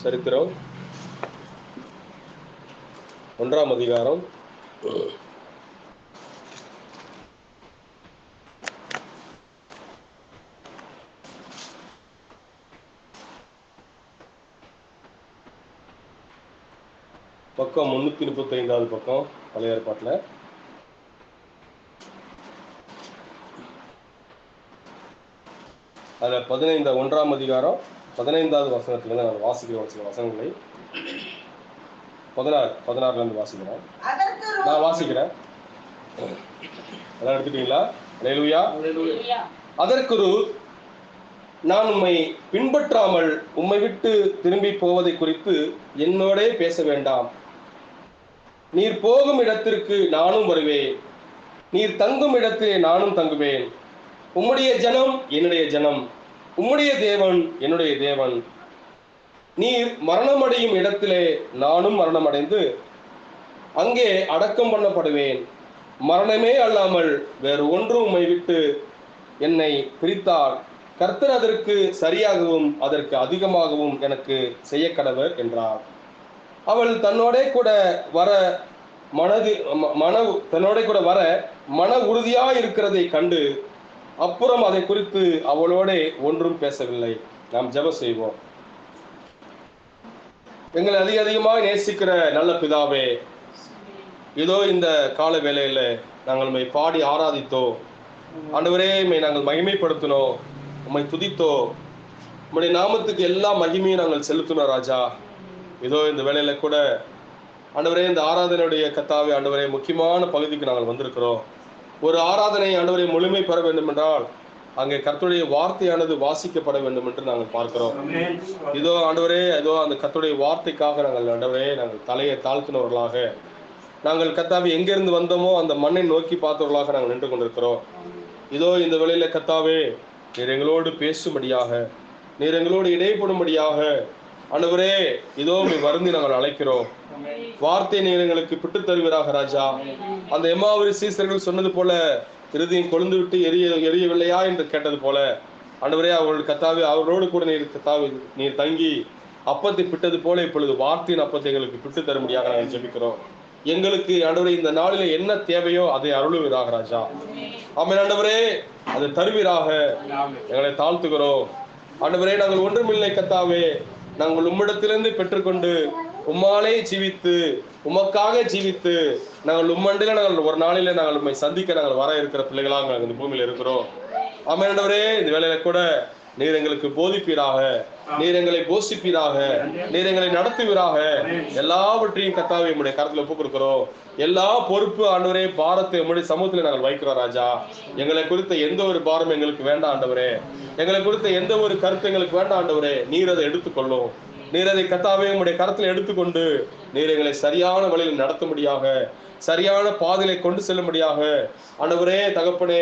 சரித்திரம் 1ஆம் அதிகாரம் 335 பக்கம் பழைய ஏற்பாட்டில். அதில் 1ஆம் அதிகாரம் 15வது வசனத்திலிருந்து நான் வாசிக்கிறேன். சில வசனங்களை 16 வாசிக்கிறேன். நான் வாசிக்கிறேன். அதான் எடுத்துட்டீங்களா? அல்லேலூயா. அதற்கு ரூத், நான் உம்மை பின்பற்றாமல் உம்மை விட்டு திரும்பி போவதை குறித்து என்னோடே பேச வேண்டாம். நீர் போகும் இடத்திற்கு நானும் வருவேன், நீர் தங்கும் இடத்திலே நானும் தங்குவேன். உம்முடைய ஜனம் என்னுடைய ஜனம், உம்முடைய தேவன் என்னுடைய தேவன். நீர் மரணமடையும் இடத்திலே நானும் மரணமடைந்து அங்கே அடக்கம் பண்ணப்படுவேன். மரணமே அல்லாமல் வேறு ஒன்றும் உம்மை விட்டு என்னை பிரித்தால் கர்த்தர் அதற்கு சரியாகவும் அதற்கு அதிகமாகவும் எனக்கு செய்ய கடவர் என்றார். அவள் தன்னோட கூட வர மன உறுதியா இருக்கிறதை கண்டு அப்புறம் அதை குறித்து அவளோட ஒன்றும் பேசவில்லை. நாம் ஜெபம் செய்வோம். எங்களை அதிகமாக நேசிக்கிற நல்ல பிதாவே, இதோ இந்த கால வேளையில நாங்கள் உம்மை பாடி ஆராதித்தோம். ஆண்டவரே, உம்மை நாங்கள் மகிமைப்படுத்தினோம், உம்மை துதித்தோம். உம்முடைய நாமத்துக்கு எல்லா மகிமையும் நாங்கள் செலுத்தினோம் ராஜா. இதோ இந்த வேளையில கூட ஆண்டவரே, இந்த ஆராதனையுடைய கர்த்தாவே ஆண்டவரே, முக்கியமான பகுதிக்கு நாங்கள் வந்திருக்கிறோம். ஒரு ஆராதனை ஆண்டவரை முழுமை பெற வேண்டும் என்றால் அங்கே கர்த்தருடைய வார்த்தையானது வாசிக்கப்பட வேண்டும் என்று நாங்கள் பார்க்கிறோம். இதோ ஆண்டவரே, இதோ அந்த கர்த்தருடைய வார்த்தைக்காக நாங்கள் ஆண்டவரே நாங்கள் தலையை தாழ்த்தினவர்களாக, நாங்கள் கர்த்தாவே எங்கிருந்து வந்தோமோ அந்த மண்ணை நோக்கி பார்த்தவர்களாக நாங்கள் நின்று கொண்டிருக்கிறோம். இதோ இந்த வேளையில கர்த்தாவே, நீர் எங்களோடு பேசும்படியாக, நீர் எங்களோடு இடைப்படும்படியாக ஆண்டவரே இதோ வருந்தி நாங்கள் அழைக்கிறோம். வார்த்தை நீர் எங்களுக்கு பிட்டு தருவீராக ராஜா. அந்த எம்மாவூர் சீசர்கள் சொன்னது போல இறுதியும் கொழுந்து விட்டு எரியவில்லையா என்று கேட்டது போல ஆண்டவரே, அவர்கள் கர்த்தாவே அவர்களோடு கூட நீர் கர்த்தாவே நீர் தங்கி அப்பத்தை பிட்டது போல இப்பொழுது வார்த்தையின் அப்பத்தை எங்களுக்கு பிட்டு தரும்படியாக நாங்கள் ஜெபிக்கிறோம். எங்களுக்கு ஆண்டவரே இந்த நாளில என்ன தேவையோ அதை அருளுவீராக ராஜா. ஆமென் ஆண்டவரே, அதை தருவீராக. எங்களை தாழ்த்துகிறோம் ஆண்டவரே. நாங்கள் ஒன்றுமில்லை கர்த்தாவே, நாங்கள் உம்மிடத்திலிருந்து பெற்றுக்கொண்டு உம்மாலே ஜீவித்து உமக்காக ஜீவித்து நாங்கள் உம்மண்டில நாங்கள் ஒரு நாளில நாங்கள் உம்மை சந்திக்க நாங்கள் வர இருக்கிற பிள்ளைகளாக நாங்கள் இந்த பூமியில இருக்கிறோம். ஆமென் ஆண்டவரே, இந்த வேளையில கூட நீர் எங்களுக்கு போதிப்பீராக, நீர் எங்களை போஷிப்பீராக, நீர் எங்களை நடத்துவீராக. எல்லாவற்றையும் கர்த்தாவே உம்முடைய கரத்துல ஒப்புக் கொடுக்கிறோம். எல்லா பொறுப்பு ஆண்டவரே பாரத்தை உம்முடைய சமூகத்துல நாங்கள் வைக்கிறோம் ராஜா. எங்களை குறித்த எந்த ஒரு பாரம் எங்களுக்கு வேண்டாம் ஆண்டவரே, எங்களை குறித்த எந்த ஒரு கருத்து எங்களுக்கு வேண்டாம் ஆண்டவரே. நீர் அதை எடுத்துக்கொள்ளும். நீர் அதை கர்த்தாவே உம்முடைய கரத்துல எடுத்துக்கொண்டு நீர் எங்களை சரியான வழியில் நடத்தும்படியாக, சரியான பாதையில கொண்டு செல்லும்படியாக ஆண்டவரே தகப்பனே,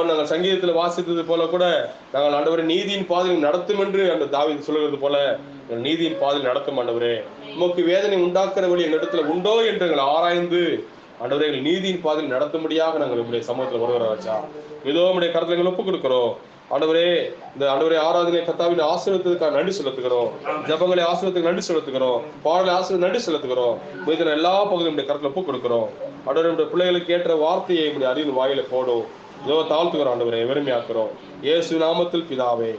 நாங்கள் சங்கீதத்தில் வாசித்தது போல கூட நாங்கள் ஆண்டவரே நீதியின் பாதையில் நடத்தும் என்று அந்த தாவீது சொல்லுகிறது போல நீதியின் பாதையில் நடத்தும் ஆண்டவரே. உமக்கு வேதனை உண்டாக்குற வழி எங்களிடத்துல உண்டோ என்று எங்களை ஆராய்ந்து ஆண்டவரே எங்கள் நீதியின் பாதையில் நடத்தும்படியாக நாங்கள் உங்களுடைய சமூகத்தில் வருகிறோம் ராஜா. இதோ உம்முடைய கருத்துல எங்களை ஒப்புக் கொடுக்கிறோம் ஆண்டவரே. இந்த ஆண்டவரே ஆராதனை கர்த்தாவின் ஆசீர்வாதத்துக்காக நன்றி செலுத்துகிறோம். ஜெபங்களை ஆசீர்வாதத்துக்கு நன்றி செலுத்துகிறோம். பாடலை ஆசீர்வாதம் நன்றி செலுத்துகிறோம். இதன் எல்லா பகுதியும் உடைய கருத்துல ஒப்புக் கொடுக்கிறோம் ஆண்டவரே. நம்முடைய பிள்ளைகளுக்கு ஏற்ற வார்த்தையை உடைய அறிவின் வாயில போடும். இதோ தாழ்த்துகிறோம் ஆண்டவரே, வெறுமையாக்குறோம் இயேசு நாமத்தில் பிதாவே,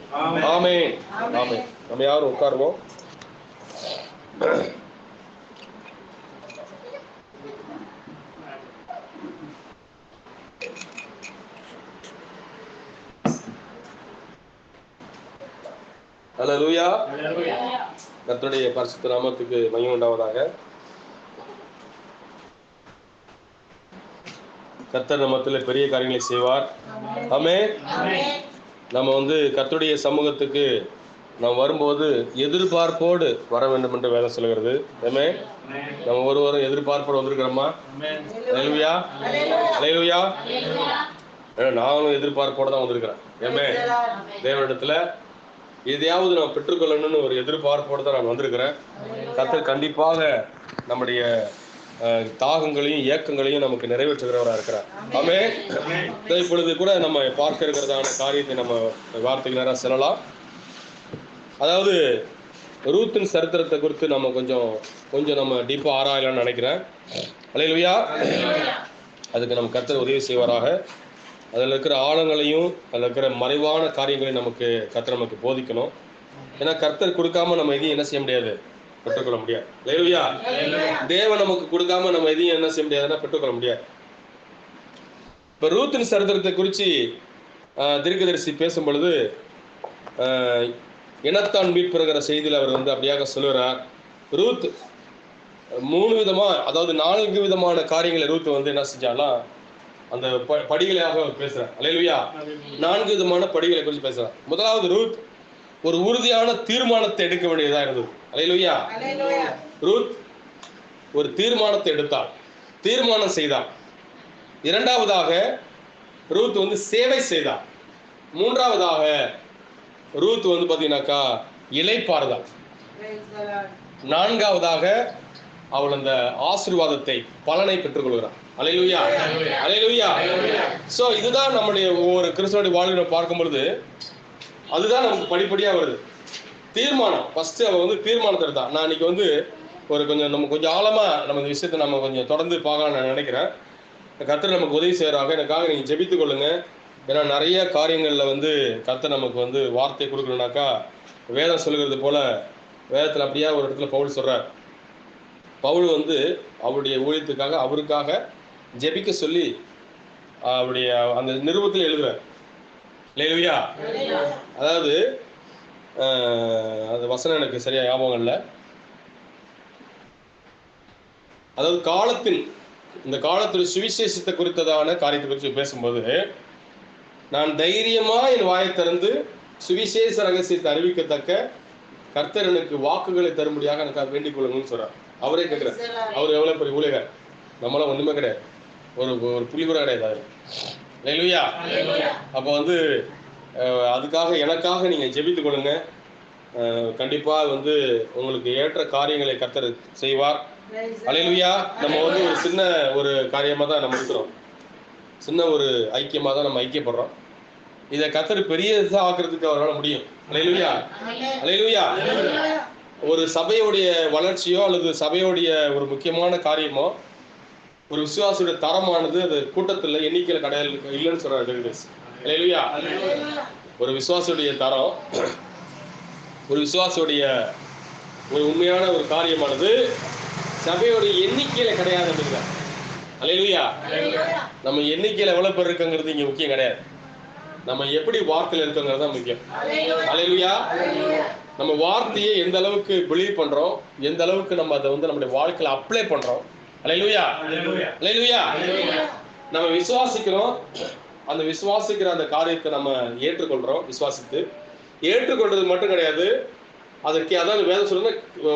ஆமென். ஆமென். நம்ம யாரும் உட்காருவோம். அல்லேலூயா. கர்த்தருடைய பரிசுத்த நாமத்துக்கு மகிமை உண்டாவதாக. கர்த்தர் நம்மத்திலே பெரிய காரியங்களை செய்வார். ஆமென். நம்ம கர்த்தருடைய சமூகத்துக்கு நாம் வரும்போது எதிர்பார்ப்போடு வர வேண்டும் என்று வேதம் சொல்கிறது. ஆமென். நம்ம ஒருவரும் எதிர்பார்ப்போடு வந்திருக்கிறோமா? அல்லேலூயா. அல்லேலூயா. நானும் எதிர்பார்ப்போடு தான் வந்திருக்கிறேன். ஆமென். தேவனிடத்துல எதையாவது நான் பெற்றுக்கொள்ளணும்னு ஒரு எதிர்பார்ப்போடு தான் நான் வந்திருக்கிறேன். கர்த்தர் கண்டிப்பாக நம்முடைய தாகங்களையும் இயக்கங்களையும் நமக்கு நிறைவேற்றுகிறவராக இருக்கிறார். ஆமென். இப்பொழுது கூட நம்ம பார்க்க இருக்கிறதான காரியத்தை நம்ம வார்த்தைக்கு நேராக செல்லலாம். அதாவது ரூத்தின் சரித்திரத்தை குறித்து நம்ம கொஞ்சம் நம்ம டீப்பாக ஆராயலாம்னு நினைக்கிறேன். அல்லேலூயா. அதுக்கு நம்ம கர்த்தர் உதவி செய்வாராக. அதில் இருக்கிற ஆழங்களையும் அதில் இருக்கிற மறைவான காரியங்களையும் கர்த்தர் நமக்கு போதிக்கணும். ஏன்னா கர்த்தர் கொடுக்காம நம்ம எதையும் என்ன செய்ய முடியாது, பெற்றுக்கொள்ள முடியாது. அல்லேலூயா. தேவன் நமக்கு கொடுக்காம நம்ம எதையும் என்ன செய்ய முடியாதுன்னா பெற்றுக்கொள்ள முடியாது. இப்போ ரூத்தின் சரித்திரத்தை குறித்து தீர்க்கதரிசி பேசும் பொழுது இனத்தான் மீட்புகிற செய்தியில் அவர் அப்படியாக சொல்லுகிறார். ரூத் 3 விதமா, அதாவது 4 விதமான காரியங்களை ரூத் என்ன செஞ்சாலும் அந்த படிகளாக பேசுறார். அல்லேலூயா. 4 விதமான படிகளை குறித்து பேசுறார். முதலாவது, ரூத் ஒரு உறுதியான தீர்மானத்தை எடுக்க வேண்டியதா இருந்தது. அல்லேலூயா. ரூத் ஒரு தீர்மானத்தை எடுத்தாள், தீர்மானம் செய்தாள். இரண்டாவதாக ரூத் சேவை செய்தாள். மூன்றாவதாக ரூத் பாத்தீங்கன்னாக்கா இளைப்பாறுதாள். நான்காவதாக அவள் அந்த ஆசீர்வாதத்தை, பலனை பெற்றுக் கொள்கிறார். அல்லேலூயா. அல்லேலூயா. சோ இதுதான் நம்முடைய ஒவ்வொரு கிறிஸ்தவனுடைய வாழ்க்கையை பார்க்கும் பொழுது அதுதான் நமக்கு படிப்படியா வருது. தீர்மானம். ஃபர்ஸ்ட் அவ தீர்மானத்தை எடுத்தா. நான் இன்னைக்கு ஒரு கொஞ்சம் ஆழமா நம்ம இந்த விஷயத்தை நம்ம கொஞ்சம் தொடர்ந்து பார்க்கலாம் நான் நினைக்கிறேன். கர்த்தர் நமக்கு உதவி செய்யறாங்க. எனக்காக நீங்க ஜெபித்துக் கொள்ளுங்க. ஏன்னா நிறைய காரியங்கள்ல கர்த்தர் நமக்கு வார்த்தை கொடுக்கணும்னாக்கா, வேதம் சொல்லுகிறது போல வேதத்துல அப்படியே ஒரு இடத்துல பவுல் சொல்றார். பவுல் அவருடைய ஊழியத்துக்காக அவருக்காக ஜெபிக்க சொல்லி அவருடைய அந்த நிருபத்தில் எழுதுறார். அல்லேலூயா. அதாவது அந்த வசனம் எனக்கு சரியா ஞாபகம் இல்லை. அதாவது இந்த காலத்துடைய சுவிசேஷத்தை குறித்ததான காரியத்தை குறித்து பேசும்போது, நான் தைரியமா என் வாயை திறந்து சுவிசேஷ ரகசியத்தை அறிவிக்கத்தக்க கர்த்தர் எனக்கு வாக்குகளை தரும்படியாக எனக்கு வேண்டிக் கொள்ளுங்கன்னு சொல்றார். அவரே கேட்கிறார். அவர் எவ்வளவு பெரிய ஊழியர், நம்மளாம் ஒண்ணுமே கிடையாது, ஒரு புள்ளி கூட கிடையாது. அல்லேலூயா. அப்போ அதுக்காக எனக்காக நீங்க ஜெபித்துக் கொள்ளுங்க. கண்டிப்பா உங்களுக்கு ஏற்ற காரியங்களை கர்த்தர் செய்வார். அல்லேலூயா. நம்ம ஒரு சின்ன ஒரு காரியமா தான் நம்ம இருக்கிறோம், சின்ன ஒரு ஐக்கியமா தான் நம்ம ஐக்கியப்படுறோம். இதை கர்த்தர் பெரியதா ஆக்குறதுக்கு அவரால் முடியும். அல்லேலூயா. அல்லேலூயா. ஒரு சபையுடைய வளர்ச்சியோ அல்லது சபையுடைய ஒரு முக்கியமான காரியமோ, ஒரு விசுவாசியோட தரமானது அது கூட்டத்தில் எண்ணிக்கையில் கிடையாது இல்லைன்னு சொல்றாரு. அல்லேலூயா. ஒரு விசுவாசியுடைய தரம், ஒரு விசுவாசியுடைய ஒரு உண்மையான ஒரு காரியமானது சபையோடைய எண்ணிக்கையில கிடையாது அப்படிங்கிறார். அல்லேலூயா. நம்ம எண்ணிக்கையில எவ்வளவு பேர் இருக்குங்கிறது இங்க முக்கியம் கிடையாது. நம்ம எப்படி வார்த்தையில இருக்கோங்கிறது தான் முக்கியம். அல்லேலூயா. நம்ம வார்த்தையை எந்த அளவுக்கு பிலீவ் பண்றோம், எந்த அளவுக்கு நம்ம அதை நம்முடைய வாழ்க்கையில அப்ளை பண்றோம். அல்லேலூயா. அல்லேலூயா. நம்ம விசுவாசிக்கிறோம், அந்த விசுவாசிக்கிற அந்த காரியத்தை நம்ம ஏற்றுக்கொள்றோம். விசுவாசித்து ஏற்றுக்கொள்றது மட்டும் கிடையாது, அதாவது வேதம் சொல்லுங்க,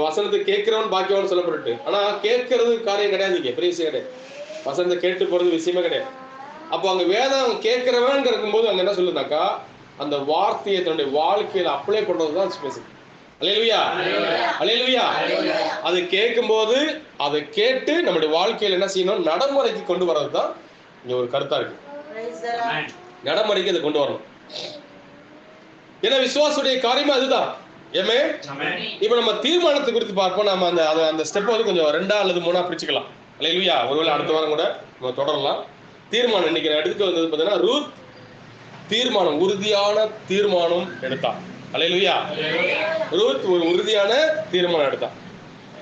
வசனத்தை கேட்கிறவன் பாக்கியவன் சொல்லப்பட்டு. ஆனா கேட்கறது காரியம் கிடையாது, இங்க பெரிய விஷயம் கிடையாது. வசனத்தை கேட்டு போறது விஷயமே கிடையாது. அப்போ அங்க வேதம் கேட்கிறவன் இருக்கும்போது அங்க என்ன சொல்லுனாக்கா, அந்த வார்த்தையை தன்னுடைய வாழ்க்கையில அப்ளை பண்றதுதான் ஸ்பெசிஃபிக். அல்லேலூயா. அல்லேலூயா. அது கேட்கும்போது அதை கேட்டு நம்முடைய வாழ்க்கையில என்ன செய்யணும், நடைமுறைக்கு கொண்டு வர்றதுதான் இங்க ஒரு கருத்தா இருக்கு. நடைமுறைக்கு அதை கொண்டு வரணும். ஏன்னா விசுவாசுடைய காரியமே அதுதான். ஏமே இப்ப நம்ம தீர்மானத்தை குறித்து பார்ப்போம். நம்ம அந்த ஸ்டெப் கொஞ்சம் 2 அல்லது 3 பிரிச்சுக்கலாம். அல்லேலூயா. ஒருவேளை அடுத்த வாரம் கூட நம்ம தொடரலாம். தீர்மானம் இன்னைக்கு நான் எடுத்துக்க வந்தது பார்த்தீங்கன்னா, ரூத் தீர்மானம், உறுதியான தீர்மானம் எடுத்தான். அல்லேலூயா. ரூத் ஒரு உறுதியான தீர்மானம் எடுத்தான்.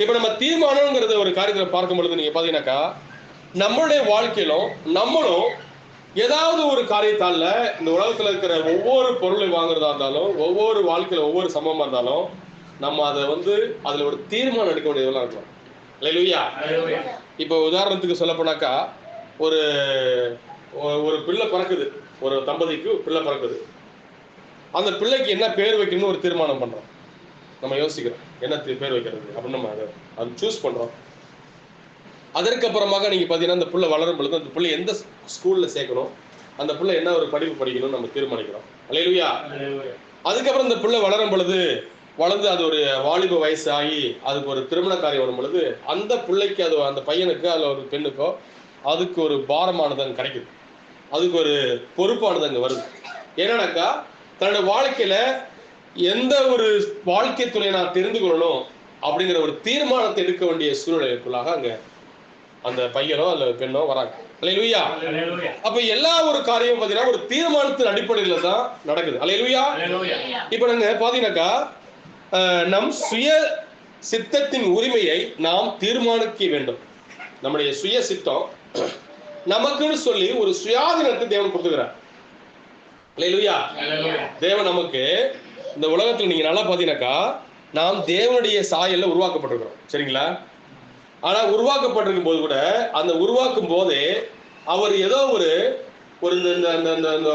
இப்ப நம்ம தீர்மானம்ங்கிறத ஒரு காரியத்தை பார்க்கும் பொழுது நீங்க பாத்தீங்கன்னாக்கா, நம்மளுடைய வாழ்க்கையிலும் நம்மளும் ஏதாவது ஒரு காரியத்தால இந்த உலகத்துல இருக்கிற ஒவ்வொரு பொருளை வாங்குறதா இருந்தாலும், ஒவ்வொரு வாழ்க்கையில ஒவ்வொரு சம்பவமா இருந்தாலும், நம்ம அதை அதுல ஒரு தீர்மானம் எடுக்க வேண்டியதெல்லாம் இருக்கலாம். அல்லேலூயா. இப்ப உதாரணத்துக்கு சொல்ல போனாக்கா, ஒரு பிள்ளை பிறக்குது, ஒரு தம்பதிக்கு பிள்ளை பிறக்குது. அந்த பிள்ளைக்கு என்ன பேர் வைக்கணும்னு ஒரு தீர்மானம் பண்றோம். நம்ம யோசிக்கிறோம் என்ன பேர் வைக்கிறது அப்படின்னு நம்ம அதை சூஸ் பண்றோம். அதற்கு அப்புறமாக நீங்க பாத்தீங்கன்னா, அந்த புள்ள வளரும் பொழுது அந்த புள்ளை எந்த ஸ்கூல்ல சேர்க்கணும், அந்த புள்ள என்ன ஒரு படிப்பு படிக்கணும்னு நம்ம தீர்மானிக்கிறோம். அல்லேலூயா. அதுக்கப்புறம் இந்த புள்ள வளரும் பொழுது வளர்ந்து அது ஒரு வாலிப வயசு ஆகி அதுக்கு ஒரு திருமண காரியம் வரும் பொழுது அந்த பிள்ளைக்கு, அது அந்த பையனுக்கு அல்ல ஒரு பெண்ணுக்கோ அதுக்கு ஒரு பாரமானது அங்க கிடைக்குது, அதுக்கு ஒரு பொறுப்பானது அங்க வருது. என்னன்னாக்கா, தன்னுடைய வாழ்க்கையில எந்த ஒரு வாழ்க்கை துணை நான் தெரிந்து கொள்ளணும் அப்படிங்கிற ஒரு தீர்மானத்தை எடுக்க வேண்டிய சூழ்நிலைக்குள்ளாக அங்க அந்த பையனோ அல்ல பெண்ணோ வராங்க. அல்லேலூயா. அப்ப எல்லா ஒரு காரியம் பாத்தீங்கன்னா ஒரு தீர்மானத்தின் அடிப்படையில தான் நடக்குது. அல்லேலூயா. இப்ப நாங்க பாத்தீங்கன்னாக்கா நம் சுய சித்தத்தின் உரிமையை நாம் தீர்மானிக்க வேண்டும். நம்முடைய சுய சித்தம் நமக்குன்னு சொல்லி ஒரு சுயாதீனத்தை தேவன் கொடுத்துக்கிறார். அல்லேலூயா. தேவன் நமக்கு இந்த உலகத்துல நீங்க நல்லா பாத்தீங்கன்னாக்கா நாம் தேவனுடைய சாயல்ல உருவாக்கப்பட்டிருக்கிறோம். சரிங்களா? ஆனா உருவாக்கப்பட்டிருக்கும் போது கூட அந்த உருவாக்கும் போதே அவர் ஏதோ ஒரு ஒரு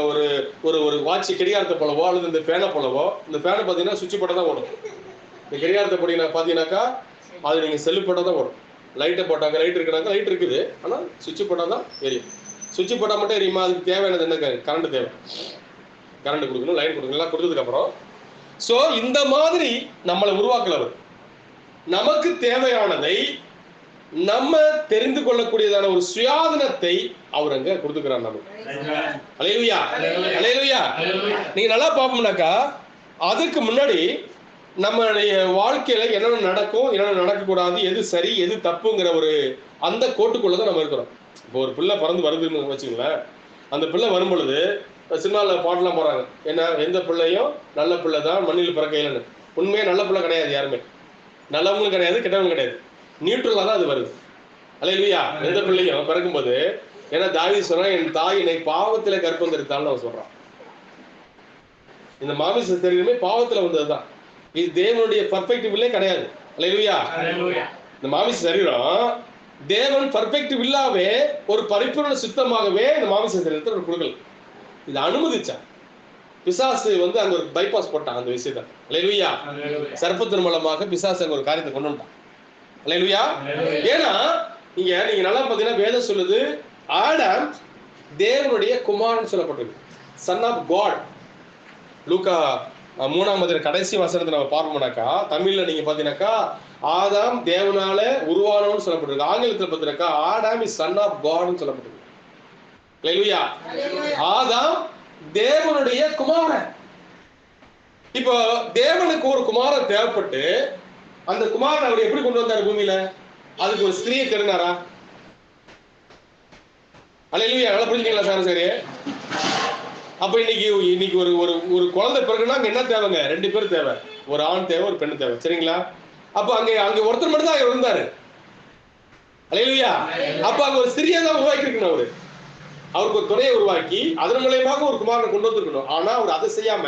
ஒரு ஒரு ஒரு வாட்சி கடிகாரத்தை போலவோ அல்லது இந்த ஃபேனை போலவோ, இந்த ஃபேனை பார்த்தீங்கன்னா சுவிட்ச் போட்டால் தான் ஓடும். இந்த கடிகாரத்தை பார்த்தீங்கன்னாக்கா அது நீங்கள் செல்லு போட்டால் தான் ஓடும். லைட்டை போட்டாங்க, லைட் இருக்கிறாங்க, லைட் இருக்குது, ஆனால் சுவிட்ச் போட்டால் தான் எரியும். சுவிட்ச் போட்டால் மட்டும் எரியுமா? அதுக்கு தேவையானது என்ன? கரண்ட் தேவை. கரண்ட் கொடுக்கணும், லைன் கொடுக்கணும், எல்லாம் கொடுத்ததுக்கப்புறம் ஸோ இந்த மாதிரி நம்மளை உருவாக்கலவர். நமக்கு தேவையானதை நம்ம தெரிந்து கொள்ளக்கூடியதான ஒரு சுயாதீனத்தை அவர் அங்க கொடுத்துக்கிறார் நமக்கு. அல்லேலூயா. அல்லேலூயா. நீங்க நல்லா பார்ப்போம்னாக்கா அதுக்கு முன்னாடி நம்மளுடைய வாழ்க்கையில என்னென்ன நடக்கும், என்னென்ன நடக்கக்கூடாது, எது சரி எது தப்புங்கிற ஒரு அந்த கோட்டுக்குள்ளதான் நம்ம இருக்கிறோம். இப்போ ஒரு பிள்ளை பறந்து வருதுன்னு வச்சுங்களேன், அந்த பிள்ளை வரும் பொழுது சினிமாவில் பாட்டெல்லாம் போடுறாங்க, என்ன எந்த பிள்ளையும் நல்ல பிள்ளை தான் மண்ணில் பிறக்கையிலன்னு. உண்மையா நல்ல பிள்ளை கிடையாது, யாருமே நல்லவங்களும் கிடையாது கெட்டவங்களும் கிடையாது, நியூட்ரலா தான் அது வருது. அல்லேலூயா. எந்த பிள்ளையும் பிறக்கும்போது ஏன்னா தாவீது சொன்னா என் தாய் என்னை பாவத்துல கர்ப்பம் தரித்தாள்னு அவன் சொல்றான். இந்த மாமிச சரீரமே பாவத்துல வந்ததுதான். இது தேவனுடைய பர்ஃபெக்டிவ்லே கிடையாது. அல்லேலூயா. இந்த மாமிச சரீரம் தேவன் பர்ஃபெக்டிவ் இல்லாவே ஒரு பரிபூர்ண சுத்தமாகவே இந்த மாமிச சரீரத்தை ஒரு கொடுக்கல. இது அனுமதிச்சா பிசாசு அங்க ஒரு பைபாஸ் போட்டான் அந்த விஷயத்த. அல்லேலூயா. சர்ப்பத்தின் மூலமாக பிசாசு அங்க ஒரு காரியத்தை கொண்டு வந்தான். அல்லேலூயா. ஏன்னா நீங்க நல்லா பாத்தீங்கன்னா வேதம் சொல்லுது ஆடாம் தேவனுடைய குமாரன் சொல்லப்பட்டிருக்கு, சன் ஆஃப் காட். லூக்கா 3ஆம் அதிகாரம் கடைசி வசனத்தை நம்ம பார்ப்போம்னாக்கா தமிழ்ல நீங்க பாத்தீங்கன்னாக்கா ஆதாம் தேவனால உருவானவன்னு சொல்லப்பட்டிருக்கு. ஆங்கிலத்தில் பாத்தீங்கன்னாக்கா ஆடாம் இஸ் சன் ஆஃப் காட்னு சொல்லப்பட்டிருக்கு. அல்லேலூயா. ஆதாம் தேவனுடைய குமாரன். இப்போ தேவனுக்கு ஒரு குமாரன் தேவைப்பட்டு அந்த குமாரன் அவர் எப்படி கொண்டு வந்தார் பூமியில? அதுக்கு ஒரு ஸ்திரீயை தெரிந்தாரா? அல்லேலூயா. நல்லா புரிஞ்சுங்களா சார்? சரி. அப்ப இன்னைக்கு ஒரு ஒரு குழந்தை பிறகுனா அங்க என்ன தேவைங்க? 2 பேர் தேவை, ஒரு ஆண் தேவை, ஒரு பெண் தேவை. சரிங்களா? அப்ப அங்க ஒருத்தர் மட்டும் தான் இருந்தாரு. அல்லேலூயா. அப்ப அங்க ஒரு ஸ்திரியை தான் உருவாக்கி இருக்கணும். அவருக்கு ஒரு துணையை உருவாக்கி அதன் மூலமாக ஒரு குமாரனை கொண்டு வந்திருக்கணும். ஆனா அவர் அதை செய்யாம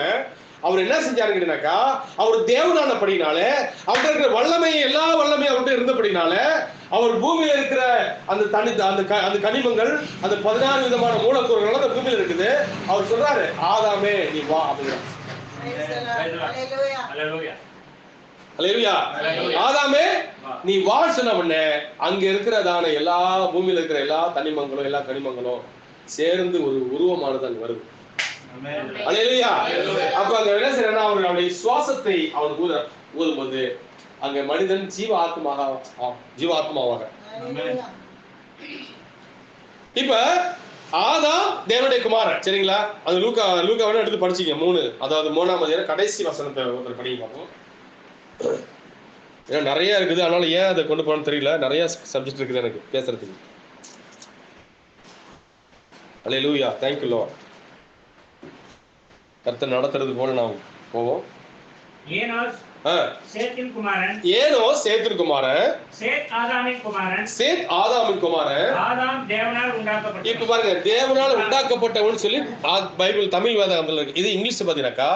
அவர் என்ன செஞ்சாருன்னாக்கா அவர் தேவனானபடினால அவர்கிட்ட இருக்கிற வல்லமை எல்லா வல்லமையும் அவர்கிட்ட இருந்தபடினால அவர் பூமியில இருக்கிற அந்த கனிமங்கள் அந்த 16 விதமான மூலக்கூறுகள் அந்த பூமியில இருக்குது. அவர் சொல்றாரு ஆதாமே நீ வா அப்படிங்கிறார். அல்லேலூயா. ஆதாமே நீ வா சொன்ன உடனே அங்க இருக்கிறதான எல்லா பூமியில இருக்கிற எல்லா தனிமங்களும் எல்லா கனிமங்களும் சேர்ந்து ஒரு உருவமானது அங்க வருது. அல்லேலூயா. அப்ப அங்க என்ன செய்யறா அவருடைய சுவாசத்தை அவன் ஊதும்போது அங்க மனிதன் ஜீவ ஆத்மாவாக. இப்ப ஆதாம் தேவனுடைய குமாரன். சரிங்களா? அந்த லூக்காவை எடுத்து படிச்சீங்க 3, அதாவது 3ஆம் அதிகாரம் கடைசி வசனத்தை ஒருத்தர் படிக்க பார்ப்போம். ஏன்னா நிறைய இருக்குது, அதனால ஏன் அதை கொண்டு போகணும்னு தெரியல, நிறைய சப்ஜெக்ட் இருக்குது எனக்கு பேசுறதுக்கு. அல்லேலூயா. Thank you Lord. கர்த்தர் நடத்துறது போல நாம் போவோம். ஏனோ சேத்தின் குமாரன், சேத் ஆதாமின் குமாரன், ஆதாம் தேவனால் உண்டாக்கப்பட்ட. இப்ப பாருங்க, தேவனால் உண்டாக்கப்பட்டவன் சொல்லி பைபிள் தமிழ் வேதத்துல இருக்கு. இது இங்கிலீஷ் பாத்தீங்கன்னாக்கா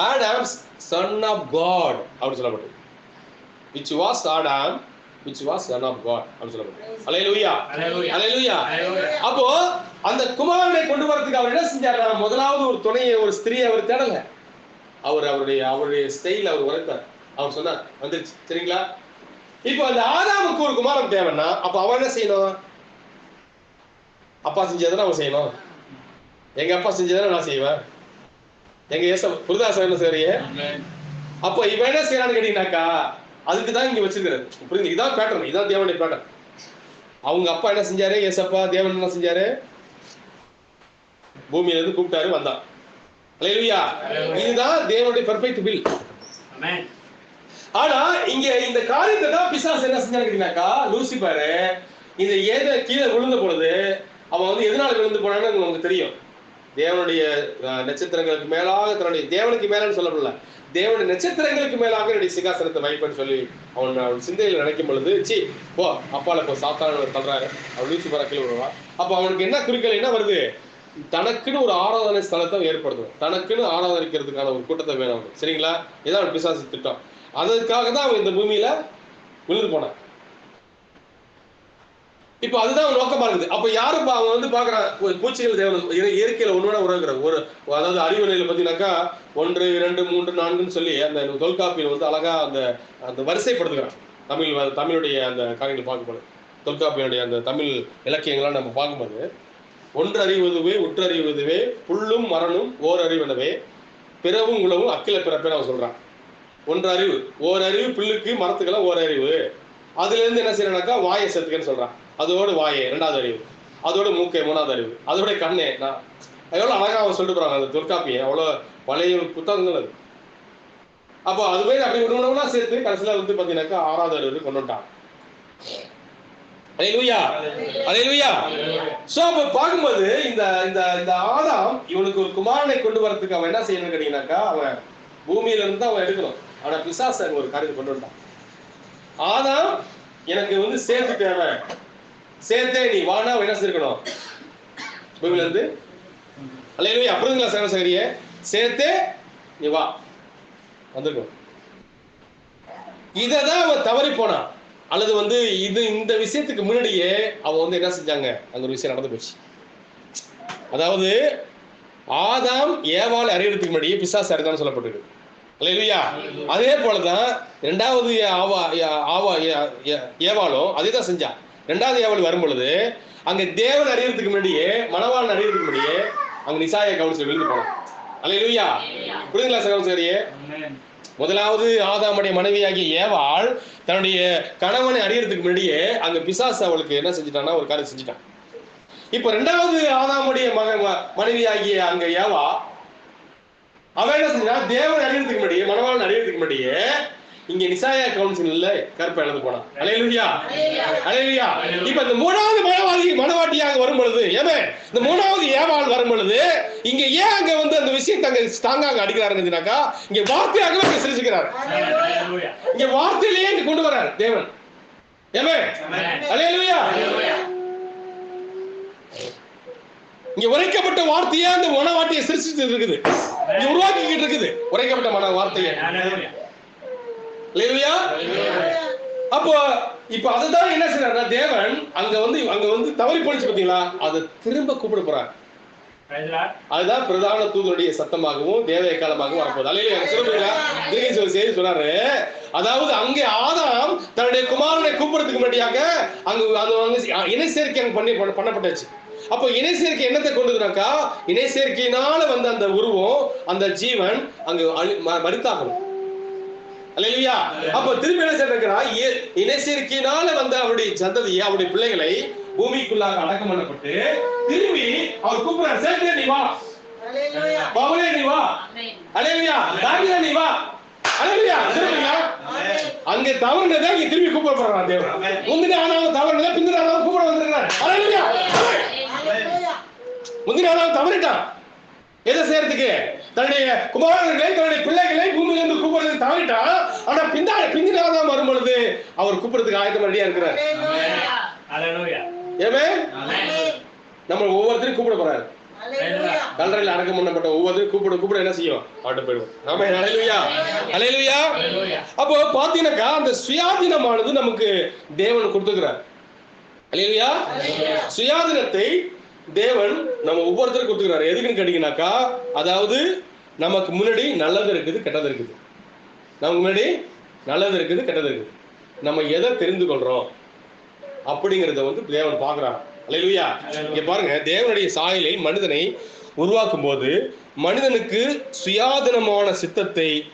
ஆடாம்ஸ் சன் ஆஃப் காட் அப்படின்னு சொல்லப்பட்டது. which was Adam, which was son of God அப்படி சொல்லப்பட்டது. அல்லேலூயா. அல்லேலூயா. அப்போ அந்த குமாரனை கொண்டு வரதுக்கு அவர் என்ன செஞ்சாரு? முதலாவது ஒரு துணையை, ஒரு ஸ்திரியை அவர் தேடல. அவருடைய ஸ்டைல் அவர் உரைத்தார். அவர் சொன்னார் வந்துருச்சு. சரிங்களா? இப்போ அந்த ஆதாமுக்கு ஒரு குமாரன் தேவைன்னா அப்ப அவன் என்ன செய்யணும்? அப்பா செஞ்சதை அவன் செய்யணும். எங்க அப்பா செஞ்சதை நான் செய்வேன். எங்க புரிதாசம் என்ன செய்யறியே? அப்போ இவன் என்ன செய்யறான்னு கேட்டீங்கன்னாக்கா அதுக்குதான் இங்க வச்சிருக்கிறாரு. புரியுது? இதான் பேட்டர்ன், இதான் தேவனுடைய பேட்டர்ன். அவங்க அப்பா என்ன செஞ்சாரு? ஏசப்பா தேவன் என்ன செஞ்சாரு? பூமியில இருந்து கூப்பிட்டாரு, வந்தான். அல்லேலூயா. இதுதான் தேவனுடைய பெர்ஃபெக்ட் வில். ஆனா இங்க இந்த காரியத்தை தான் பிசாசு என்ன செஞ்சாருன்னாக்கா, லூசிபர் இந்த கீழே விழுந்த பொழுது அவன் வந்து எதனால விழுந்து போனான்னு உங்களுக்கு தெரியும். தேவனுடைய நட்சத்திரங்களுக்கு மேலாக தன்னுடைய தேவனுக்கு மேலன்னு சொல்லப்படல, தேவனுடைய நட்சத்திரங்களுக்கு மேலாக என்னுடைய சிங்காசனத்தை வைப்பேன்னு சொல்லி அவன் சிந்தையில் நினைக்கும் பொழுது போ அப்பால போ சாத்தான தள்ளுறாரு, அவன் லூசிபரா கீழே விடுவான். அப்ப அவனுக்கு என்ன குறிக்கல் என்ன வருது, தனக்குன்னு ஒரு ஆராதனை ஸ்தலத்தை ஏற்படுத்தும், தனக்குன்னு ஆராதனைக்கிறதுக்கான ஒரு கூட்டத்தை வேணும். சரிங்களா? இதான் அவன் பிசாசு திட்டம். அதற்காக தான் அவன் இந்த பூமியில விழுந்து போனான். இப்ப அதுதான் அவன் நோக்கமா இருக்குது. அப்ப யாரும் அவன் வந்து பாக்குறான், பூச்சிகள் தேவன் இயற்கையில ஒன்னோட உறவுகிற ஒரு, அதாவது அறிவு நிலையில பாத்தீங்கன்னாக்கா 1 2 3 4ன்னு சொல்லி அந்த தொல்காப்பியில் வந்து அழகா அந்த வரிசைப்படுத்துகிறான். தமிழுடைய அந்த காரியங்கள் பார்க்கும்போது, தொல்காப்பியனுடைய அந்த தமிழ் இலக்கியங்கள்லாம் நம்ம பார்க்கும்போது, ஒன்று அறிவதுவே உற்றறிவதுவே புல்லும் மரணும் ஓர் அறிவனவே பிறவும் உழவும் அக்கில பிறப்பேன்னு அவன் சொல்றான். ஒன்று அறிவு, ஓர் அறிவு புல்லுக்கு மரத்துக்கெல்லாம் ஓர் அறிவு. அதுல இருந்து என்ன செய்யறானாக்கா வாயை சேர்த்துக்கன்னு சொல்றான். அதோட வாயை 2வது அறிவு, அதோட மூக்கை 3வது அறிவு, அதோட கண்ணே. நான் எவ்வளவு அழகா அவன் சொல்லிட்டு போறாங்க அந்த தொல்காப்பியை, அவ்வளவு பழைய புத்தகங்கள் அது. அப்போ அதுவே அப்படி விடுவனா சேர்த்து கடைசியில வந்து பாத்தீங்கன்னாக்கா 6வது அறிவு கொண்டு வந்துட்டான். அல்லேலூயா, அல்லேலூயா. சோ அப்ப பார்க்கும்போது இந்த ஆதாம் இவனுக்கு ஒரு குமாரனை கொண்டு வரதுக்கு அவன் என்ன செய்யணும்னு கேட்டீங்கன்னாக்கா, அவன் பூமியில இருந்து அவன் எடுக்கணும். ஆனா பிசாசு ஒரு காரியத்தை கொண்டு வந்தான். ஆதாம் எனக்கு வந்து சேர்த்து தேவை, சேர்த்தே நீ வானா என்ன செய்யணும் பூமியில இருந்து. அல்லேலூயா. அப்படிங்களா சகோதரியே? சேர்த்தே நீ வா வந்திருக்கணும். இததான் அவன் தவறி போனான். அல்லது வந்து இந்த விஷயத்துக்கு முன்னாடியே அவன் வந்து என்ன செஞ்சாங்க, அங்க ஒரு விஷயம் நடந்து போச்சு. அதாவது ஆதாம் ஏவாள் அறியறதுக்கு முன்னாடியே பிசாசு அறிந்தான்னு சொல்லப்பட்டிருக்கு. அல்லேலூயா. அதே போலதான் 2வது ஏவாளும் அதே தான் செஞ்சா. 2வது ஏவாள் வரும் பொழுது அங்க தேவன் அறியறதுக்கு முன்னாடியே, மணவாளன் அறியறதுக்கு முன்னாடியே அங்க நிசாயா கவுன்சில் விழுந்து போனான். அல்லேலூயா. புரியுதுங்களா சகோதரியே? முதலாவது ஆதாமுடைய மனைவியாகிய ஏவாள் தன்னுடைய கணவனை அறியறதுக்கு முன்னாடியே அங்க பிசாசு அவளுக்கு என்ன செஞ்சுட்டான்னா ஒரு காரியம் செஞ்சுட்டான். இப்ப 2வது ஆதாமுடைய மனைவியாகிய அங்க ஏவா அவன் என்ன செஞ்சா, தேவன் அறியறதுக்கு முன்னாடியே, மணவாளன் அறியறதுக்கு முன்னாடியே இங்க நிசாயா கவுன்சில்ல கருப்பை எழுந்து போனான். அல்லேலூயா, அல்லேலூயா. இப்ப இந்த 3வது மணவாட்டியாக வரும் பொழுது, இந்த 3வது ஏவாள் வரும் பொழுது இங்க ஏன் அங்க வந்து அந்த விஷயத்தை அங்க ஸ்ட்ராங்காக அடிக்கிறாருன்னாக்கா, இங்க வார்த்தையாகவே அங்க சிரிச்சுக்கிறார். இங்க வார்த்தையிலேயே இங்க கொண்டு வர்றார் தேவன். அல்லேலூயா. இங்க உரைக்கப்பட்ட வார்த்தையே அந்த மனவாட்டியை சிரிச்சிட்டு இருக்குது, உருவாக்கிக்கிட்டு இருக்குது உரைக்கப்பட்ட மன வார்த்தையை. அல்லேலூயா. அப்போ இப்ப அதுதான் என்ன செய்யறாருன்னா, தேவன் அங்க வந்து தவறி போச்சு பாத்தீங்களா, அதை திரும்ப கூப்பிட போறார். அதுதான் பிரதான தூதனுடைய சத்தமாகவும் தேவ காலமாகவும் வரப்போகுது. அல்லேலூயா. செய்தி சொன்னாரு. அதாவது அங்கே ஆதாம் தன்னுடைய குமாரனை கூப்பிடுறதுக்கு முன்னாடியாக அங்க இணை சேர்க்கை பண்ணப்பட்டாச்சு. அப்போ இணை சேர்க்கை என்னத்தை கொண்டதுனாக்கா, இணை சேர்க்கையினால வந்த அந்த உருவம், அந்த ஜீவன் அங்கு மரித்தாகணும். அல்லேலூயா. அப்ப திரும்பி என்ன செய்யறான், இணை சேர்க்கையினால வந்த அவருடைய சந்ததியை, அவருடைய பிள்ளைகளை பூமிக்குள்ளாக அடக்கம் பண்ணப்பட்டு திரும்பி அவர் கூப்பிடுறார், சேர்க்கே நீ வா, பவுலே நீ வா, அல்லேலூயா, தாவீதே நீ வா, அல்லேலூயா. அங்க தவறுனதை இங்க திரும்பி கூப்பிடப்படுறான் தேவன். முந்தின ஆனாலும் தவறுனதை பிந்தின ஆனாலும் கூப்பிட வந்திருக்கிறார். அல்லேலூயா. முந்தின ஆனாலும் தவறிட்டான். எதை செய்யறதுக்கு, தன்னுடைய குமாரர்களை தன்னுடைய பிள்ளைகளை பூமியிலிருந்து கூப்பிடுறது தவறிட்டான். ஆனா பிந்தின ஆதாம் வரும் பொழுது அவர் கூப்பிடுறதுக்கு ஆயத்தம் ரெடியா இருக்கிறார். நம்ம ஒவ்வொருத்தரும் கூப்பிட போறாரு. கல்லறையில் அடக்கம் பண்ணப்பட்ட ஒவ்வொருத்தரும் கூப்பிட என்ன செய்யும், ஆட்டு போயிடுவோம். அல்லேலூயா. அப்போ பாத்தீங்கன்னாக்கா அந்த சுயாதீனமானது நமக்கு தேவன் கொடுத்துக்கிறார். அல்லேலூயா. சுயாதீனத்தை தேவன் நம்ம ஒவ்வொருத்தரும் கொடுத்துக்கிறார். எதுக்குன்னு கேட்டீங்கன்னாக்கா, அதாவது நமக்கு முன்னாடி நல்லது இருக்குது, கெட்டது இருக்குது. நமக்கு முன்னாடி நல்லது இருக்குது, கெட்டது இருக்குது. நம்ம எதை தெரிந்து கொள்றோம் அப்படிங்கறத வந்து தேவன் பார்க்கிறார். அல்லேலூயா. இங்க பாருங்க, தேவனுடைய சாயலை மனிதனை உருவாக்கும் போது மனிதனுக்கு சுயாதீனமான சித்தத்தையும்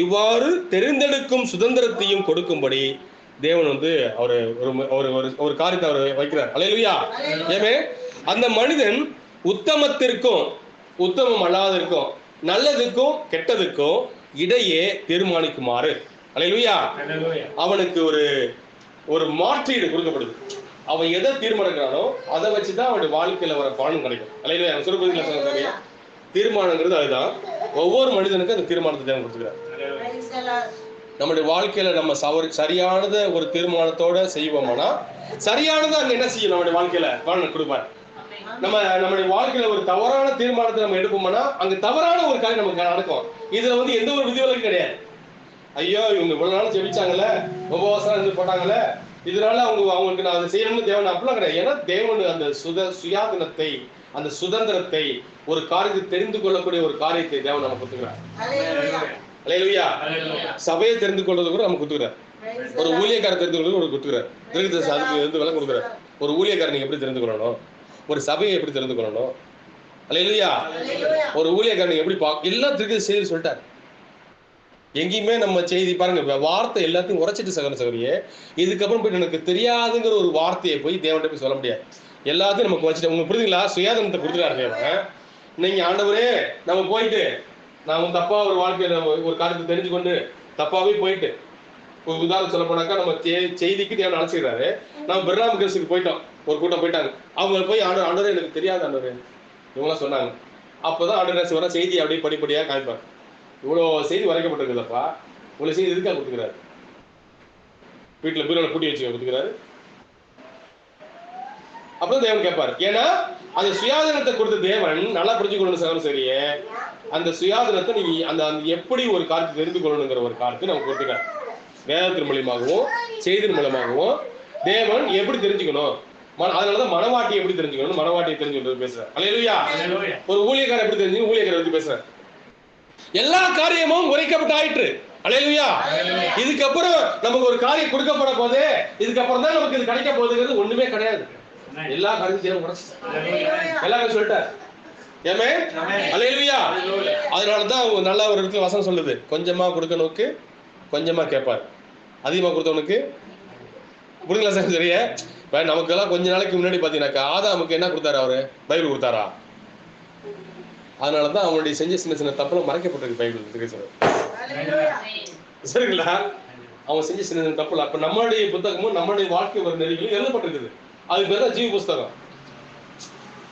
இவ்வாறு தெரிந்தெடுக்கும் சுதந்திரத்தையும் கொடுக்கும்படி தேவன் வந்து ஒரு காரியத்தை அவர் வைக்கிறார். அல்லேலூயா. அந்த மனிதன் உத்தமத்திற்கும் உத்தமம் அல்லாததற்கும் நல்லதுக்கும் கெட்டதுக்கும் இடையே தீர்மானிக்குமாறு அல்லேலூயா அவனுக்கு ஒரு மாற்றீடு கொடுக்கப்படுது. அவன் எதை தீர்மானிக்கிறானோ அதை வச்சுதான் அவனுடைய வாழ்க்கையில வர பலன் கிடைக்கும். அல்லேலூயா. சொல்றதுல தீர்மானங்கிறது அதுதான். ஒவ்வொரு மனிதனுக்கும் அந்த தீர்மானத்தை தேவன் கொடுத்துக்கிறார். நம்முடைய வாழ்க்கையில நம்ம சரியானத ஒரு தீர்மானத்தோட செய்வோம்னா சரியானதை அங்க என்ன செய்யும்? நம்முடைய வாழ்க்கையில பலன் கொடுப்பார். நம்முடைய வாழ்க்கையில ஒரு தவறான தீர்மானத்தை நம்ம எடுப்போம்னா அங்க தவறான ஒரு காரியம் நமக்கு நடக்கும். இதுல எந்த ஒரு விதிவிலக்கும் கிடையாது. ஐயோ இவங்க இவ்வளவு நாள் ஜெபிச்சாங்கல்ல, உபவாசம் இருந்து போட்டாங்கல்ல, இதனால அவங்களுக்கு நான் அதை செய்யணும்னு தேவன் அப்படிலாம் கிடையாது. ஏன்னா தேவன் அந்த சுயாதீனத்தை, அந்த சுதந்திரத்தை, ஒரு காரியத்தை தெரிந்து கொள்ளக்கூடிய ஒரு காரியத்தை தேவன் நம்ம கொடுத்துக்கிறார். அல்லேலூயா. சபையை தெரிந்து கொள்றது கூட நம்ம கொடுத்துக்கிறார். ஒரு ஊழியக்காரர் தெரிந்து கொள்றது ஒரு கொடுத்துக்கிறார். அதுக்கு வந்து விலை கொடுக்குறார். ஒரு ஊழியக்காரன் எப்படி தெரிந்து கொள்ளணும், ஒரு சபையை எப்படி தெரிந்து கொள்ளணும், அல்லேலூயா, ஒரு ஊழியக்காரன் எப்படி எல்லாம் தெரிஞ்சு செய்து சொல்லிட்டார். எங்கேயுமே நம்ம செய்தி பாருங்க, வார்த்தை எல்லாத்தையும் உரைச்சிட்டு சகோதரியே, இதுக்கப்புறம் போய் எனக்கு தெரியாதுங்கிற ஒரு வார்த்தையை போய் தேவன்கிட்ட போய் சொல்ல முடியாது. எல்லாத்தையும் நமக்கு வச்சுட்டு உங்களுக்கு புரியுதுங்களா? சுயாதீனத்தை கொடுத்துட்டாரு தேவன். நீங்க ஆண்டவரே நம்ம போயிட்டு நாம தப்பா ஒரு வாழ்க்கையில ஒரு காரியத்தை தெரிஞ்சு கொண்டு தப்பாவே போயிட்டு, ஒரு உதாரணம் சொல்ல போனாக்கா நம்ம செய்திக்கு தேவன் அழைச்சிக்கிறாரு. நம்ம பெர்னாம் கேஸுக்கு போயிட்டோம், ஒரு கூட்டம் போயிட்டாங்க. அவங்க போய் ஆண்டவரே எனக்கு தெரியாது ஆண்டவரே இவங்களாம் சொன்னாங்க. அப்போதான் ஆண்டவர் வர செய்தி அப்படியே படிப்படியா காமிப்பார். இவ்வளோ செய்தி வரைக்கப்பட்டிருக்குதப்பா, இவ்வளவு செய்தி எதுக்காக கொடுத்துக்கிறாரு? வீட்டுல பீரோல பூட்டி வச்சு கொடுத்துக்கிறாரு. அப்பதான் தேவன் கேட்பாரு. ஏன்னா அந்த சுயாதீனத்தை கொடுத்த தேவன் நல்லா புரிஞ்சுக்கணும் சார். சரியே, அந்த சுயாதீனத்தை நீங்க அந்த எப்படி ஒரு காரியத்தை தெரிந்து கொள்ளணுங்கிற ஒரு காரியத்தை நம்ம கொடுத்துட்டார். வேதத்தின் மூலமாகவும் செய்தியின் மூலமாகவும் தேவன் எப்படி தெரிஞ்சுக்கணும், அதனாலதான் மனவாட்டியை எப்படி தெரிஞ்சுக்கணும், மனவாட்டியை தெரிஞ்சுக்கணும் பேசுறேன். அல்லேலூயா. ஒரு ஊழியக்காரர் எப்படி தெரிஞ்சு ஊழியக்காரர் எப்படி பேசுறேன். எல்லா காரியமும் உரைக்கப்பட்டு ஆயிற்று. அல்லேலூயா. இதுக்கப்புறம் நமக்கு ஒரு காரியம் கொடுக்கப்பட போது, இதுக்கப்புறம் தான் நமக்கு இது கிடைக்க போகுதுங்கிறது ஒண்ணுமே கிடையாது. எல்லா காரியத்தையும் எல்லாரும் சொல்லிட்டார். ஏமே அல்லேலூயா. அதனாலதான் அவங்க நல்லா ஒரு இடத்துல வசனம் சொல்லுது, கொஞ்சமா கொடுக்கணுக்கு கொஞ்சமா கேட்பார், அதிகமா கொடுத்தவனுக்கு புரியுங்களா சார்? சரியா. இப்ப நமக்கு எல்லாம் கொஞ்ச நாளைக்கு முன்னாடி பாத்தீங்கன்னாக்கா ஆதாமுக்கு என்ன கொடுத்தாரு? அவரு பைபிள் கொடுத்தாரா? அதனாலதான் அவனுடைய செஞ்ச சின்ன சின்ன தப்புல மறைக்கப்பட்டிருக்கு பைபிள். சரிங்களா? அவன் செஞ்ச சின்ன சின்ன தப்புல அப்ப நம்மளுடைய புத்தகமும் நம்மளுடைய வாழ்க்கை ஒரு நெறிகளும் எழுதப்பட்டிருக்குது. அதுக்கு பேர் தான் ஜீவ புஸ்தகம்.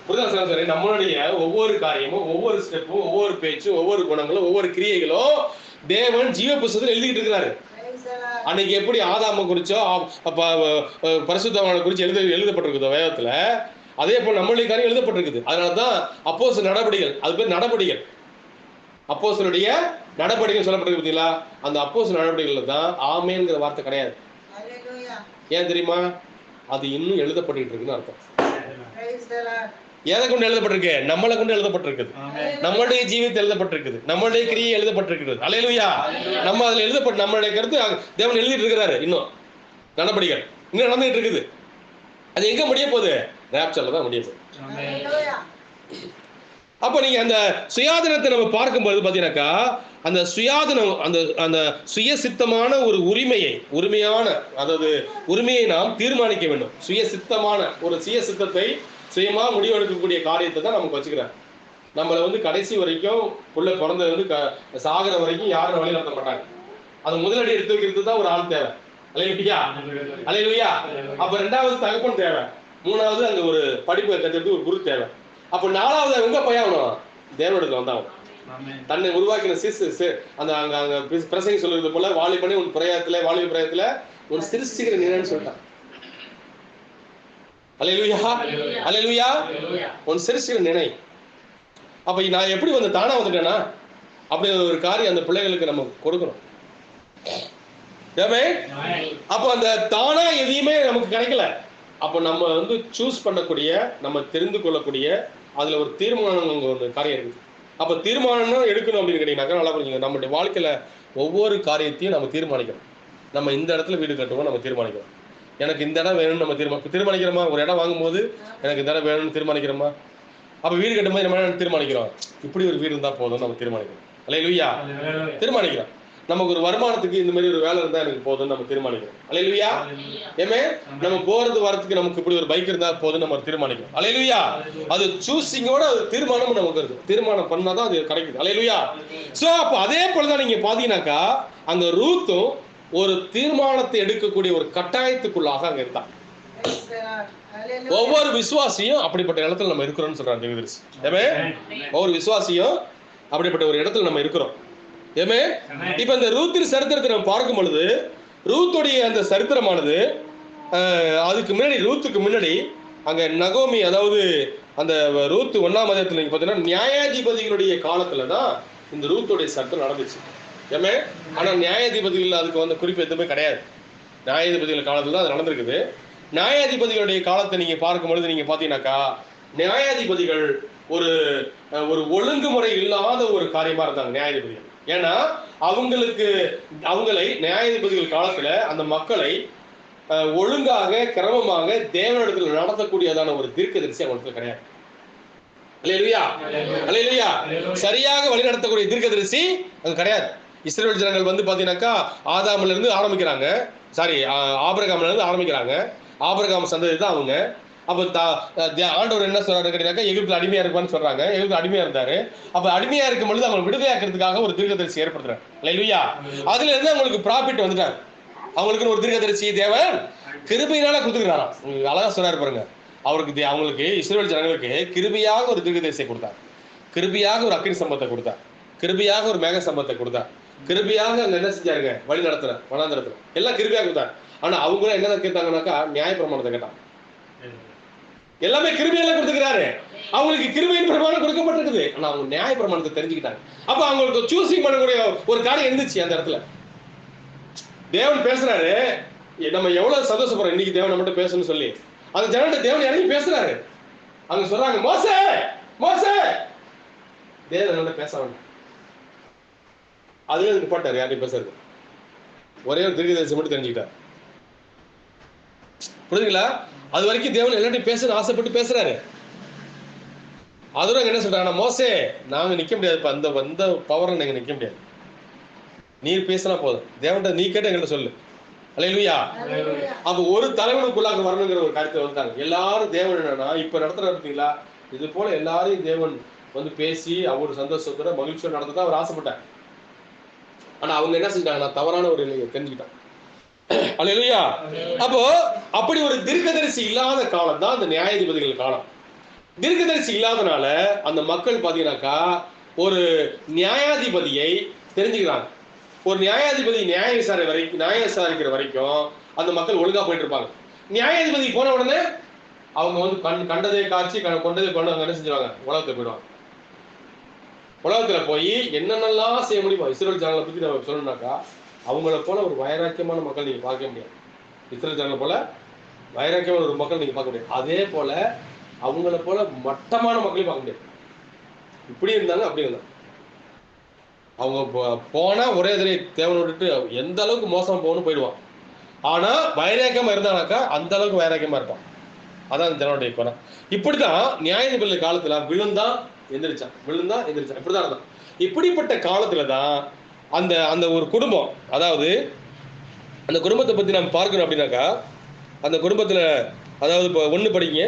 புரியுதா சார்? சரி. நம்மளுடைய ஒவ்வொரு காரியமும், ஒவ்வொரு ஸ்டெப்பும், ஒவ்வொரு பேச்சும், ஒவ்வொரு குணங்களும், ஒவ்வொரு கிரியைகளும் தேவன் ஜீவ புஸ்தகத்தில் எழுதிக்கிட்டு இருக்கிறாரு. அன்னைக்கு எப்படி ஆதாம குறிச்சோ பரிசுத்தவானை குறிச்சு எழுதப்பட்டிருக்குதோ வேதத்துல, அதே போல் நம்மளுடைய காரியம் எழுதப்பட்டிருக்குது. அதனாலதான் அப்போஸ்தலர் நடபடிகள், அது பேர் நடபடிகள். அப்போஸ்தலருடைய நடபடிகள் சொல்லப்பட்டிருக்கு பார்த்தீங்களா? அந்த அப்போஸ்தலர் நடபடிகள்ல தான் ஆமேன்ங்கிற வார்த்தை கிடையாது. ஏன் தெரியுமா? அது இன்னும் எழுதப்பட்டு இருக்குன்னு அர்த்தம். எதை கொண்டு எழுதப்பட்டிருக்கு? நம்மளை கொண்டு எழுதப்பட்டிருக்குது. நம்மளுடைய ஜீவியத்தை எழுதப்பட்டிருக்குது, நம்மளுடைய கிரியை எழுதப்பட்டிருக்கிறது. அல்லேலூயா. நம்ம அதுல எழுதப்பட்டு நம்மளுடைய கருத்து தேவன் எழுதிட்டு இருக்கிறாரு. இன்னும் நடபடிகள் இன்னும் நடந்துட்டு இருக்குது. அது எங்க முடிய போகுது? ராப்சர்ல தான் முடிய போகுது. அப்ப நீங்க அந்த சுயாதீனத்தை நம்ம பார்க்கும்போது பாத்தீங்கன்னாக்கா, அந்த சுயாதீனம், அந்த சுய சித்தமான ஒரு உரிமையான அதாவது உரிமையை நாம் தீர்மானிக்க வேண்டும். சுய சித்தமான ஒரு சுய சித்தத்தை சுயமா முடிவெடுக்கக்கூடிய காரியத்தை தான் நமக்கு வச்சுக்கிறார். நம்மளை கடைசி வரைக்கும் உள்ள பிறந்தது சாகிற வரைக்கும் யாரும் வழி நடத்த மாட்டாங்க. அது முதலடி எடுத்து வைக்கிறது தான் ஒரு ஆள் தேவை. அல்லேலூயா. அல்லேலூயா. அப்ப ரெண்டாவது தகப்பன் தேவை, மூணாவது அங்க ஒரு படிப்பு கத்துறதுக்கு ஒரு குரு தேவை. அப்ப நாலாவது எங்க பையனும் தேவனிடத்துல வந்தாங்க. தன்னை உருவாக்கின அந்த அங்க பிரசங்கி சொல்றது போல வாலிபனே உன் வாலிப பிரயத்துல ஒரு சிறுசிக்கிற நினைன்னு சொல்லிட்டான். அல்லேலூயா. அல்லேலூயா. உன் சிறுசிக்கிற நினை. அப்ப நான் எப்படி தானா வந்துட்டேன்னா அப்படி ஒரு காரியம் அந்த பிள்ளைகளுக்கு நம்ம கொடுக்கணும். அப்ப அந்த தானா எதையுமே நமக்கு கிடைக்கல. அப்ப நம்ம சூஸ் பண்ணக்கூடிய, நம்ம தெரிந்து கொள்ளக்கூடிய அதுல ஒரு தீர்மானம் ஒரு காரியம் இருக்கு. அப்ப தீர்மானம் எடுக்கணும் அப்படின்னு கேட்டீங்கன்னாக்கா நல்லா புரிஞ்சுங்க. நம்மளுடைய வாழ்க்கையில ஒவ்வொரு காரியத்தையும் நம்ம தீர்மானிக்கணும். நம்ம இந்த இடத்துல வீடு கட்டுவோம், நம்ம தீர்மானிக்கிறோம். எனக்கு இந்த இடம் வேணும்னு நம்ம தீர்மானிக்கிறோமா? ஒரு இடம் வாங்கும்போது எனக்கு இந்த இடம் வேணும்னு தீர்மானிக்கிறோமா? அப்ப வீடு கட்டும்போது நம்ம தீர்மானிக்கிறோம், இப்படி ஒரு வீடு இருந்தா போதும் நம்ம தீர்மானிக்கிறோம். அல்லேலூயா. தீர்மானிக்கிறோம். நமக்கு ஒரு வருமானத்துக்கு இந்த மாதிரி ஒரு வேலை இருந்தா எனக்கு போதும்னு நம்ம தீர்மானிக்கிறோம். அல்லேலூயா. ஏமே நம்ம போறது வரதுக்கு நமக்கு இப்படி ஒரு பைக் இருந்தா போதும் நம்ம தீர்மானிக்கிறோம். அல்லேலூயா. அது சூசிங்கோட அது தீர்மானம் நமக்கு இருக்கு. தீர்மானம் பண்ணாதான் அது கிடைக்குது. அல்லேலூயா. சோ அப்ப அதே போலதான் நீங்க பாத்தீங்கன்னாக்கா அங்க ரூத்தும் ஒரு தீர்மானத்தை எடுக்கக்கூடிய ஒரு கட்டாயத்துக்குள்ளாக அங்க இருந்தா. ஒவ்வொரு விசுவாசியும் அப்படிப்பட்ட இடத்துல நம்ம இருக்கிறோம்னு சொல்றாங்க தீர்க்கதரிசி. ஏமே ஒவ்வொரு விசுவாசியும் அப்படிப்பட்ட ஒரு இடத்துல நம்ம இருக்கிறோம். ஏமே இப்ப இந்த ரூத்தின் சரித்திரத்தை நம்ம பார்க்கும் பொழுது ரூத்துடைய அந்த சரித்திரமானது அதுக்கு முன்னாடி ரூத்துக்கு முன்னாடி அங்க நகோமி, அதாவது அந்த ரூத்து 1ஆம் அதிகாரத்துல நீங்க பாத்தீங்கன்னா நியாயாதிபதிகளுடைய காலத்துலதான் இந்த ரூத்துடைய சரித்திரம் நடந்துச்சு. ஏமே ஆனா நியாயாதிபதிகள் அதுக்கு வந்து குறிப்பு எதுவுமே கிடையாது. நியாயாதிபதிகள் காலத்துல தான் அது நடந்திருக்குது. நியாயாதிபதிகளுடைய காலத்தை நீங்க பார்க்கும் பொழுது நீங்க பாத்தீங்கன்னாக்கா நியாயாதிபதிகள் ஒரு ஒரு ஒழுங்குமுறை இல்லாத ஒரு காரியமா இருந்தாங்க நியாயாதிபதிகள். ஏன்னா அவங்களை நியாயாதிபதிகள் காலத்துல அந்த மக்களை ஒழுங்காக கிரமமாக தேவனிடத்தில் நடத்தக்கூடியதான ஒரு தீர்க்கதரிசி அவங்களுக்கு கிடையாது. அல்லேலூயா. அல்லேலூயா. சரியாக வழி நடத்தக்கூடிய தீர்க்கதரிசி அது கிடையாது. இஸ்ரவேல் ஜனங்கள் வந்து பாத்தீங்கன்னாக்கா ஆதாம்ல இருந்து ஆரம்பிக்கிறாங்க, ஆபிரகாம்ல இருந்து ஆரம்பிக்கிறாங்க. ஆபிரகாம் சந்ததி தான் அவங்க. அப்ப ஆண்டவர் என்ன சொல்றாரு கேட்டீங்கன்னாக்கா எகிப்துல அடிமையா இருப்பான்னு சொல்றாங்க. எகிப்துல அடிமையா இருந்தாரு. அப்ப அடிமையா இருக்கும் பொழுது அவங்க விடுதலையாக்குறதுக்காக ஒரு தீர்க்கதரிசி ஏற்படுத்துறாரு. அல்லேலூயா. அதுல இருந்து அவங்களுக்கு ப்ராஃபிட் வந்துட்டாரு. அவங்களுக்கு ஒரு தீர்க்கதரிசி தேவன் கிருபையினால கொடுத்துக்கிறாராம். அழகா சொன்னாரு பாருங்க. அவங்களுக்கு இஸ்ரவேல் ஜனங்களுக்கு கிருபையாக ஒரு தீர்க்கதரிசியை கொடுத்தார், கிருபையாக ஒரு அக்கினி சம்பத்தை கொடுத்தார், கிருபையாக ஒரு மேக சம்பத்தை கொடுத்தார், கிருபையாக அங்க என்ன செஞ்சாருங்க வழி நடத்துற வனாந்தரத்துல எல்லாம் கிருபையாக கொடுத்தார். ஆனா அவங்களும் என்ன கேட்டாங்கன்னாக்கா நியாய பிரமாணத்தை கேட்டாங்க. எல்லாமே கிருபையெல்லாம் கொடுத்துக்கிறாரு. அவங்களுக்கு கிருபையின் பிரமாணம் கொடுக்கப்பட்டிருக்குது. ஆனா அவங்க நியாய பிரமாணத்தை தெரிஞ்சுக்கிட்டாங்க. அப்ப அவங்களுக்கு சூசிங் பண்ணக்கூடிய ஒரு காரியம் இருந்துச்சு அந்த இடத்துல. தேவன் பேசுறாரு. நம்ம எவ்வளவு சந்தோஷப்படுறோம் இன்னைக்கு தேவன் நம்மகிட்ட பேசணும்னு சொல்லி. அந்த ஜனங்கிட்ட தேவன் இறங்கி பேசுறாரு. அவங்க சொல்றாங்க மோசே மோசே. தேவன் நம்மகிட்ட பேச வேண்டாம். அதுவே நிப்பாட்டாரு யாரையும் பேசுறது. ஒரே ஒரு தீர்க்கதரிசி மட்டும் தெரிஞ்சுக்கிட்டார். புரியுதுங்களா? அது வரைக்கும் தேவன் எல்லாத்தையும் பேசணும்னு ஆசைப்பட்டு பேசுறாரு. அதோட என்ன சொல்றாங்க, மோசே நாங்க நிக்க முடியாது, அந்த வந்த பவர்ல நீங்க நிக்க முடியாது, நீ பேசினா போதும், தேவன்கிட்ட நீ கேட்ட எங்கள்கிட்ட சொல்லு. அல்லேலூயா. அப்ப ஒரு தலைவனுக்குள்ளாக வரணுங்கிற ஒரு கருத்தை வந்துட்டாங்க எல்லாரும். தேவன் என்னன்னா இப்ப நடத்துற பார்த்தீங்களா, இது போல எல்லாரையும் தேவன் வந்து பேசி அவர் சந்தோஷத்தோட மகிழ்ச்சியோட நடத்ததான் அவர் ஆசைப்பட்டார். ஆனா அவங்க என்ன செஞ்சாங்க, நான் தவறான ஒரு நிலையை தெரிஞ்சுக்கிட்டாங்க. அல்லேலூயா. அப்போ அப்படி ஒரு தீர்க்கதரிசி இல்லாத காலம் தான் அந்த நியாயாதிபதிகள் காலம். தீர்க்கதரிசி இல்லாதனால அந்த மக்கள் பாத்தீங்கன்னாக்கா ஒரு நியாயாதிபதியை தெரிஞ்சுக்கிறாங்க. ஒரு நியாயாதிபதி நியாயம் விசாரிக்கிற வரைக்கும் அந்த மக்கள் ஒழுங்கா போயிட்டு இருப்பாங்க. நியாயாதிபதி போன உடனே அவங்க வந்து கண்டதை காட்சி கொண்டதை கொண்டு என்ன செஞ்சுருவாங்க, உலகத்துல போயிடுவாங்க. உலகத்துல போய் என்னென்னலாம் செய்ய முடியுமோ இஸ்ரவேல் ஜனங்களை பத்தி நம்ம சொல்லணும்னாக்கா அவங்கள போல ஒரு வைராக்கியமான மக்கள் நீங்க பார்க்க முடியாது. இஸ்ரவேல் ஜனங்களை போல வைராக்கியமான ஒரு மக்கள் நீங்க பார்க்க முடியாது. அதே போல அவங்கள போல மட்டமான மக்களையும் பார்க்க முடியாது. இப்படி இருந்தாங்க அப்படி இருந்தாங்க. அவங்க போனா ஒரே தடவை தேவனை விட்டுட்டு எந்த அளவுக்கு மோசமா போகணும் போயிடுவான். ஆனா வைராக்கியமா இருந்தானாக்கா அந்த அளவுக்கு வைராக்கியமா இருப்பான். அதான் ஜனனுடைய குணம். இப்படிதான் நியாயாதிபதி காலத்துல விழுந்தா எந்திரிச்சான், இப்படிதான் இருந்தான். இப்படிப்பட்ட காலத்துலதான் அந்த அந்த ஒரு குடும்பம், அதாவது அந்த குடும்பத்தை பத்தி நம்ம பார்க்கணும் அப்படின்னாக்கா அந்த குடும்பத்துல, அதாவது இப்போ 1 படிங்க.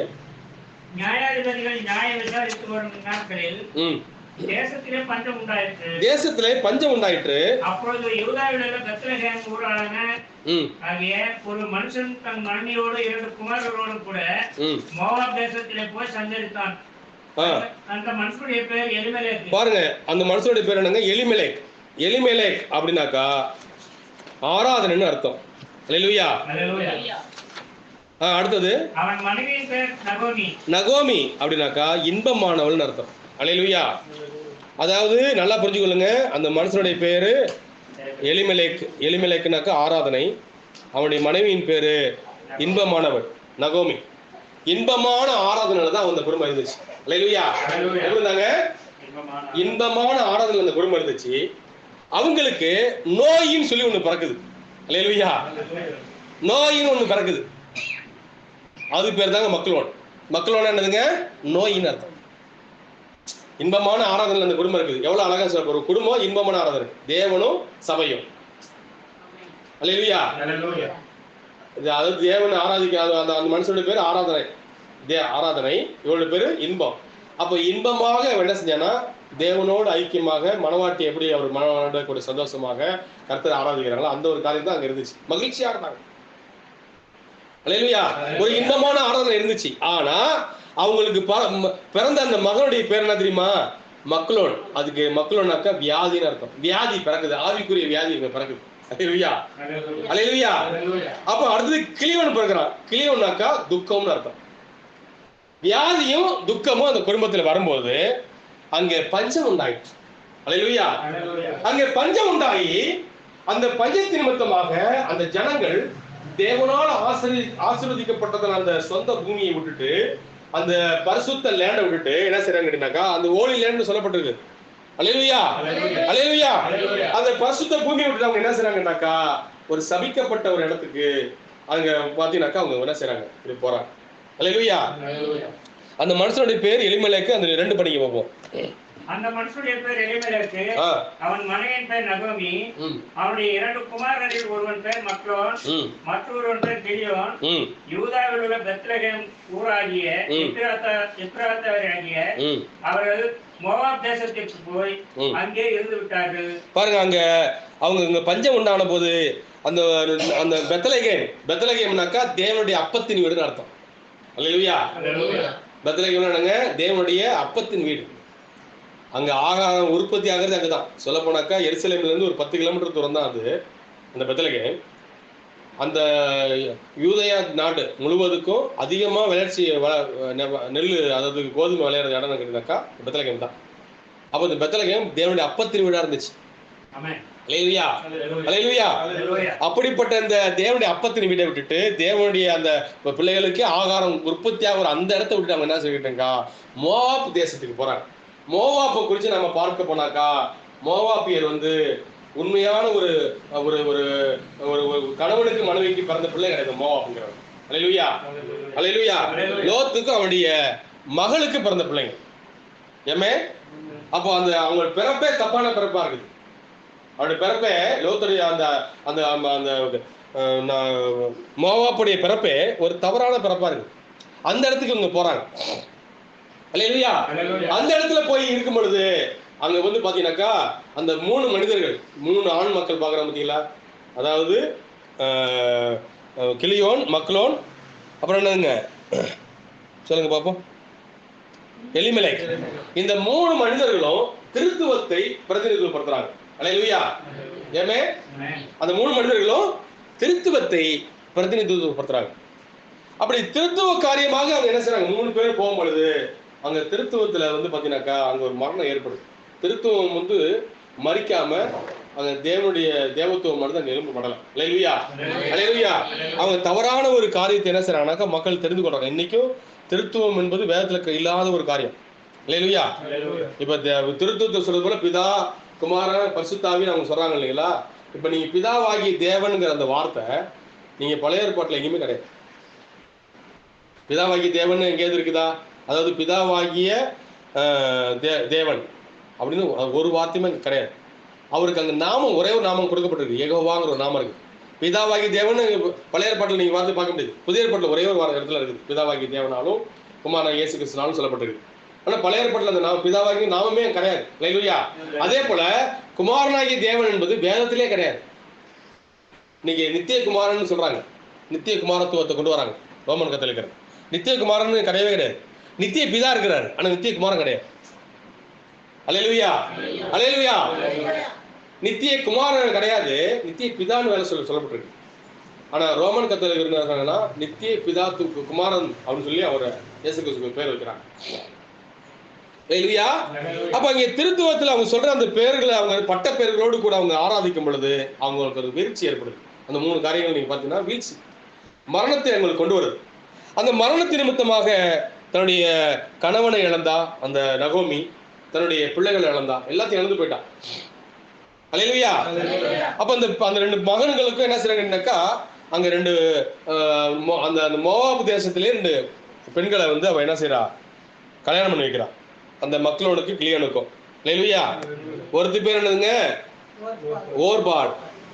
நியாயாதிபதிகள் நியாயம் விசாரித்து வரும் நாட்களில் தேசத்திலே பஞ்சம் உண்டாயிற்று. அப்பொழுது யூதாவில் உள்ள பெத்லகேம் ஊரான ஆகிய ஒரு மனுஷன் தன் மனைவியோடு 2 குமாரரோடு கூட மோவாப் தேசத்திலே போய் சஞ்சரித்தான். அந்த மனுஷனுடைய பேர் எலிமெலேக். பாருங்க, அந்த மனுஷனுடைய பேர் என்னங்க, எலிமெலேக். எலிமெலேக் அப்படின்னாக்கா ஆராதனைன்னு அர்த்தம். அல்லேலூயா. அடுத்தது அவன் மனைவியின் பேர் நகோமி. நகோமி அப்படின்னாக்கா இன்பமானவள்னு அர்த்தம். அல்லேலூயா. அதாவது நல்லா புரிஞ்சுக்கொள்ளுங்க, அந்த மனுஷனுடைய பேரு எலிமெலேக். எலிமெலேக்னாக்கா ஆராதனை. அவனுடைய மனைவியின் பேரு இன்பமானவள், நகோமி. இன்பமான ஆராதனை தான் அந்த குடும்பம் இருந்துச்சு. அல்லேலூயா. எப்படி இருந்தாங்க? இன்பமான ஆராதனை அந்த குடும்பம் இருந்துச்சு. அவங்களுக்கு நோயின்னு சொல்லி ஒண்ணு பிறக்குது. அல்லேலூயா. நோயின்னு ஒண்ணு பிறக்குது. அது பேர் தாங்க மக்களோன். மக்களோன் என்னதுங்க, நோயின்னு அர்த்தம். இன்பமான ஆராதனை அந்த குடும்பம் இருக்குது. எவ்வளவு அழகா சொல்ல ஒரு குடும்பம் இன்பமான ஆராதனை, தேவனும் சபையும். அல்லேலூயா. அதாவது தேவனை ஆராதிக்க அந்த மனுஷனுடைய பேர் ஆராதனை, ஆராதனை. இவருடைய பேரு இன்பம். அப்ப இன்பமாக என்ன செஞ்சானா, தேவனோடு ஐக்கியமாக மனவாட்டி எப்படி அவர் மனவாட கூட சந்தோஷமாக கர்த்தரை ஆராதிக்கிறாங்களோ அந்த ஒரு காரியம் தான் அங்க இருந்துச்சு. மகிழ்ச்சியா இருந்தாங்க. அல்லேலூயா. ஒரு இன்பமான ஆராதனை இருந்துச்சு. ஆனா அவங்களுக்கு பிறந்த அந்த மகனுடைய பேர் என்ன தெரியுமா? மக்களோன். அதுக்கு மக்களோனாக்கா வியாதின்னு அர்த்தம். வியாதி பிறக்குது, ஆவிக்குரிய வியாதி பிறக்குது. அல்லேலூயா. அல்லேலூயா. அப்ப அடுத்தது கிளியோன் பிறக்கிறான். கிளியோனாக்கா துக்கம்னு அர்த்தம். வியாதியும் துக்கமும் அந்த குடும்பத்தில் வரும்போது அங்கே பஞ்சம் உண்டாயிற்று. அல்லேலூயா. அங்கே பஞ்சம் உண்டாகி அந்த பஞ்சத்தின் நிமித்தமாக அந்த ஜனங்கள் தேவனால் ஆசீர்வதிக்கப்பட்டதான அந்த சொந்த பூமியை விட்டுட்டு, அந்த பரிசுத்த லேண்டை விட்டுட்டு என்ன செய்றாங்கன்னாக்கா, அந்த ஹோலி லேண்ட் சொல்லப்பட்டிருக்கு. அல்லேலூயா. அல்லேலூயா. அந்த பரிசுத்த பூமியை விட்டுட்டு அவங்க என்ன செய்றாங்கன்னாக்கா, ஒரு சபிக்கப்பட்ட ஒரு இடத்துக்கு அங்க பாத்தீங்கன்னாக்கா அவங்க என்ன செய்றாங்க, இப்படி போறாங்க. அல்லேலூயா. அந்த மனுஷனுடைய பேர் எலிமெலேக்கு. அந்த 2 படிக்க பார்ப்போம். அந்த மனுஷனுடைய பேர் எலிமெலேக்கு, அவன் மனைவியின் பேர் நகோமி, அவனுடைய 2 குமாரரில் ஒருவன் பேர் மக்லோன், மற்றொருவன் பேர் கிலியோன். யூதாவில் உள்ள பெத்லகேம் ஊராகிய எப்ராத்தாவியராகிய அவர்கள் மோவாப் தேசத்திற்கு போய் அங்கே இருந்து விட்டார்கள். பாருங்க, அங்க அவங்க இங்க பஞ்சம் உண்டான போது அந்த அந்த பெத்லகேம்னாக்கா தேவனுடைய அப்பத்தின் வீடுன்னு அர்த்தம். அல்லேலூயா. பெத்லகேம்னா என்னங்க? தேவனுடைய அப்பத்தின் வீடு. அங்க ஆகாரம் உற்பத்தி ஆகிறது அங்கதான். சொல்ல போனாக்கா எருசலேம்ல இருந்து ஒரு 10 கிலோமீட்டர் தூரம் தான் அது அந்த பெத்லகேம். அந்த யூதேயா நாடு முழுவதுக்கும் அதிகமா வளர்ச்சி நெல், அதாவது கோதுமை விளையாடுற இடம் கேட்டாக்கா பெத்லகேம் தான். அப்ப இந்த பெத்லகேம் தேவனுடைய அப்பத்தின் வீடா இருந்துச்சு. அல்லேலூயா. அல்லேலூயா. அப்படிப்பட்ட இந்த தேவனுடைய அப்பத்தின் வீட்டை விட்டுட்டு தேவனுடைய அந்த பிள்ளைகளுக்கு ஆகாரம் உற்பத்தியாக ஒரு அந்த இடத்த விட்டு அவங்க என்ன செய்யிட்டாங்க, மோவாப் தேசத்துக்கு போறாங்க. மோவாப்பை குறித்து நம்ம பார்க்க போனாக்கா, மோவாப்பியர் உண்மையான ஒரு ஒரு ஒரு கணவனுக்கு மனைவிக்கு பிறந்த பிள்ளை கிடையாது மோவாப்புங்கிறவங்க. அல்லேலூயா. அல்லேலூயா. லோத்துக்கு அவனுடைய மகளுக்கு பிறந்த பிள்ளைங்க. ஏமே அப்போ அந்த அவங்க பிறப்பே தப்பான பிறப்பா இருக்குது. அவருடைய பிறப்பே லோத்துடைய அந்த அந்த அந்த மோவாப்புடைய பிறப்பே ஒரு தவறான பிறப்பா இருக்கு. அந்த இடத்துக்கு இவங்க போறாங்க. அல்லேலூயா. அந்த இடத்துல போய் இருக்கும் பொழுது அங்க பாத்தீங்கன்னாக்கா அந்த 3 மனிதர்கள், 3 ஆண் மக்கள் பாக்குறாங்க பாத்தீங்களா? அதாவது கிளியோன், மக்லோன், அப்புறம் என்னங்க சொல்லுங்க பாப்போம், எலிமெலேக். இந்த 3 மனிதர்களும் திருத்துவத்தை பிரதிநிதித்துவப்படுத்துறாங்க. அல்லேலூயா. ஏமே அந்த 3 மனிதர்களும் திருத்துவத்தை பிரதிநிதித்துவப்படுத்துறாங்க. அப்படி திருத்துவ காரியமாக அவங்க என்ன செய்றாங்க, 3 பேர் போகும் பொழுது அங்க திருத்துவத்துல பாத்தீங்கன்னாக்கா அங்க ஒரு மரணம் ஏற்படுது. திருத்துவம் மறிக்காம அங்க தேவனுடைய தேவத்துவம் மட்டும் தான் எழும்பப்படலாம். அல்லேலூயா. அல்லேலூயா. அவங்க தவறான ஒரு காரியத்தை என்ன செய்றாங்கன்னாக்கா மக்கள் தெரிந்து கொள்றாங்க. இன்னைக்கும் திருத்துவம் என்பது வேதத்துல இல்லாத ஒரு காரியம். அல்லேலூயா. இப்ப திருத்துவத்தை சொல்றது போல பிதா, குமாரன், பரிசுத்தாவின்னு அவங்க சொல்றாங்க இல்லைங்களா? இப்ப நீங்க பிதாவாகி தேவனுங்கிற அந்த வார்த்தை நீங்க பழைய ஏற்பாட்டுல எங்கேயுமே கிடையாது. பிதாவாகி தேவன் எங்கேயாவது இருக்குதா? அதாவது பிதாவாகிய தேவன் அப்படின்னு ஒரு வார்த்தையுமே கிடையாது. அவருக்கு அங்க நாமம் ஒரே ஒரு நாமம் கொடுக்கப்பட்டிருக்கு, யெகோவாங்கிற ஒரு நாமம் இருக்கு. பிதாவாகி தேவன் பழைய ஏற்பாட்டில் நீங்க வார்த்தை பார்க்க முடியாது. புதிய ஏற்பாட்டில் ஒரே ஒரு இடத்துல இருக்குது, பிதாவாகி தேவனாலும் குமாரன் இயேசு கிறிஸ்துனாலும் சொல்லப்பட்டிருக்கு. ஆனா பழைய ஏற்பாட்டில் அந்த பிதாவாகி நாமமே கிடையாது. அல்லேலூயா. அதே போல குமாரனாகிய தேவன் என்பது வேதத்திலே கிடையாது. இன்னைக்கு நித்திய குமாரன் சொல்றாங்க, நித்திய குமாரத்துவத்தை கொண்டு வராங்க ரோமன் கத்தோலிக்கர். நித்திய குமாரன் கிடையவே கிடையாது. நித்திய பிதா இருக்கிறார், ஆனா நித்திய குமாரன் கிடையாது. அல்லேலூயா. அல்லேலூயா. நித்திய குமாரன் கிடையாது, நித்திய பிதான்னு வேலை சொல்லப்பட்டிருக்கு. ஆனா ரோமன் கத்தோலிக்கர் என்ன சொல்றாங்கன்னா நித்திய பிதா குமாரன் அப்படின்னு சொல்லி அவர் இயேசு கிறிஸ்துவுக்கு பேர் வைக்கிறாங்க. அல்லேலூயா. அப்ப அங்க திருத்துவத்தில் அவங்க சொல்ற அந்த பேர்களை அவங்க பட்ட பேர்களோடு கூட அவங்க ஆராதிக்கும் பொழுது அவங்களுக்கு ஒரு வீழ்ச்சி ஏற்படுது. அந்த 3 காரியங்கள் நீங்க பாத்தீங்கன்னா வீழ்ச்சி, மரணத்தை அவங்களுக்கு கொண்டு வருது. அந்த மரணத்தின் நிமித்தமாக தன்னுடைய கணவனை இழந்தா அந்த நகோமி, தன்னுடைய பிள்ளைகளை இழந்தா, எல்லாத்தையும் இழந்து போயிட்டான். அல்லேலூயா. அப்ப அந்த 2 மகன்களுக்கும் என்ன செய்றாங்கன்னாக்கா அங்க 2 அந்த மோவாப் தேசத்திலே 2 பெண்களை அவ என்ன செய்யறா, கல்யாணம் பண்ணி வைக்கிறா. அந்த மக்லோனுக்கு கிளியோனுக்கும். அல்லேலூயா. ஒருத்தி பேர் என்னதுங்க? ஓர்பால்.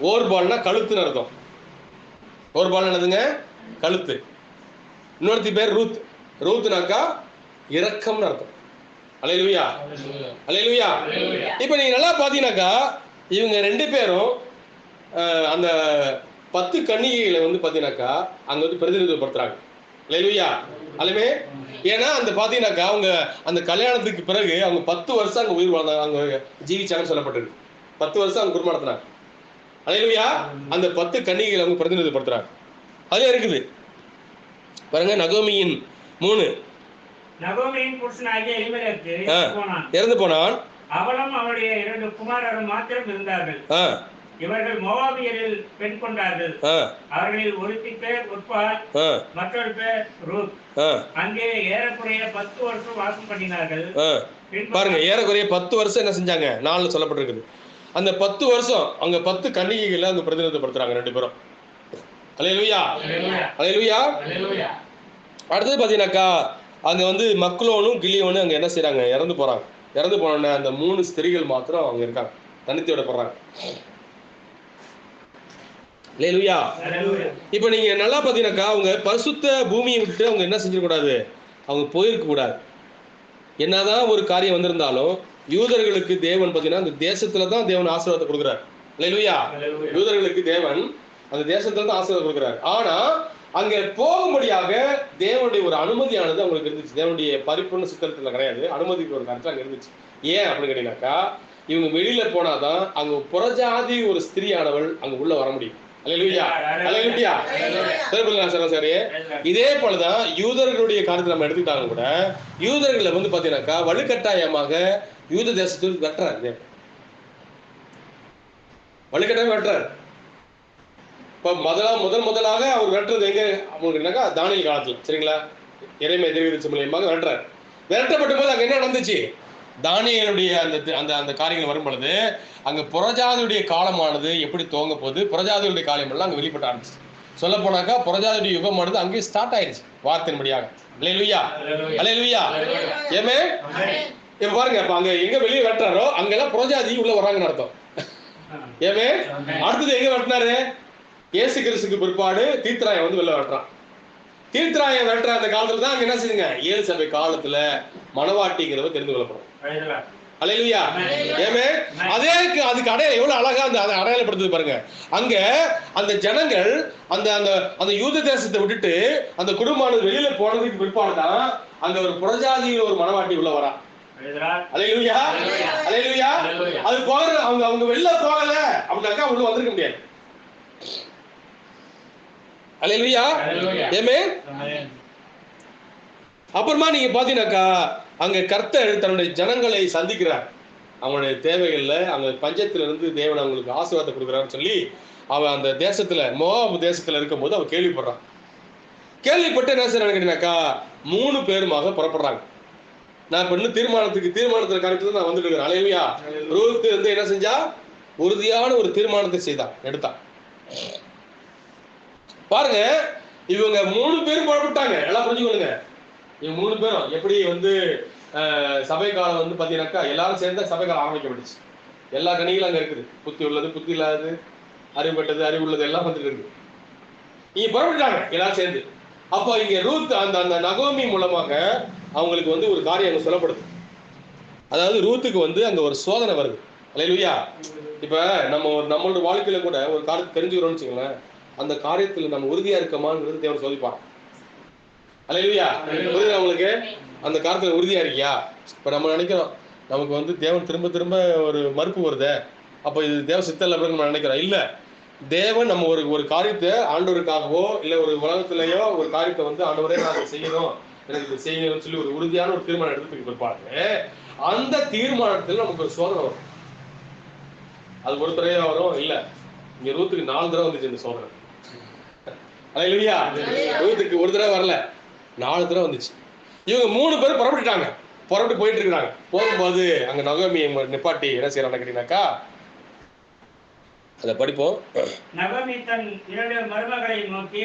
ஓர்பால்னா கழுத்துன்னு அர்த்தம். ஓர்பால் என்னதுங்க? கழுத்து. இன்னொருத்தி பேர் ரூத். ரூத்னாக்கா இரக்கம்னு அர்த்தம். அல்லேலூயா. அல்லேலூயா. இப்போ நீங்க நல்லா பாத்தீங்கன்னாக்கா இவங்க 2 பேரும் அந்த 10 கன்னிகைகளை வந்து பாத்தீங்கன்னாக்கா அங்க வந்து பிரதிநிதித்துவப்படுத்துறாங்க. அல்லேலூயா. அல்லவே. ஏன்னா அந்த பாத்தீங்கன்னாக்கா அவங்க அந்த கல்யாணத்துக்கு பிறகு அவங்க 10 வருஷம் அங்க உயிர் வாழ்ந்தாங்க, அவங்க ஜீவிச்சாங்கன்னு சொல்லப்பட்டிருக்கு. 10 வருஷம் அவங்க குடும்பம் நடத்தினாங்க. அல்லேலூயா. அந்த 10 கன்னிகைகளை அவங்க பிரதிநிதித்துவப்படுத்துறாங்க. அதே இருக்குது பாருங்க. நகோமியின் 3. நகோமியின் புருஷனாகிய எலிமெலேக்கு இறந்து போனான். அவளும் அவருடைய 2 குமாரரும் மாத்திரம் இருந்தார்கள். இவர்கள் மோவாபியரில் பெண் கொண்டார்கள். அவர்களில் ஒருத்தி பேர் ஒர்பால், மற்றொரு பேர் ரூத். அங்கே ஏறக்குறைய 10 வருஷம் வாசம் பண்ணினார்கள். பாருங்க, ஏறக்குறைய 10 வருஷம் என்ன செஞ்சாங்க? 4 சொல்லப்பட்டிருக்குது. அந்த 10 வருஷம் அங்க 10 கன்னிகைகளை அங்க பிரதிநிதித்துவப்படுத்துறாங்க 2 பேரும். அல்லேலூயா. அல்லேலூயா. அடுத்தது பாத்தீங்கன்னாக்கா அங்க வந்து மக்லோனும் கிலியோனும் அங்க என்ன செய்யறாங்க? இறந்து போறாங்க. இறந்து போன அந்த 3 ஸ்திரீகள் மாத்திரம் அவங்க இருக்காங்க, தனித்து விடப்படுறாங்க. அல்லேலூயா. இப்ப நீங்க நல்லா பாத்தீங்கன்னாக்கா அவங்க பரிசுத்த பூமியை விட்டு அவங்க என்ன செஞ்சிடக்கூடாது? அவங்க போயிருக்க கூடாது. என்னதான் ஒரு காரியம் வந்திருந்தாலும் யூதர்களுக்கு தேவன் பாத்தீங்கன்னா அந்த தேசத்துல தான் தேவன் ஆசீர்வாதத்தை கொடுக்குறாரு. அல்லேலூயா. யூதர்களுக்கு தேவன் அந்த தேசத்துல தான் ஆசீர்வாதம் கொடுக்குறாரு. ஆனா அங்க போகும்படியாக தேவனுடைய ஒரு அனுமதியானது அவங்களுக்கு இருந்துச்சு. தேவனுடைய பரிபூர்ண சித்தத்துல கிடையாது, அனுமதிக்கு ஒரு கருத்து அங்க இருந்துச்சு. ஏன் அப்படின்னு கேட்டீங்கன்னாக்கா இவங்க வெளியில போனாதான் அங்க புறஜாதி ஒரு ஸ்திரீயானவள் அங்க உள்ள வர முடியும். அல்லேலூயா. அல்லேலூயா. சரி. இதே போலதான் யூதர்களுடைய காரியத்தை நம்ம எடுத்துக்கிட்டாலும் கூட யூதர்களை வந்து பாத்தீங்கன்னாக்கா வலுக்கட்டாயமாக யூத தேசத்துக்கு வெட்டுறாரு. வலுக்கட்டாயம் வெட்டுறாரு. இப்ப முதலாக அவர் வெட்டுறது எங்க அவங்களுக்குனாக்கா தானியேல் காலத்துல, சரிங்களா? எரேமியா தீர்க்கதரிசி மூலமாக வெட்டுறாரு. விரட்டப்பட்ட போது அங்க என்ன நடந்துச்சு? தானியேலுடைய அந்த அந்த காரியங்கள் வரும் பொழுது அங்க புறஜாதியுடைய காலமானது எப்படி துவங்க போது, புறஜாதியுடைய காலம் எல்லாம் அங்க வெளிப்பட ஆரம்பிச்சு. சொல்ல போனாக்கா புறஜாதியுடைய யுகமானது அங்கேயே ஸ்டார்ட் ஆயிடுச்சு வார்த்தையின்படியாக. அல்லேலூயா. அல்லேலூயா. ஏமே இப்ப பாருங்க, இப்ப அங்க எங்க வெளியே வெட்டுறாரோ அங்கெல்லாம் புறஜாதி உள்ள வர்றாங்கன்னு அர்த்தம். ஏமே அடுத்தது எங்க வெட்டினாரு? இயேசு கிறிஸ்துக்கு பிற்பாடு தீர்த்தராயம் வந்து வெளில வெட்டுறான். தீர்த்தராயம் வெட்டுற அந்த காலத்துல தான் அங்க என்ன செய்யுங்க? 7 சபை காலத்துல மனவாட்டிங்கிறத தெரிந்து கொள்ளப்படும். அல்லேலூயா. ஏமே அதே அதுக்கு அடையாளம் எவ்வளவு அழகா அந்த அடையாளப்படுத்துது பாருங்க. அங்க அந்த ஜனங்கள் அந்த அந்த அந்த யூத தேசத்தை விட்டுட்டு அந்த குடும்பமானது வெளியில போனதுக்கு பிற்பாடுதான் அங்க ஒரு புறஜாதியில் ஒரு மனவாட்டி உள்ள வரா. அல்லேலூயா. அல்லேலூயா. அது போக அவங்க வெளில போகல அப்படின்னாக்கா உள்ள வந்திருக்க முடியாது. அல்லேலூயா. ஆமென். அப்புறமா நீங்க பாத்தீங்கன்னாக்கா அங்க கர்த்தர் தன்னுடைய ஜனங்களை சந்திக்கிறார். அவங்களுடைய தேவைகள்ல அங்க பஞ்சத்துல இருந்து தேவன் அவங்களுக்கு ஆசீர்வாதத்தை கொடுக்குறான்னு சொல்லி அவன் அந்த தேசத்துல மோவாபு தேசத்துல இருக்கும் போது அவன் கேள்விப்படுறான். கேள்விப்பட்டு என்ன செய்யறான்னு கேட்டீங்கன்னாக்கா 3 பேருமாக புறப்படுறாங்க. நான் இப்ப இன்னும் தீர்மானத்துல கருத்துல நான் வந்துட்டு இருக்கிறேன். அல்லேலூயா. ரூத் வந்து என்ன செஞ்சா? உறுதியான ஒரு தீர்மானத்தை செய்தான், எடுத்தான். பாருங்க, இவங்க 3 பேரும் புறப்பட்டாங்க. எல்லாம் புரிஞ்சுக்கொள்ளுங்க. இவங்க 3 பேரும் எப்படி வந்து சபை காலம் வந்து பாத்தீங்கன்னாக்கா எல்லாரும் சேர்ந்தா சபை காலம் ஆரம்பிக்கப்பட்டுச்சு. எல்லா கணிகளும் அங்க இருக்குது. புத்தி உள்ளது, புத்தி இல்லாதது, அறிவுப்பட்டது, அறிவு உள்ளது எல்லாம் வந்துட்டு இருக்கு. இங்க புறப்பட்டாங்க எல்லாரும் சேர்ந்து. அப்போ இங்க ரூத் அந்த அந்த நகோமி மூலமாக அவங்களுக்கு வந்து ஒரு காரியம் அங்க சொல்லப்படுது. அதாவது ரூத்துக்கு வந்து அங்க ஒரு சோதனை வருது. அல்லேலூயா. இப்ப நம்மளோட வாழ்க்கையில கூட ஒரு காரியத்தை தெரிஞ்சுக்கிறோம்னு வச்சுங்களேன், அந்த காரியத்துல நம்ம உறுதியா இருக்கமாங்கிறது தேவன் சோதிப்பான். அல்லேலூயா. புரியுதா உங்களுக்கு? அந்த காரியத்துல உறுதியா இருக்கியா? இப்ப நம்ம நினைக்கிறோம் நமக்கு வந்து தேவன் திரும்ப திரும்ப ஒரு மறுப்பு வருதே, அப்ப இது தேவ சித்தம் அப்படின்னு நம்ம நினைக்கிறோம். இல்ல, தேவன் நம்ம ஒரு காரியத்தை ஆண்டவருக்காகவோ இல்ல ஒரு உலகத்திலேயோ ஒரு காரியத்தை வந்து ஆண்டவரே நான் செய்யணும், எனக்கு இது செய்யணும்னு சொல்லி ஒரு உறுதியான ஒரு தீர்மானம் எடுத்துட்டு பிற்பாடு அந்த தீர்மானத்தில் நமக்கு ஒரு சோதனை வரும். அது ஒரு தடவை வரும் இல்ல, இங்க ரூத்துக்கு 4 தடவை வந்துச்சு இந்த சோதனை. அல்லேலூயா. ரூத்துக்கு ஒரு தடவை வரல, 4 தடவை வந்துச்சு. இவங்க 3 பேரும் புறப்பட்டு போயிட்டு இருக்காங்க. போகும்போது அங்க நகோமி நிப்பாட்டி என்ன செய்யறாங்க கேட்டீங்கன்னாக்கா, அதை படிப்போம். நகோமி தன் 2 மருமகளை நோக்கி,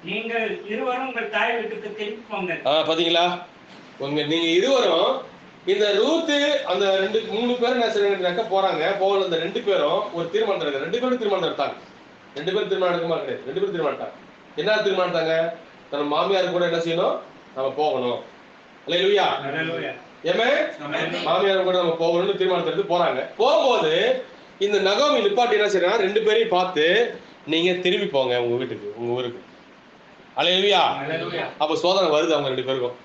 நீங்கள் இருவரும் உங்கள் தாய் வீட்டுக்கு திரும்பி போங்க. பாத்தீங்களா, நீங்க இருவரும் இந்த ரூத்து அந்த 3 பேரும் என்ன செய்யறாங்க போறாங்க. போகல அந்த 2 பேரும் ஒரு தீர்மானம் எடுத்தாங்க. 2 பேரும் தீர்மானம் எடுத்தாங்க. 2 பேரும் தீர்மானம் எடுக்க மாட்டாங்க. 2 பேரும் தீர்மானம் எடுத்தாங்க. என்ன தீர்மானம் எடுத்தாங்க? தன் மாமியார் கூட என்ன செய்யணும்? நம்ம போகணும். அல்லேலூயா. அல்லேலூயா. ஆமென். மாமியார் கூட நம்ம போகணும்னு தீர்மானத்தை எடுத்து போறாங்க. போகும்போது இந்த நகோமி நிப்பாட்டி என்ன செய்யறாங்க? 2 பேரையும் பார்த்து நீங்க திரும்பி போங்க உங்க வீட்டுக்கு, உங்க ஊருக்கு. அல்லேலூயா. அப்ப சோதனை வருது அவங்க 2 பேருக்கும்.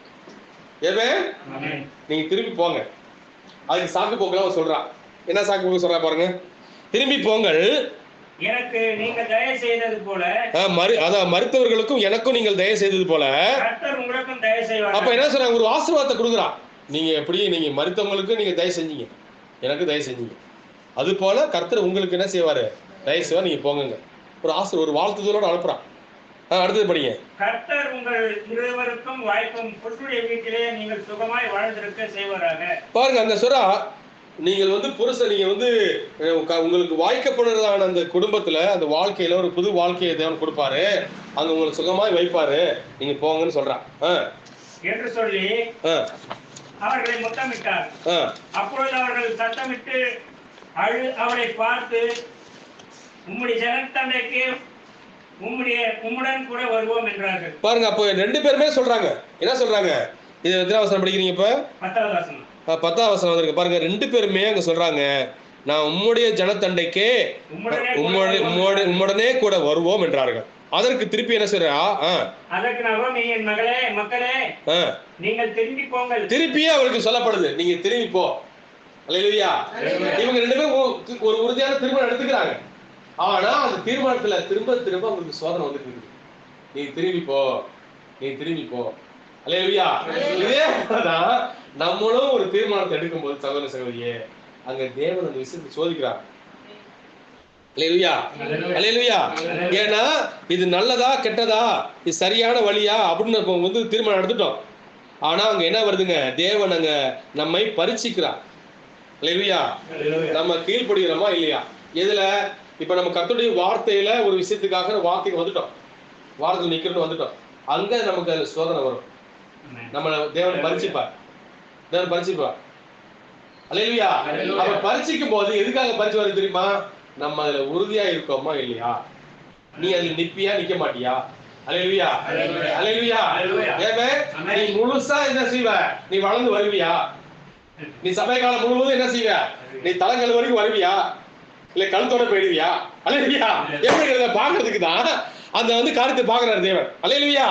நீங்க திரும்பி போங்க. அதுக்கு சாக்கு போக்குலாம் சொல்றான். என்ன சாக்கு போக்கு சொல்றா பாருங்க. திரும்பி போங்கள், எனக்கு நீங்கள் தயவு செய்தது போல, அதான் மருத்துவர்களுக்கும் எனக்கும் நீங்கள் தயவு செய்தது போல கர்த்தர் உங்களுக்கும் தயவு செய்வார். அப்ப என்ன சொல்றாங்க? ஒரு ஆசீர்வாதத்தை கொடுக்குறான். நீங்க எப்படி நீங்க மருத்துவங்களுக்கு நீங்க தயவு செஞ்சீங்க, எனக்கு தயவு செஞ்சீங்க, அது போல கர்த்தர் உங்களுக்கு என்ன செய்வாரு? தயவு செய்வார். நீங்க போங்க. ஒரு வாழ்த்துதலோட அனுப்புறான். அடுத்தது படிங்க. கர்த்தர் உங்கள் இருவருக்கும் வாய்ப்பும் புருஷனுடைய வீட்டிலே நீங்கள் சுகமாய் வாழ்ந்திருக்க செய்வாராக. பாருங்க அந்த சொல்றா, நீங்கள் வந்து புருஷன் நீங்க வந்து உங்களுக்கு வாய்க்கப்படுறதான அந்த குடும்பத்துல அந்த வாழ்க்கையில ஒரு புது வாழ்க்கையை தேவன் கொடுப்பாரு, அங்க உங்களுக்கு சுகமாய் வைப்பாரு, நீங்க போங்கன்னு சொல்றான் என்று சொல்லி அவர்களை முத்தமிட்டார். அப்பொழுது அவர்கள் சத்தமிட்டு அவரை பார்த்து, உம்முடைய ஜனத்தண்டைக்கு உம்முடன் கூட வருவோம் என்றார்கள். பாருங்க, அப்போ 2 பேருமே சொல்றாங்க. என்ன சொல்றாங்க? இது எத்தனை வசனம் படிக்கிறீங்க? இப்ப 10வது வசனம். 10வது வசனம் வந்திருக்கு பாருங்க. 2 பேருமே அங்க சொல்றாங்க, நான் உம்முடைய ஜனத்தண்டைக்கே உம்முடனே கூட வருவோம் என்றார்கள். அதற்கு திருப்பி என்ன சொல்றா? அதற்கு நகோமி, என் மக்களே நீங்கள் திரும்பி போங்கள். திருப்பியே அவருக்கு சொல்லப்படுது, நீங்க திரும்பி போ. அல்லேலூயா. இவங்க 2 பேரும் ஒரு உறுதியான தீர்மானம் எடுத்துக்கிறாங்க. ஆனா அந்த தீர்மானத்துல திரும்ப அவங்களுக்கு சோதனை வந்துட்டு இருக்கு. நீ திரும்பி போ, நீ திரும்பி போ. அல்லேலூயா. இதே போலதான் நம்மளும் ஒரு தீர்மானத்தை எடுக்கும் போது சகோதர சகோதரியே, அங்க தேவன் அந்த விஷயத்தை சோதிக்கிறார். அல்லேலூயா. அல்லேலூயா. ஏன்னா இது நல்லதா கெட்டதா, இது சரியான வழியா அப்படின்னு வந்து தீர்மானம் எடுத்துட்டோம். ஆனா அங்க என்ன வருதுங்க? தேவன் அங்க நம்மை பரீட்சிக்கிறார். அல்லேலூயா. நம்ம கீழ்ப்படுகிறோமா இல்லையா? எதுல? இப்ப நம்ம கர்த்தருடைய வார்த்தையில ஒரு விஷயத்துக்காக வார்த்தைக்கு வந்துட்டோம், வார்த்தை நிக்கிறோம்னு வந்துட்டோம். அங்க நமக்கு அதுல சோதனை வரும். நம்ம தேவன் பரிசிப்பார். அல்லேலூயா. அப்ப பரிசிக்கும் போது எதுக்காக பரிசு வருது தெரியுமா? நம்ம அதுல உறுதியா இருக்கோமா இல்லையா? நீ அதுல நிப்பியா நிக்க மாட்டியா? அல்லேலூயா. அல்லேலூயா. நீ முழுசா என்ன செய்வ? நீ வளர்ந்து வருவியா? நீ சபை காலம் முழுவதும் என்ன செய்வ? நீ தலைகள் வரைக்கும் வருவியா? இல்ல கழுத்தோட போயிடுவியா? அல்லேலூயா. எப்படிங்கிறத பாக்குறதுக்கு தான் அந்த வந்து காரியத்தை பாக்குறாரு தேவன். அல்லேலூயா.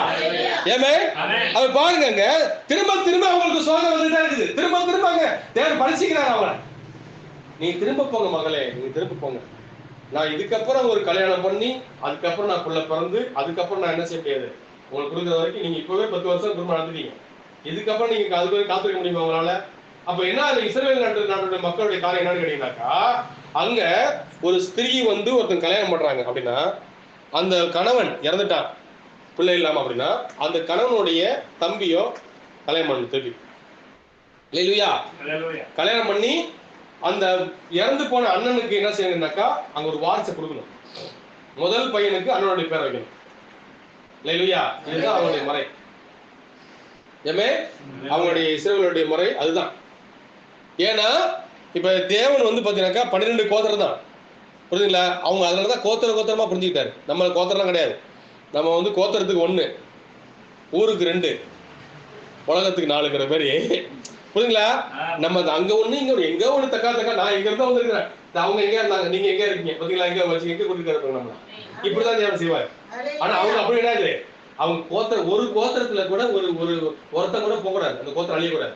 அவ பாருங்க, திரும்ப அவங்களுக்கு சோதனை வந்துட்டே இருக்குது. திரும்ப தேவன் பரிசிக்கிறார் அவங்கள. நீ திரும்ப போங்க மகளே, நீங்க திரும்ப போங்க. நான் இதுக்கப்புறம் ஒரு கல்யாணம் பண்ணி, அதுக்கப்புறம் நான் புள்ள பிறந்து, அதுக்கப்புறம் நான் என்ன செய்ய முடியாது? உங்களுக்கு கொடுக்குற வரைக்கும் நீங்க இப்பவே 10 வருஷம் குடும்பம் நடந்துட்டீங்க. இதுக்கப்புறம் நீங்க அதுக்கு காத்திருக்க முடியுமா உங்களால? அப்ப என்ன இஸ்ரவேல் நாட்டுடைய மக்களுடைய காரியம் என்னன்னு கேட்டீங்கன்னாக்கா, அங்க ஒரு ஸ்திரீ வந்து ஒருத்தன் கல்யாணம் பண்றாங்க அப்படின்னா, அந்த கணவன் இறந்துட்டான் பிள்ளை இல்லாம அப்படின்னா, அந்த கணவனுடைய தம்பியோ கல்யாணம் பண்ணு திருப்பி. அல்லேலூயா. கல்யாணம் பண்ணி அந்த இறந்து போன அண்ணனுக்கு என்ன செய்யணும்னாக்கா, அங்க ஒரு வாரிசை கொடுக்கணும். முதல் பையனுக்கு அண்ணனுடைய பேர் வைக்கணும். அல்லேலூயா. இதுதான் அவங்களுடைய முறை. அவங்களுடைய இஸ்ரவேலுடைய முறை அதுதான். ஏன்னா இப்ப தேவன் வந்து பாத்தீங்கன்னாக்கா 12 கோத்திரம் தான், புரியுதுங்களா? அவங்க அதனாலதான் கோத்திரமா புரிஞ்சுக்கிட்டாரு. நம்ம கோத்திரம் கிடையாது. நம்ம வந்து கோத்திரத்துக்கு 1, ஊருக்கு 2, உலகத்துக்கு 4 பேரு, புரியுதுங்களா? நம்ம அங்க 1 இங்க எங்க 1 தக்கா நான் இங்க இருந்தா வந்திருக்கிறேன், அவங்க எங்க இருந்தாங்க, நீங்க எங்க இருக்கீங்க, பாத்தீங்களா? எங்க வச்சு எங்க கொடுத்துருக்காரு நம்ம. இப்படிதான் தேவன் செய்வார். ஆனா அவங்க அப்படி கிடையாது. அவங்க ஒரு கோத்திரத்துல கூட ஒருத்தன் கூட போக கூடாது, அந்த கோத்திரம் அழியக்கூடாது.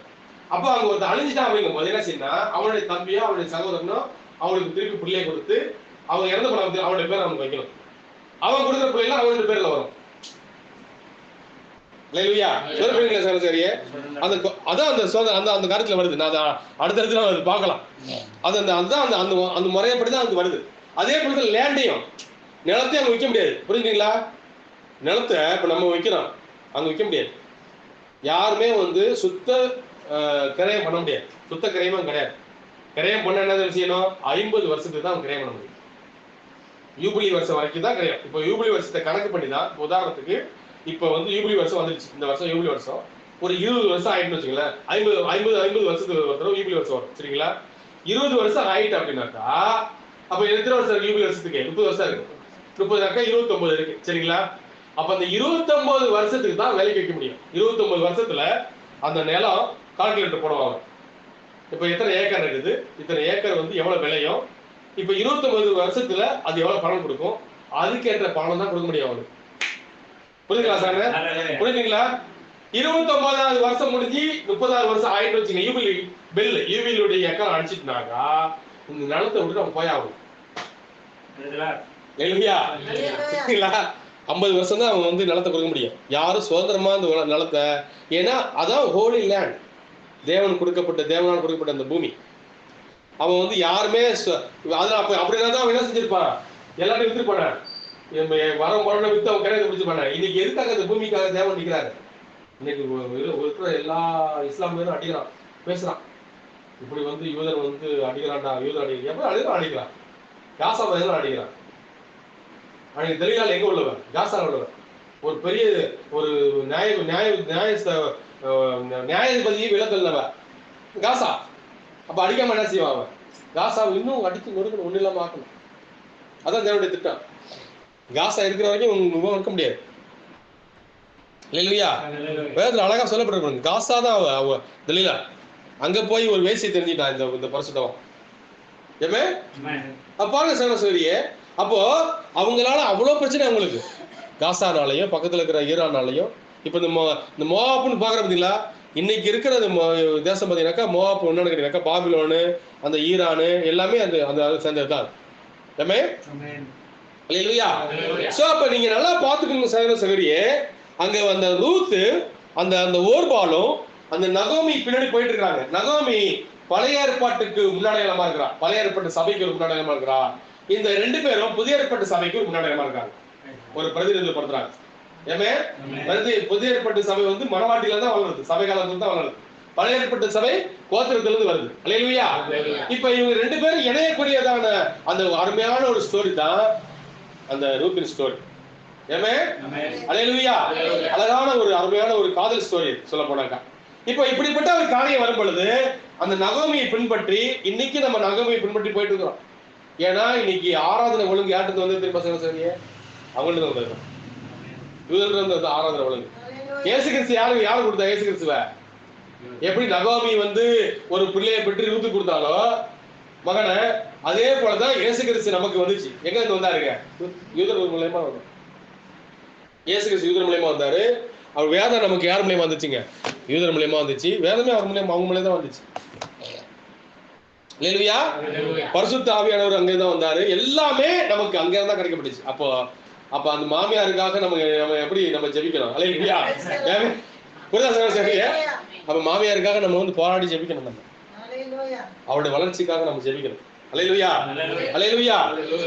அப்ப அவங்க ஒருத்தர் அழிஞ்சுட்டா அவங்க என்ன செய்யணும்னா, அவனுடைய தம்பியோ அவனுடைய சகோதரனோ அவனுக்கு திருப்பி பிள்ளையை கொடுத்து, அவங்க இறந்து போன அவனுடைய பேர் அவனுக்கு வைக்கணும். அவன் கொடுக்குற பிள்ளைலாம் அவனுடைய பேர்ல வரும். அல்லேலூயா. சரியே. அதான் அந்த காரியத்துல வருது. நான் அடுத்தடுத்து பார்க்கலாம். அந்த முறையப்படிதான் அது வருது. அதே போல லேண்டையும் நிலத்தையும் அங்க வைக்க முடியாது, புரிஞ்சுங்களா? நிலத்தை இப்ப நம்ம வைக்கிறோம், அங்க வைக்க முடியாது. யாருமே வந்து சுத்த கிரயம் பண்ண முடியாது. சுத்த கிரயமும் கிடையாது. கிரயம் பண்ண என்ன செய்யணும்? 50 வருஷத்துக்கு தான் கிரயம் பண்ண முடியும். யூபிலி வருஷம் வரைக்கும் தான் கிடையாது. இப்போ யூபிலி வருஷத்தை கணக்கு பண்ணி தான், உதாரணத்துக்கு இப்போ வந்து யூபிலி வருஷம் வந்துருச்சு, இந்த வருஷம் யூபிலி வருஷம். ஒரு 20 வருஷம் ஆயிட்டுன்னு வச்சுங்களேன், 50 வருஷத்துக்கு ஒரு தடவை யூபிலி வருஷம் வரும் சரிங்களா. 20 வருஷம் ஆயிட்டு அப்படின்னாக்கா அப்ப எத்தனை வருஷம் இருக்கு யூபிலி வருஷத்துக்கு? 30 வருஷம் இருக்கு. 30 29 இருக்கு சரிங்களா. அப்ப அந்த 29 வருஷத்துக்கு தான் வேலைக்கு வைக்க முடியும். 29 வருஷத்துல அந்த நிலம் கால்குலேட்டர் போடுவாங்க. இப்ப எத்தனை ஏக்கர் இருக்குது, இத்தனை ஏக்கர் வந்து எவ்வளவு விளையும், இப்ப 29 வருஷத்துல அது எவ்வளவு பணம் கொடுக்கும், அதுக்கேற்ற பணம் தான் கொடுக்க முடியும் அவனுக்கு. புரியுதுங்களா சார்? புரியுதுங்களா? 29வது வருஷம் முடிஞ்சு 30வது வருஷம் ஆயிட்டு வச்சுங்க, யூபிலி பில் யூபிலியுடைய ஏக்கர் அடிச்சிட்டுனாக்கா இந்த நிலத்தை விட்டு நம்ம போய் ஆகணும். இல்லையா? 50 வருஷம் தான் அவன் வந்து நிலத்தை கொடுக்க முடியும். யாரும் சுதந்திரமா அந்த நிலத்தை, ஏன்னா அதான் ஹோலி லேண்ட், தேவன் கொடுக்கப்பட்ட, தேவனால் கொடுக்கப்பட்ட அந்த பூமி. அவன் வந்து யாருமே அதெல்லாம் அப்படின்னா தான் அவன் என்ன செஞ்சிருப்பான், எல்லாத்தையும் வித்துருப்பான, வரம் போன வித்து அவன் கிடையாது பிடிச்சிருப்பான. இன்னைக்கு எதுக்காக அந்த பூமிக்காக தேவன் நிற்கிறாரு? இன்னைக்கு இருக்கிற எல்லா இஸ்லாமியரும் அடிக்கிறான், பேசுறான். இப்படி வந்து யூதர் வந்து அடிக்கிறான்டா, யூதர் அடிக்கிறான், எப்படி அடிக்கிறான்? காசா தான் அடிக்கிறான். அன்னைக்கு தெளிவால் எங்க உள்ளவன்? காசா உள்ளவன். ஒரு பெரிய ஒரு நியாயாதிபதியை விலக்கல்னவன் காசா. அப்ப அடிக்காம என்ன செய்வான் அவன்? காசாவை இன்னும் அடிச்சு நொறுக்கணும், ஒண்ணு இல்லாம ஆக்கணும். அதான் தேவனுடைய திட்டம். காசா இருக்கிற வரைக்கும் இருக்க முடியாது. இல்லையா? வேதத்துல அழகா சொல்லப்பட்டிருக்கணும். காசா தான் அவ தெளிலா அங்க போய் ஒரு வேசியை தெரிஞ்சிட்டான் இந்த பரிசுத்தவன். ஏமே பாருங்க சகோதரியே, அப்போ அவங்களால அவ்வளவு பிரச்சனை அவங்களுக்கு, காசானாலையும் பக்கத்துல இருக்கிற ஈரானாலையும். இப்ப இந்த மோவாப்புன்னு பாக்குற பார்த்தீங்களா, இன்னைக்கு இருக்கிற தேசம் பார்த்தீங்கன்னாக்கா மோவாப்பு என்னன்னு கேட்டீங்கன்னாக்கா பாபிலோனு, அந்த ஈரானு எல்லாமே அந்த சேர்ந்ததுதான். ஏமே இல்லையா? சோ அப்ப நீங்க நல்லா பாத்துக்கணும் சகோதரியே, அங்க அந்த ரூத்து அந்த ஓர்பாலும் அந்த நகோமி பின்னாடி போயிட்டு இருக்காங்க. நகோமி பழைய ஏற்பாட்டுக்கு முன்னாடியமா இருக்கிறா, பழைய ஏற்பாட்டு சபைக்கு ஒரு முன்னாடியமா இருக்கிறா. இந்த 2 பேரும் புதிய ஏற்பாட்டு சபைக்கு ஒரு முன்னாடியமா இருக்காங்க, ஒரு பிரதிநிதிப்படுத்துறாங்க. ஏமே புதிய ஏற்பாட்டு சபை வந்து மனவாட்டில தான் வளருது, சபை காலத்துல தான் வளருது. பழைய ஏற்பாட்டு சபை கோத்திரத்துல இருந்து வருது. அல்லேலூயா. இப்ப இவங்க 2 பேரும் இணையக்கூடியதான அந்த அருமையான ஒரு ஸ்டோரி தான் அந்த ரூத்தின் ஸ்டோரி. ஏமே அல்லேலூயா. அழகான ஒரு அருமையான ஒரு காதல் ஸ்டோரி சொல்ல போனாக்கா. இப்ப இப்படிப்பட்ட ஒரு காரியம் வரும் பொழுது அந்த நகோமியை பின்பற்றி இன்னைக்கு நம்ம நகோமியை பின்பற்றி போயிட்டு இருக்கிறோம். ஏன்னா இன்னைக்கு ஆராதனை ஒழுங்கு யார்கிட்ட வந்து திரும்ப சரியே அவங்கள்ட்ட தான் வந்திருக்கோம். யூதர்கிட்ட இருந்து ஆராதனை ஒழுங்கு. இயேசு கிறிஸ்து யாரு கொடுத்தா? இயேசு கிறிஸ்துவ எப்படி நகோமி வந்து ஒரு பிள்ளையை பெற்று ரூத்து கொடுத்தாலோ மகனை, அதே போலதான் இயேசு கிறிஸ்து நமக்கு வந்துச்சு. எங்க இருந்து வந்தாருங்க? யூதர் மூலமா வந்தார். இயேசு கிறிஸ்து யூதர் மூலமா வந்தாரு. அவர் வேதம் நமக்கு யார் மூலமா வந்துச்சுங்க? யூதர் மூலமா வந்துச்சு. வேதமே அவர் மூலமா, அவங்க மூலமா தான் வந்துச்சு. அல்லேலூயா. பரிசுத்த ஆவியானவர் அங்கேதான் வந்தாரு. எல்லாமே நமக்கு அங்கே தான் கிடைக்கப்பட்டுச்சு. அப்ப அந்த மாமியாருக்காக நம்ம எப்படி நம்ம ஜெபிக்கணும்? அல்லேலூயா. புரியுதா சரியா? அப்ப மாமியாருக்காக நம்ம வந்து போராடி ஜெபிக்கணும். நம்ம அவருடைய வளர்ச்சிக்காக நம்ம ஜெபிக்கணும். அல்லேலூயா. அல்லேலூயா.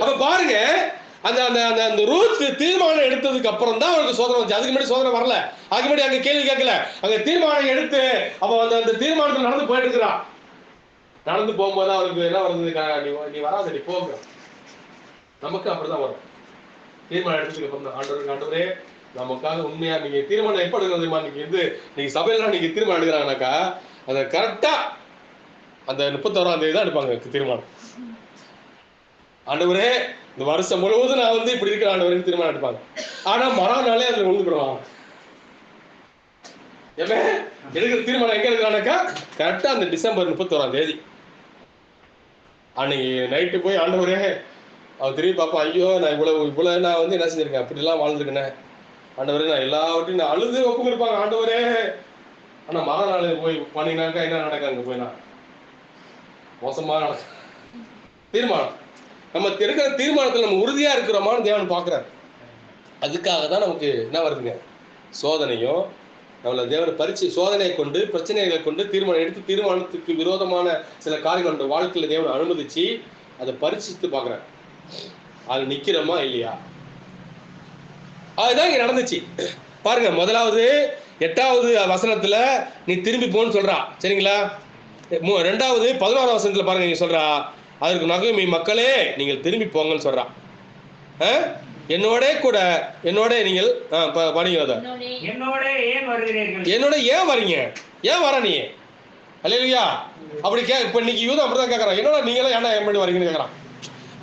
அப்ப பாருங்க, அந்த ரூத் தீர்மானம் எடுத்ததுக்கு அப்புறம் தான் அவருக்கு சோதனை வந்துச்சு. அதுக்கு முன்னாடி சோதனை வரல. அதுக்கு முன்னாடி அங்க கேள்வி கேட்கல. அங்க தீர்மானம் எடுத்து அவ அந்த தீர்மானத்தில் நடந்து போயிட்டு இருக்கிறான். நடந்து போகும்போது அவருக்கு என்ன வருது? நீ வராத, நீ போக. நமக்கு அப்படிதான் வரும். தீர்மானம் எடுத்ததுக்கு அப்புறம் தான் ஆண்டவரே நமக்காக உண்மையா நீங்க தீர்மானம் எப்ப எடுக்கிறது? நீங்க சபையில நீங்க தீர்மானம் எடுக்கிறாங்கனாக்கா அந்த கரெக்டா அந்த 31ஆம் தேதி தான் எடுப்பாங்க தீர்மானம். ஆண்டவரே இந்த வருஷம் முழுவதும் நான் வந்து இப்படி இருக்கிற ஆண்டவரே தீர்மானம் எடுப்பாங்க. ஆனா மறுநாளே அதுல விழுந்துடுவாங்க. ஏமே எடுக்கிற தீர்மானம் எங்க எடுக்கிறானாக்கா கரெக்டா அந்த டிசம்பர் 31ஆம் தேதி அன்னைக்கு நைட்டு போய் ஆண்டவரே அவர் திரும்பி பார்ப்போம். ஐயோ நான் இவ்வளவு நான் வந்து என்ன செஞ்சிருக்கேன், அப்படி எல்லாம் வாழ்ந்துருக்கேன் ஆண்டவரே, நான் எல்லாவற்றையும் நான் அழுது ஒப்புங்க இருப்பாங்க ஆண்டவரே. ஆனா மறுநாள் போய் பண்ணினாக்கா என்ன நடக்காங்க? போய் நான் மோசமா நடக்க தீர்மானம். நம்ம எடுக்கிற தீர்மானத்தில் நம்ம உறுதியா இருக்கிறோமான்னு தேவன் பார்க்கிறார். அதுக்காக தான் நமக்கு என்ன வருதுங்க? சோதனையும் நம்மளை தேவனை பரிச்சு சோதனையை கொண்டு பிரச்சனைகளை கொண்டு தீர்மானம் எடுத்து தீர்மானத்துக்கு விரோதமான சில காரியங்கள் நம்ம வாழ்க்கையில தேவனை அனுமதிச்சு அதை பரிசித்து பார்க்கிறார். அது நிக்கிறோமா இல்லையா? அதுதான் இங்க நடந்துச்சு. பாருங்க, முதலாவது 8வது வசனத்துல நீ திரும்பி போன்னு சொல்றா, சரிங்களா? 2வது 11ஆம் வசனத்துல பாருங்க, நீங்க சொல்றா அதற்கு நகோமி மக்களே நீங்கள் திரும்பி போங்கன்னு சொல்றா. என்னோட கூட என்னோட நீங்கள் படிக்கிறத என்னோட ஏன் வருகிறீர்கள், என்னோட ஏன் வரீங்க, ஏன் வர நீ? அல்லேலூயா. அப்படி இப்ப இன்னைக்கு யூதா அப்படிதான் கேட்கறான், என்னோட நீங்களும் ஏன்னா ஏன் பண்ணி வரீங்கன்னு கேட்கறான்.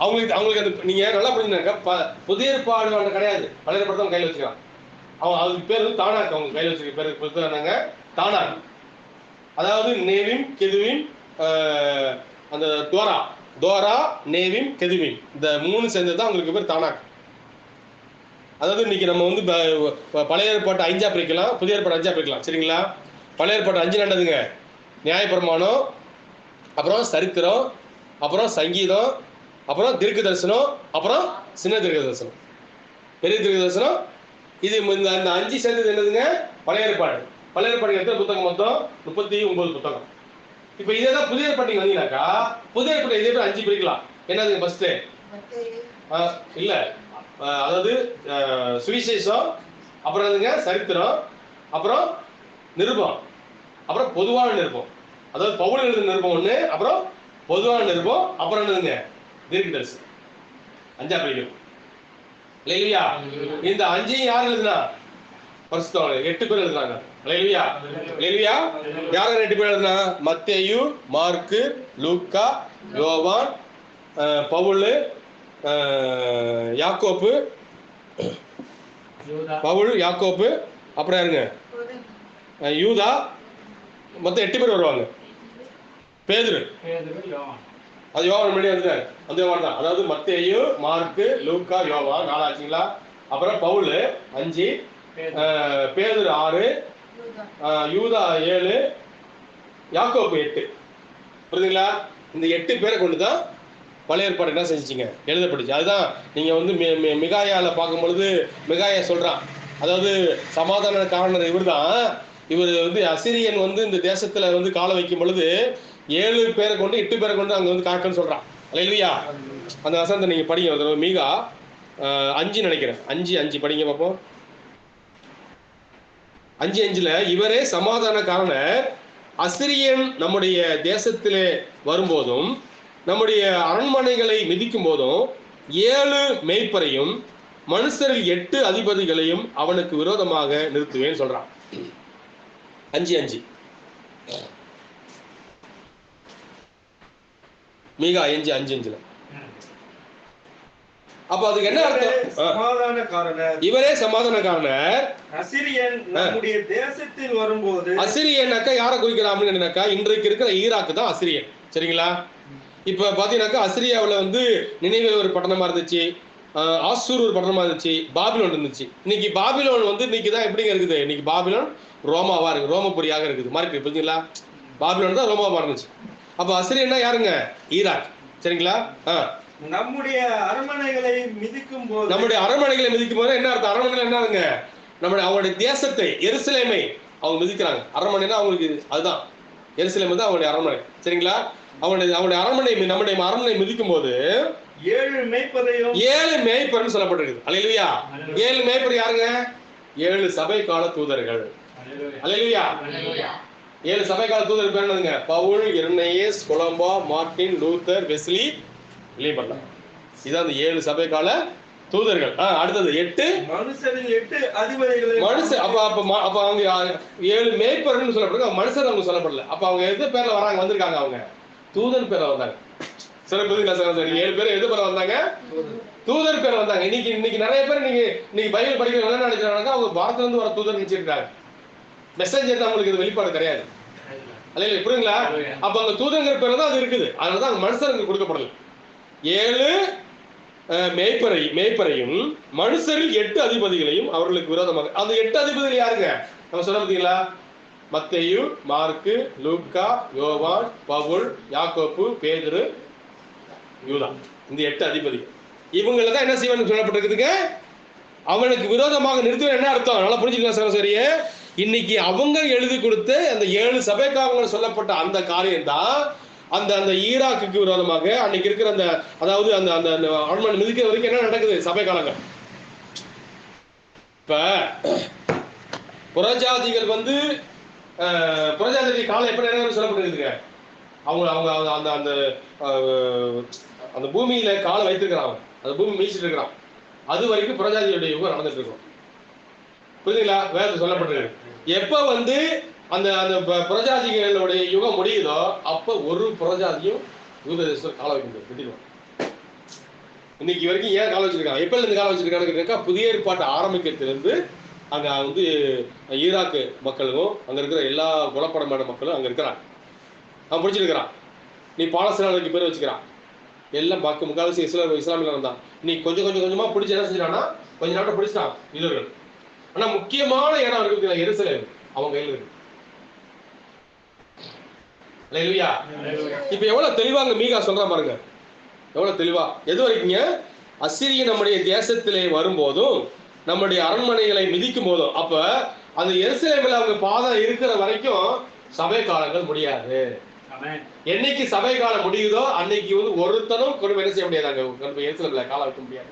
அவங்களுக்கு அது நீங்க நல்லா புரிஞ்சுங்க. புதிய ஏற்பாடு கிடையாது, பழைய ஏற்பாடு கையில் வச்சுக்கலாம். அதுக்கு பேர் வந்து தானாக்கு, அவங்க கையில் வச்சுக்க பேருக்கு புத்தகங்க தானாக்கு. அதாவது நேவிம் கெதுவிம், அந்த தோரா நேவிம் கெதுவிம், இந்த 3 சேர்ந்தது தான் உங்களுக்கு பேர் தானாக்கு. அதாவது இன்னைக்கு நம்ம வந்து பழைய ஏற்பாட்டு 5ஆ பிரிக்கலாம், புதிய ஏற்பாடு 5ஆ பிரிக்கலாம். சரிங்களா? பழைய ஏற்பாடு 5 என்னதுங்க? நியாயப்பிரமாணம், அப்புறம் சரித்திரம், அப்புறம் சங்கீதம், அப்புறம் தீர்க்க தரிசனம், அப்புறம் சின்ன தீர்க்க தரிசனம், பெரிய தீர்க்க தரிசனம். இது இந்த 5 சேர்ந்தது என்னதுங்க? பழைய ஏற்பாடு. பழைய ஏற்பாடு எத்தனை புத்தகம்? மொத்தம் 39 புத்தகம். இப்ப இதே தான் புதிய ஏற்பாடு வந்தீங்கன்னாக்கா, புதிய ஏற்பாடு இதே பேர் 5 பிரிக்கலாம். என்னதுங்க? ஃபர்ஸ்ட் இல்ல, அதாவது சுவிசேஷம், அப்புறம் என்னதுங்க? சரித்திரம், அப்புறம் நிருபம், அப்புறம் பொதுவான நிருபம். அதாவது பவுல் எழுதின நிருபம் ஒண்ணு, அப்புறம் பொதுவான நிருபம், அப்புறம் என்னதுங்க? தீர்க்க தரிசனம். 5ஆ பிரிக்கும். அல்லேலூயா. இந்த 5ஐயும் யார் எழுதுனா? பரிசுத்தவான்கள் 8 பேர் எழுதுறாங்க. அல்லேலூயா. அல்லேலூயா. யார் 8 பேர் எழுதுனா? மத்தேயு, மார்க்கு, லூக்கா, யோவான், பவுல், யாக்கோப்பு, பவுல், யாக்கோப்பு, அப்புறம் யாருங்க? யூதா. மொத்தம் 8 பேர் வருவாங்க. பேதுரு, அது யோவான் முன்னாடி வந்துட்டாரு, அந்த யோவான் தான். அதாவது மத்தேயு, மார்க்கு, லூக்கா, யோவான் 4 ஆச்சுங்களா? அப்புறம் பவுல் 5, பேதுரு 6, யூதா 7, யாக்கோப்பு 8. புரியுதுங்களா? இந்த 8 பேரை கொண்டுதான் பழைய ஏற்பாடு என்ன செஞ்சுங்க? எழுதப்பட்டுச்சு. அதுதான் நீங்க வந்து மிகாயால பார்க்கும் பொழுது மிகாயா சொல்றான், அதாவது சமாதான காரணர் இவர் தான். இவர் வந்து அசிரியன் வந்து இந்த தேசத்துல வந்து கால வைக்கும் பொழுது 7 பேரை கொண்டு 8 பேரை கொண்டு அங்க வந்து காக்கன்னு சொல்றான். அல்லேலூயா. அந்த வசனத்தை நீங்க படிங்க. மீகா 5 நினைக்கிறேன், 5 படிங்க பார்ப்போம். 5:5 இவரே சமாதான காரணர், அசிரியன் நம்முடைய தேசத்திலே வரும்போதும் நம்முடைய அரண்மனைகளை மிதிக்கும் போதும் 7 மேய்ப்பரையும் மனுஷரில் 8 அதிபதிகளையும் அவனுக்கு விரோதமாக நிறுத்துவேன்னு சொல்றான். 5:5 மீகா 5:5. அப்ப அதுக்கு என்ன அர்த்தம்? சமாதானக்காரர், இவரே சமாதானக்காரர், அசிரியன் நம்முடைய தேசத்தில் வரும்போது. அசிரியனாக்கா யாரை குறிக்கிறாங்க? இன்றைக்கு இருக்கிற ஈராக்கு தான் அசிரியன். சரிங்களா? இப்ப பாத்தீங்கன்னாக்கா அசிரியாவில் வந்து நினைவே ஒரு பட்டணமா இருந்துச்சு, ஆசூர் ஒரு பட்டணமா இருந்துச்சு, பாபிலோன் இருந்துச்சு. இன்னைக்கு பாபிலோன் வந்து இன்னைக்கு தான் எப்படிங்க இருக்குது? இன்னைக்கு பாபிலோன் ரோமாவா இருக்கு, ரோமபுரியாக இருக்குது, மாறி புரிஞ்சுங்களா? பாபிலோன் தான் ரோமாவா இருந்துச்சு. அப்ப அசிரியன்னா யாருங்க? ஈராக். சரிங்களா? நம்முடைய அரண்மனைகளை மிதிக்கும் போது, நம்முடைய அரண்மனைகளை மிதிக்கும் போது என்ன அர்த்தம்? அரண்மனை என்னதுங்க? நம்முடைய அவங்களுடைய தேசத்தை, எருசலேமை அவங்க மிதிக்கிறாங்க. அரண்மனைனா அவங்களுக்கு அதுதான், எருசலேம் தான் அவங்களுடைய அரண்மனை. சரிங்களா? அவங்களுடைய அரண்மனை, நம்முடைய அரண்மனை மிதிக்கும் போது 7 மேய்ப்பர்னு சொல்லப்பட்டிருக்கு. அல்லேலூயா. 7 மேய்ப்பர் யாருங்க? 7 சபை கால தூதர்கள். அல்லேலூயா. 7 சபை கால தூதர் பேர் என்னதுங்க? Paul, Irenaeus, Columba, Martin, Luther, Wesley, லீபர்டன். இதான் அந்த 7 சபை கால தூதர்கள். அடுத்தது 8 மனுஷரில் 8 அதிபதிகள். மனுஷன் அப்ப அவங்க 7 மேய்ப்பர்னு சொல்லப்படுது, மனுஷர் அவங்க சொல்லப்படல. அப்ப அவங்க எது பேர்ல வராங்க? வந்திருக்காங்க, அவங்க தூதர் பேர்ல வந்தாங்க. சில புரியுதுங்களா? 7 பேர் எது பேர்ல வந்தாங்க? தூதர் பேர்ல வந்தாங்க. இன்னைக்கு நிறைய பேர் இன்னைக்கு பைபிள் படிக்கிற என்ன நினைக்கிறாங்க? அவங்க பாரத்துல இருந்து வர தூதர் நினைச்சிருக்காங்க. மெசேஞ்சர் அவங்களுக்கு இது வெளிப்பாடு கிடையாது. அல்ல, புரியுங்களா? அப்ப அங்க தூதங்கிற பேர்ல தான் அது இருக்குது. அதனாலதான் அங்க மனுஷருக்கு கொடுக்கப்படல. 7 மேய்ப்பரையும் மனுஷரில் 8 அதிபதிகளையும் அவர்களுக்கு விரோதமாக. அந்த 8 அதிபதிகள் யாருங்க? நம்ம சொல்ல பார்த்தீங்களா? மத்தேயு, மார்க்கு, லூக்கா, யோவான், பவுல், யாக்கோப்பு, பேதுரு, யூதா. இந்த 8 அதிபதிகள் இவங்கள தான் என்ன செய்வான்னு சொல்லப்பட்டிருக்குதுங்க? அவனுக்கு விரோதமாக நிறுத்துவது. என்ன அர்த்தம்? நல்லா புரிஞ்சுக்கலாம். சரியே, இன்னைக்கு அவங்க எழுதி கொடுத்து அந்த 7 சபைக்காரங்க சொல்லப்பட்ட அந்த காரியம் தான் அந்த ஈராக்குக்கு விரோதமாக அன்னைக்கு இருக்கிற அந்த, அதாவது அந்த அந்த அரண்மனை மிதிக்கிற வரைக்கும் என்ன நடக்குது? சபை காலங்கள். இப்ப புறஜாதிகள் வந்து புறஜாதி காலம் எப்படி என்ன சொல்லப்பட்டிருக்குங்க? அவங்க அவங்க அந்த அந்த அந்த பூமியில காலை வைத்திருக்கிறாங்க, அந்த பூமி மீச்சிட்டு இருக்கிறான். அது வரைக்கும் புறஜாதியுடைய யுகம் நடந்துட்டு இருக்கும். புரியுதுங்களா? வேதத்தில் சொல்லப்பட்டிருக்கு. எப்ப வந்து அந்த அந்த புறஜாதிகளுடைய யுகம் முடியுதோ அப்ப ஒரு புறஜாதியும் யூத தேசத்துல கால வைக்க முடியாது, வெட்டிடுவாங்க. இன்னைக்கு வரைக்கும் ஏன் கால வச்சிருக்காங்க? எப்ப இருந்து கால வச்சிருக்காங்க? புதிய ஏற்பாட்டு ஆரம்பிக்கிறதுலேருந்து அங்க வந்து ஈராக்கு மக்களும் அங்க இருக்கிற எல்லா குலப்படமான மக்களும் அங்க இருக்கிறாங்க. அவன் பிடிச்சிருக்கிறான். நீ பாலஸ்தீனாவுக்கு பேர் வச்சுக்கிறான். எல்லாம் முக்கால்வாசி இஸ்லாமியர்கள் தான். நீ கொஞ்சம் கொஞ்சம் கொஞ்சமா பிடிச்சி என்ன செஞ்சானா, கொஞ்ச நாட்டம் பிடிச்சிட்டான் யூதர்கள். ஆனா முக்கியமான இடம் இருக்கு எருசலேம், அவங்க கையில் இருக்கு. இப்ப எவ்வளவு தெளிவா அங்க மீகா சொல்ற பாருங்க, எவ்வளவு தெளிவா. எது வரைக்குங்க? அசீரிய நம்முடைய தேசத்திலே வரும்போதும் நம்முடைய அரண்மனைகளை மிதிக்கும் போதும், அப்ப அந்த எருசலேமில் அவங்க பாதம் இருக்கிற வரைக்கும் சபை காலங்கள் முடியாது. என்னைக்கு சபை காலம் முடியுதோ அன்னைக்கு வந்து ஒருத்தனும் கொண்டு என்ன செய்ய முடியாது, அங்க எருசலேம்ல காலம் வைக்க முடியாது.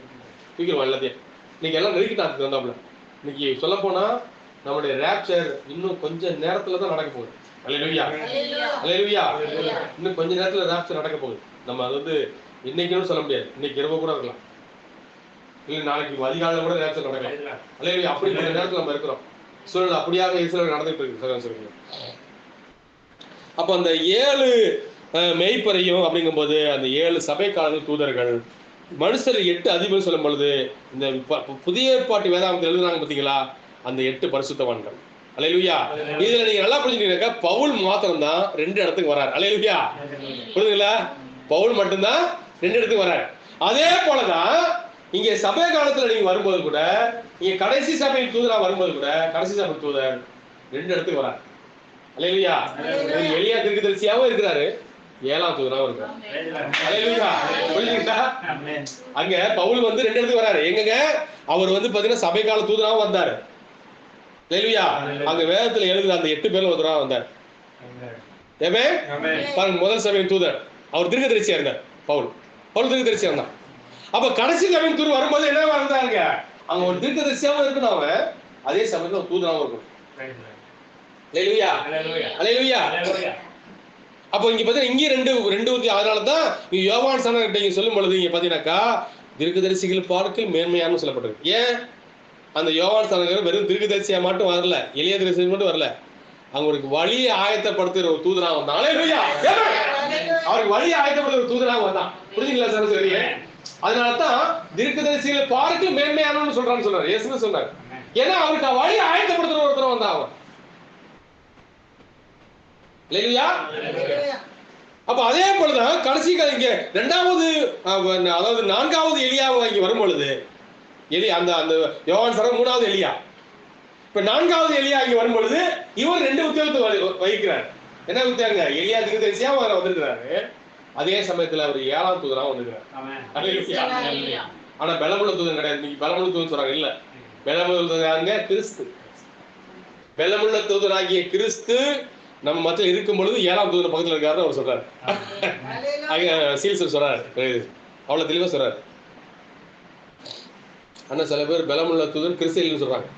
தூக்கிடுவோம் எல்லாத்தையும். இன்னைக்கு எல்லாம் நெருக்கிட்டாங்க வந்தாப்புல. இன்னைக்கு சொல்ல போனா நம்முடைய ரேப்சர் இன்னும் கொஞ்ச நேரத்துல தான் நடக்க போகுது. அல்லேலூயா, அல்லேலூயா. இன்னும் கொஞ்ச நேரத்துல ரேப்சர் நடக்க போகுது. நம்ம அது வந்து இன்னைக்குன்னு சொல்ல முடியாது, இன்னைக்கு இரவு கூட இருக்கலாம், இல்ல நாளைக்கு அதிகாலையில கூட ரேப்சர் நடக்கலாம். அல்லேலூயா. அப்படி கொஞ்ச நேரத்துல நம்ம இருக்கிறோம். சூழல் அப்படியாக இஸ்ரேல் நடந்துட்டு இருக்கு. அப்ப அந்த 7 மெய்ப்பரையும் அப்படிங்கும்போது அந்த 7 சபை கால தூதர்கள், மனுஷர் 8 அதிபதி சொல்லும் பொழுது இந்த புதிய ஏற்பாட்டு வேதாகமத்தில் எழுதுனாங்க பாத்தீங்களா, அந்த 8 பரிசுத்தவான்கள். அல்லேலூயா. இதுல நீங்க நல்லா புரிஞ்சுக்கிட்டீங்க, பவுல் மாத்திரம் தான் 2 இடத்துக்கு வராரு. அல்லேலூயா. புரியுதுங்களா? பவுல் மட்டும்தான் 2 இடத்துக்கு வராரு. அதே போலதான் இங்க சபை காலத்துல நீங்க வரும்போது கூட, இங்க கடைசி சபை தூதரா வரும்போது கூட கடைசி சபை தூதர் 2 இடத்துக்கு வராரு. அல்லேலூயா. எலியா தீர்க்கதரிசியாவும் இருக்கிறாரு, 7ஆம் தூதராவும் இருக்கிறாரு. அல்லேலூயா. புரியுதுங்களா? அங்க பவுல் வந்து 2 இடத்துக்கு வராரு. எங்கங்க? அவர் வந்து பாத்தீங்கன்னா சபை கால தூதராவும் வந்தாரு. அல்லேலூயா. அங்க வேதத்துல எழுதுற அந்த 8 பேர்ல ஒருத்தரா வந்தார். பாருங்க, முதல் சபையின் தூதர் அவர் தீர்க்கதரிசியா இருந்தார். பவுல் தீர்க்கதரிசியா இருந்தார். அப்ப கடைசி சபையின் தூதர் வரும்போது என்ன வந்தாருங்க? அங்க ஒரு தீர்க்கதரிசியாவும் இருக்கணும், அவன் அதே சமயத்துல ஒரு தூதராவும் இருக்கணும். அல்லேலூயா, அல்லேலூயா. அப்போ இங்க பாத்தீங்கன்னா இங்கே 2 அதனாலதான் யோவான் சாணர்கிட்ட சொல்லும் பொழுது இங்க பாத்தீங்கன்னாக்கா தீர்க்கதரிசிகள் பார்க்கல் மேன்மையானு சொல்லப்பட்டிருக்கு. ஏன்? அந்த யோவான் சாணர் வெறும் தீர்க்கதரிசியா மட்டும் வரல, எளிய தரிசி மட்டும் வரல, அவங்க ஒரு வழியை ஆயத்தப்படுத்துற ஒரு தூதராக வந்தான். அல்லேலூயா. அவருக்கு வழியை ஆயத்தப்படுத்துற ஒரு தூதராக வந்தான். புரிஞ்சுங்களா சார்? சரி. அதனாலதான் தீர்க்கதரிசிகள் பார்க்கல் மேன்மையானு சொல்றாரு இயேசு சொன்னார். ஏன்னா அவருக்கு வழியை ஆயத்தப்படுத்துற ஒருத்தர் வந்தான் அவன். அப்ப அதே போலதான் கடைசி இங்க 2வது அதாவது 4வது எலியாவை இங்க வரும் பொழுது அந்த அந்த யோவான் சாணர் 3வது எலியா, இப்ப 4வது எலியா இங்க வரும் பொழுது இவர் 2 உத்தியோகத்தை வகிக்கிறார். என்ன உத்தியோகங்க? எலியா தீர்க்கதரிசியா வந்திருக்கிறாரு, அதே சமயத்துல அவர் 7ஆம் தூதரா வந்திருக்கிறார். ஆனா பலமுள்ள தூதன் கிடையாது. நீங்க பலமுள்ள தூதன் சொல்றாங்க, இல்ல. பலமுள்ள தூதன் கிறிஸ்து. பலமுள்ள தூதனாகிய கிறிஸ்து நம்ம மத்தியில் இருக்கும் பொழுது 7ஆம் தூதன் பக்கத்துல இருக்காருன்னு அவர் சொல்றாரு. சீல்ஸ் சொல்றாரு, அவ்வளவு தெளிவா சொல்றாரு. ஆனா சில பேர் பலமுள்ள தூதன் கிறிஸ்தியன்னு சொல்றாங்க.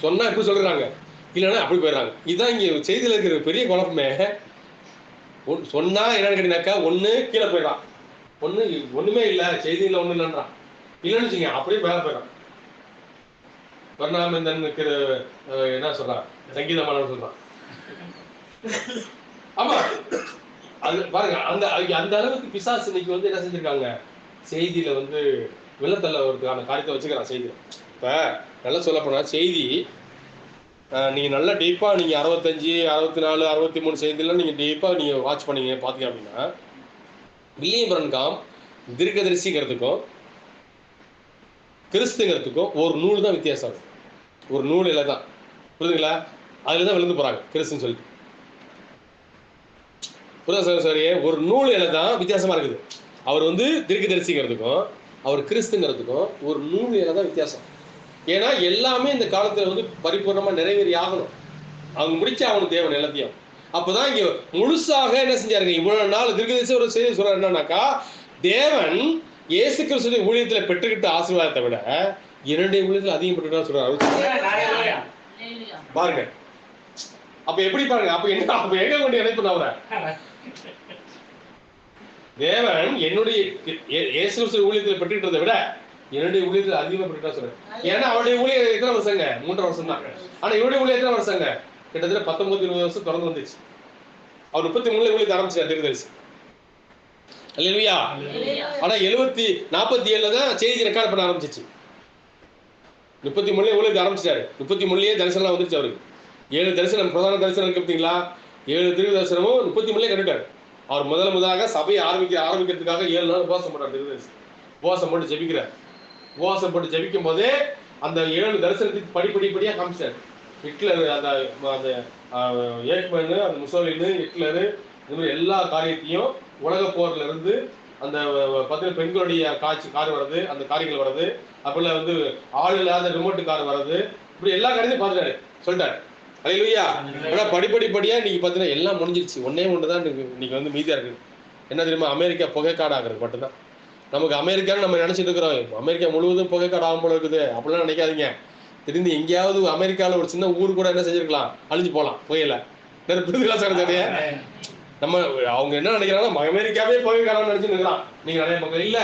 சொன்னா எப்படி சொல்றாங்க, இல்லைன்னா அப்படி போயிடுறாங்க. இதுதான் இங்க செய்தியில இருக்கிற பெரிய குழப்பமே. சொன்னா என்னன்னு கேட்டீங்கன்னாக்கா, ஒண்ணு கீழே போயிடறான், ஒண்ணுமே இல்ல, செய்தியில ஒண்ணு இல்லைன்றான். இல்லைன்னு வச்சுங்க அப்படியே மேல போயிடறான். பர்ணாமந்தன் என்ன சொல்றான், சங்கீதமான சொல்றான். ஆமா, அது பாருங்க, அந்த அளவுக்கு பிசாசு இன்னைக்கு வந்து என்ன செஞ்சிருக்காங்க, செய்தியில வந்து வெள்ளத்தள்ள ஒருக்கான காரியத்தை வச்சுக்கிறான் செய்தியில. இப்ப நல்லா சொல்ல போனா செய்தி நீங்க நல்லா டீப்பா நீங்க 65, 64, 63 செய்தியெல்லாம் நீங்க டீப்பா நீங்க வாட்ச் பண்ணீங்க பாத்தீங்க அப்படின்னா, வில்லியம் பிரன்காம் தீர்க்கதரிசிங்கிறதுக்கும் கிறிஸ்துங்கிறதுக்கும் ஒரு நூல் தான் வித்தியாசம். ஒரு நூலில் தான், புரியுதுங்களா? அதுல தான் விழுந்து போறாங்க கிறிஸ்துன்னு சொல்லிட்டு. புரியுதா சார்? ஒரு நூலில தான் வித்தியாசமா இருக்குது. அவர் வந்து தீர்க்கதரிசிங்கிறதுக்கும் அவர் கிறிஸ்துங்கிறதுக்கும் ஒரு நூலில தான் வித்தியாசம். ஏன்னா எல்லாமே இந்த காலத்துல வந்து பரிபூர்ணமா நிறைவேறி ஆகணும். அவங்க முடிச்சா அவனுக்கு தேவன் எல்லாத்தையும். அப்பதான் இங்க முழுசாக என்ன செஞ்சாருங்க, இவ்வளவு நாள் தீர்க்கதரிசி ஒரு செய்தி சொல்றாரு என்னன்னாக்கா, தேவன் இயேசு கிறிஸ்துவின் ஊழியத்துல பெற்றுக்கிட்ட ஆசீர்வாதத்தை விட என்னுடைய ஊழியத்துல அதிகம் பெற்றுக்கிட்டா சொல்றாரு. பாருங்க, அப்ப எப்படி பாருங்க, அப்ப எங்க கொண்டு இணைப்பு அவரை தேவன் என்னுடைய இயேசு கிறிஸ்து ஊழியத்தில் பெற்றுக்கிட்டதை விட என்னுடைய ஊழியத்தில் அதிகமா பெற்றா சொல்றேன். ஏன்னா அவருடைய ஊழியர் எத்தனை வருஷங்க? 3.5 வருஷம் தான். ஆனா இவருடைய ஊழியர் எத்தனை வருஷங்க? கிட்டத்தட்ட 19-20 வருஷம் தொடர்ந்து வந்துச்சு. அவர் 33 ஊழியத்தை ஆரம்பிச்சார் தீர்க்கதரிசி. அல்லேலூயா. ஆனா 47 தான் செய்தி ரெக்கார்ட் பண்ண ஆரம்பிச்சிச்சு. 33 ஊழியத்தை ஆரம்பிச்சிட்டாரு. 33 தரிசனம் வந்துருச்சு அவருக்கு. 7 தரிசனம், பிரதான தரிசனம் இருக்கு பார்த்தீங்களா? 7 தீர்க்க தரிசனமும் 33 கண்டுட்டாரு. அவர் முதலாக சபையை ஆரம்பிக்கிறதுக்காக 7 நாள் உபவாசம் பண்றாரு தீர்க்கதரிசி. உபவாசம் போட்டு ஜெபிக்கிறார். உபவாசம் போட்டு ஜெபிக்கும் போதே அந்த 7 தரிசனத்துக்கு படிப்படியா காமிச்சார். ஹிட்லர், அந்த ஏக்மேனு, அந்த முசோலினு, ஹிட்லரு, இந்த மாதிரி எல்லா காரியத்தையும் உலக போர்ல இருந்து அந்த 10 பெண்களுடைய கார் வருது, அந்த காரியங்கள் வருது, அப்பல வந்து ஆள் இல்லாத ரிமோட்டு கார் வருது, இப்படி எல்லா காரியத்தையும் பார்த்துட்டாரு, சொல்லிட்டாரு. அல்லேலூயா. ஆனா படிப்படியா இன்னைக்கு பார்த்தீங்கன்னா எல்லாம் முடிஞ்சிருச்சு. ஒன்னே ஒண்ணுதான் இன்னைக்கு வந்து மீதியா இருக்கு. என்ன தெரியுமா? அமெரிக்கா புகைக்காடு ஆகுறது மட்டும்தான். நமக்கு அமெரிக்கான்னு நம்ம நினைச்சிட்டு இருக்கிறோம். அமெரிக்கா முழுவதும் புகைக்காடு ஆகும் போல இருக்குது அப்படிலாம் நினைக்காதீங்க. திடீர்னு எங்கேயாவது அமெரிக்காவில் ஒரு சின்ன ஊர் கூட என்ன செஞ்சிருக்கலாம், அழிஞ்சு போகலாம் புகையில. நம்ம அவங்க என்ன நினைக்கிறாங்கன்னா அமெரிக்காவே புகைக்காரன்னு நினைச்சுட்டு இருக்கலாம். நீங்க நிறைய மக்கள் இல்ல,